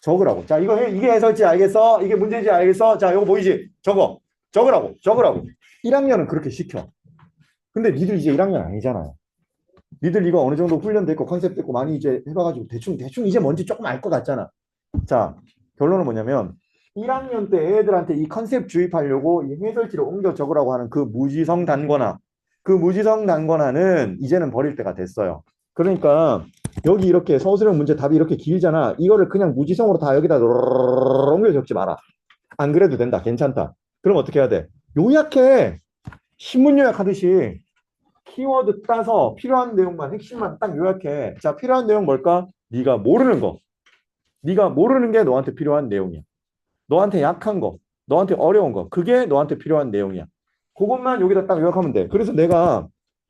적으라고. 자, 이게 해설지 알겠어? 이게 문제인지 알겠어? 자, 이거 보이지? 적어. 적으라고. 1학년은 그렇게 시켜. 근데 니들 이제 1학년 아니잖아요. 니들 이거 어느 정도 훈련됐고 컨셉 됐고 많이 이제 해봐가지고 대충 이제 뭔지 조금 알 것 같잖아. 자, 결론은 뭐냐면 1학년 때 애들한테 이 컨셉 주입하려고 이 해설지를 옮겨 적으라고 하는 그 무지성 단권화. 그 무지성 단권화는 이제는 버릴 때가 됐어요. 그러니까 여기 이렇게 서술형 문제 답이 이렇게 길잖아. 이거를 그냥 무지성으로 다 여기다 옮겨 적지 마라. 안 그래도 된다. 괜찮다. 그럼 어떻게 해야 돼? 요약해. 신문 요약하듯이 키워드 따서 필요한 내용만 핵심만 딱 요약해. 자, 필요한 내용 뭘까? 네가 모르는 거. 네가 모르는 게 너한테 필요한 내용이야. 너한테 약한 거, 너한테 어려운 거. 그게 너한테 필요한 내용이야. 그것만 여기다 딱 요약하면 돼. 그래서 내가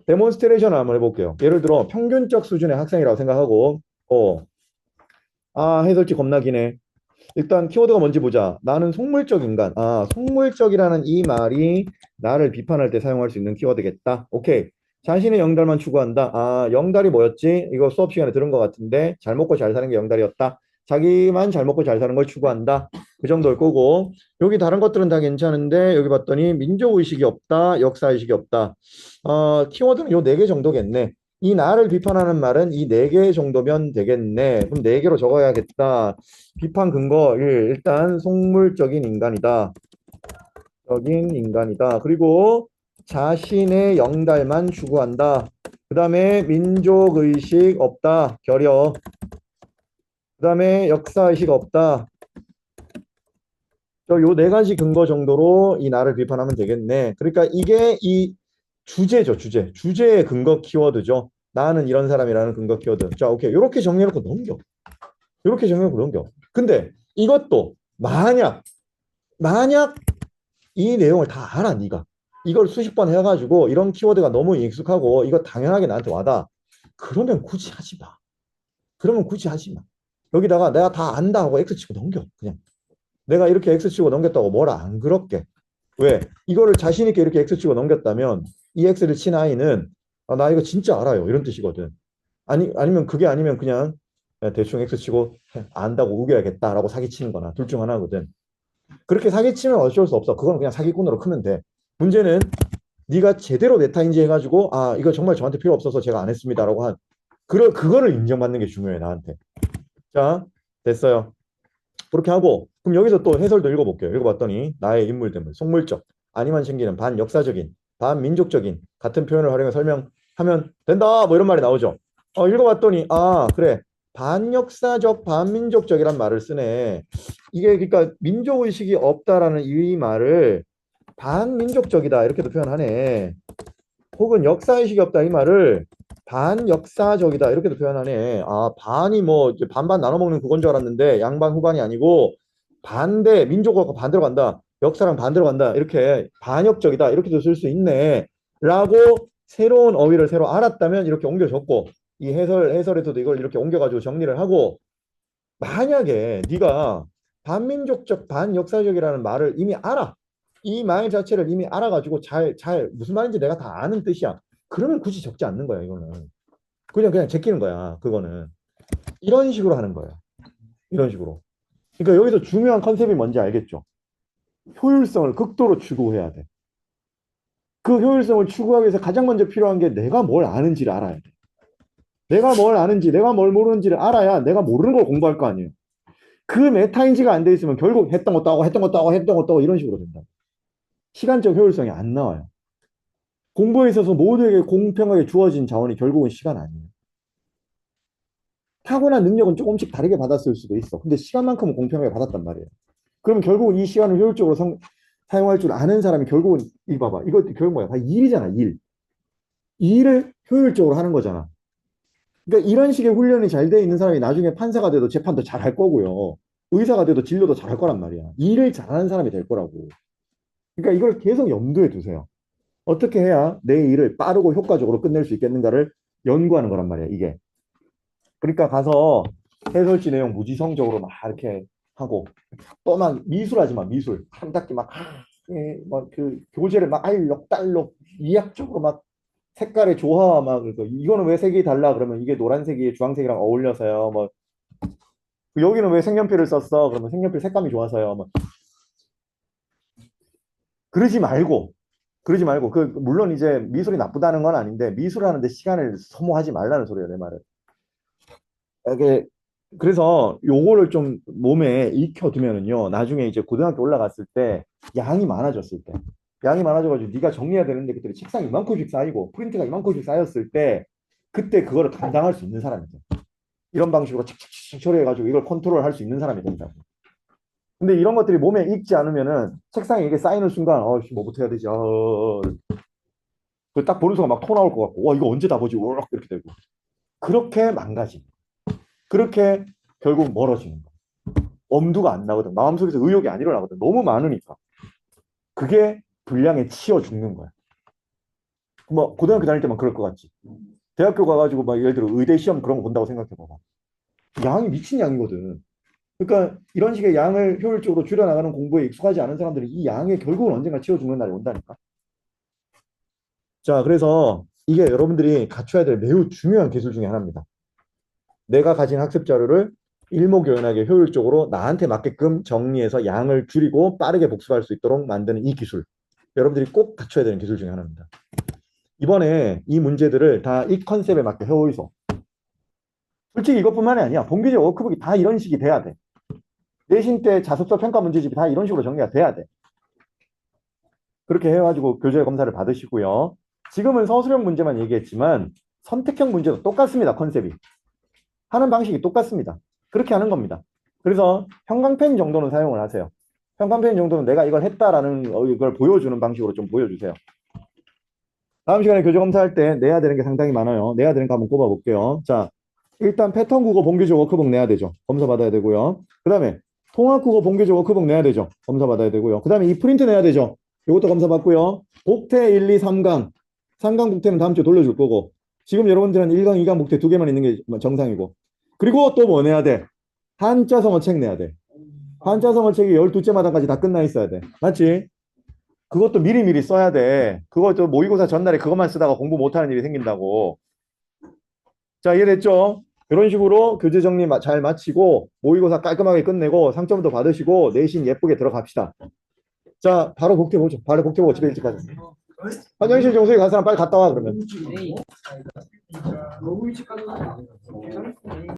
데몬스트레이션을 한번 해볼게요. 예를 들어 평균적 수준의 학생이라고 생각하고 해설지 겁나 기네. 일단 키워드가 뭔지 보자. 나는 속물적 인간. 속물적이라는 이 말이 나를 비판할 때 사용할 수 있는 키워드겠다. 오케이. 자신의 영달만 추구한다. 영달이 뭐였지? 이거 수업 시간에 들은 것 같은데 잘 먹고 잘 사는 게 영달이었다. 자기만 잘 먹고 잘 사는 걸 추구한다. 그 정도일 거고 여기 다른 것들은 다 괜찮은데 여기 봤더니 민족의식이 없다. 역사의식이 없다. 키워드는 요 4개 정도겠네. 이 나를 비판하는 말은 이 4개 정도면 되겠네. 그럼 4개로 적어야겠다. 비판 근거 1. 일단 속물적인 인간이다. 적인 인간이다. 그리고 자신의 영달만 추구한다. 그 다음에 민족의식 없다. 결여. 그 다음에 역사의식 없다. 요 네 가지 근거 정도로 이 나를 비판하면 되겠네. 그러니까 이게 이 주제죠, 주제. 주제의 근거 키워드죠. 나는 이런 사람이라는 근거 키워드. 자, 오케이. 이렇게 정리해놓고 넘겨. 이렇게 정리해놓고 넘겨. 근데 이것도 만약 이 내용을 다 알아, 네가. 이걸 수십 번 해가지고 이런 키워드가 너무 익숙하고 이거 당연하게 나한테 와다. 그러면 굳이 하지 마. 그러면 굳이 하지 마. 여기다가 내가 다 안다 하고 X 치고 넘겨. 그냥. 내가 이렇게 X 치고 넘겼다고 뭐라 안 그렇게. 왜? 이거를 자신 있게 이렇게 X 치고 넘겼다면 이 X를 친 아이는 아, 나 이거 진짜 알아요. 이런 뜻이거든. 아니면 그게 아니면 그냥 대충 X 치고 안다고 우겨야겠다라고 사기치는 거나 둘 중 하나거든. 그렇게 사기치면 어쩔 수 없어. 그건 그냥 사기꾼으로 크면 돼. 문제는 네가 제대로 메타인지 해가지고 아 이거 정말 저한테 필요 없어서 제가 안 했습니다라고 한 그거를 인정받는 게 중요해 나한테. 자 됐어요. 그렇게 하고 그럼 여기서 또 해설도 읽어볼게요. 읽어봤더니 나의 인물대물 속물적 아니만 챙기는 반역사적인 반민족적인 같은 표현을 활용해 설명하면 된다 뭐 이런 말이 나오죠. 읽어봤더니 아 그래 반역사적 반민족적이란 말을 쓰네. 이게 그러니까 민족의식이 없다라는 이 말을 반민족적이다 이렇게도 표현하네. 혹은 역사의식이 없다 이 말을 반역사적이다 이렇게도 표현하네. 아 반이 뭐 이제 반반 나눠 먹는 그건 줄 알았는데 양반 후반이 아니고 반대 민족하고 반대로 간다. 역사랑 반대로 간다. 이렇게 반역적이다 이렇게도 쓸 수 있네. 라고 새로운 어휘를 새로 알았다면 이렇게 옮겨줬고 이 해설에서도 이걸 이렇게 옮겨가지고 정리를 하고 만약에 네가 반민족적 반역사적이라는 말을 이미 알아. 이 말 자체를 이미 알아가지고 잘 무슨 말인지 내가 다 아는 뜻이야. 그러면 굳이 적지 않는 거야, 이거는. 그냥 제끼는 거야, 그거는. 이런 식으로 하는 거야. 이런 식으로. 그러니까 여기서 중요한 컨셉이 뭔지 알겠죠? 효율성을 극도로 추구해야 돼. 그 효율성을 추구하기 위해서 가장 먼저 필요한 게 내가 뭘 아는지를 알아야 돼. 내가 뭘 아는지, 내가 뭘 모르는지를 알아야 내가 모르는 걸 공부할 거 아니에요. 그 메타인지가 안 돼 있으면 결국 했던 것도 하고 했던 것도 하고 했던 것도 하고 이런 식으로 된다. 시간적 효율성이 안 나와요. 공부에 있어서 모두에게 공평하게 주어진 자원이 결국은 시간 아니에요. 타고난 능력은 조금씩 다르게 받았을 수도 있어. 근데 시간만큼은 공평하게 받았단 말이에요. 그럼 결국은 이 시간을 효율적으로 사용할 줄 아는 사람이 결국은 이거 봐봐. 이거 결국 뭐야? 다 일이잖아, 일. 일을 효율적으로 하는 거잖아. 그러니까 이런 식의 훈련이 잘 돼 있는 사람이 나중에 판사가 돼도 재판도 잘 할 거고요. 의사가 돼도 진료도 잘 할 거란 말이야. 일을 잘하는 사람이 될 거라고. 그러니까 이걸 계속 염두에 두세요. 어떻게 해야 내 일을 빠르고 효과적으로 끝낼 수 있겠는가를 연구하는 거란 말이야, 이게. 그러니까 가서 해설지 내용 무지성적으로 막 이렇게 하고 또 막 미술하지 마, 미술. 한 닦기 막그 교재를 막 알록달록 이학적으로 막 색깔의 조화와 막 이거는 왜 색이 달라 그러면 이게 노란색이 주황색이랑 어울려서요. 뭐 여기는 왜 색연필을 썼어? 그러면 색연필 색감이 좋아서요. 뭐 그러지 말고 그 물론 이제 미술이 나쁘다는 건 아닌데 미술하는데 시간을 소모하지 말라는 소리예요, 내 말은. 이게 그래서 요거를 좀 몸에 익혀두면은요 나중에 이제 고등학교 올라갔을 때 양이 많아져가지고 네가 정리해야 되는데 그때 책상이 이만큼씩 쌓이고 프린트가 이만큼씩 쌓였을 때 그때 그거를 감당할 수 있는 사람이 돼. 이런 방식으로 착착착 처리해가지고 이걸 컨트롤할 수 있는 사람이 된다고. 근데 이런 것들이 몸에 익지 않으면은 책상에 이게 쌓이는 순간 뭐부터 해야 되지? 딱 보는 순간 막 토 나올 것 같고 와 이거 언제 다 보지? 우럭 이렇게 되고 그렇게 망가지. 그렇게 결국 멀어지는 거. 엄두가 안 나거든. 마음속에서 의욕이 안 일어나거든. 너무 많으니까. 그게 분량에 치여 죽는 거야. 뭐 고등학교 다닐 때만 그럴 것 같지. 대학교 가가지고 막 예를 들어 의대 시험 그런 거 본다고 생각해봐봐. 양이 미친 양이거든. 그러니까 이런 식의 양을 효율적으로 줄여나가는 공부에 익숙하지 않은 사람들이 이 양에 결국은 언젠가 치여 죽는 날이 온다니까. 자, 그래서 이게 여러분들이 갖춰야 될 매우 중요한 기술 중에 하나입니다. 내가 가진 학습 자료를 일목요연하게 효율적으로 나한테 맞게끔 정리해서 양을 줄이고 빠르게 복습할 수 있도록 만드는 이 기술. 여러분들이 꼭 갖춰야 되는 기술 중에 하나입니다. 이번에 이 문제들을 다 이 컨셉에 맞게 해오이소. 솔직히 이것뿐만이 아니야. 본교재 워크북이 다 이런 식이 돼야 돼. 내신 때 자습서 평가 문제집이 다 이런 식으로 정리가 돼야 돼. 그렇게 해가지고 교재 검사를 받으시고요. 지금은 서술형 문제만 얘기했지만 선택형 문제도 똑같습니다. 컨셉이. 하는 방식이 똑같습니다. 그렇게 하는 겁니다. 그래서 형광펜 정도는 사용을 하세요. 평판 표현 정도는 내가 이걸 했다라는 이걸 보여주는 방식으로 좀 보여주세요. 다음 시간에 교재 검사할 때 내야 되는 게 상당히 많아요. 내야 되는 거 한번 꼽아볼게요. 자, 일단 패턴 국어 본교재 워크북 내야 되죠. 검사 받아야 되고요. 그 다음에 통합 국어 본교재 워크북 내야 되죠. 검사 받아야 되고요. 그 다음에 이 프린트 내야 되죠. 이것도 검사 받고요. 복태 1, 2, 3강. 3강 복태는 다음 주에 돌려줄 거고. 지금 여러분들은 1강, 2강 복태 2개만 있는 게 정상이고. 그리고 또 뭐 내야 돼? 한자성어 책 내야 돼. 한자성어 책이 12째 마당까지 다 끝나 있어야 돼. 맞지? 그것도 미리미리 써야 돼. 그것도 모의고사 전날에 그것만 쓰다가 공부 못하는 일이 생긴다고. 자, 이해됐죠? 이런 식으로 교재 정리 잘 마치고 모의고사 깔끔하게 끝내고 상점도 받으시고 내신 예쁘게 들어갑시다. 자, 바로 복태 보죠. 바로 복태 보고 집에 일찍 가자. 화장실 정수에 간 사람 빨리 갔다 와 그러면. 너무 일찍 가는 거 아니야?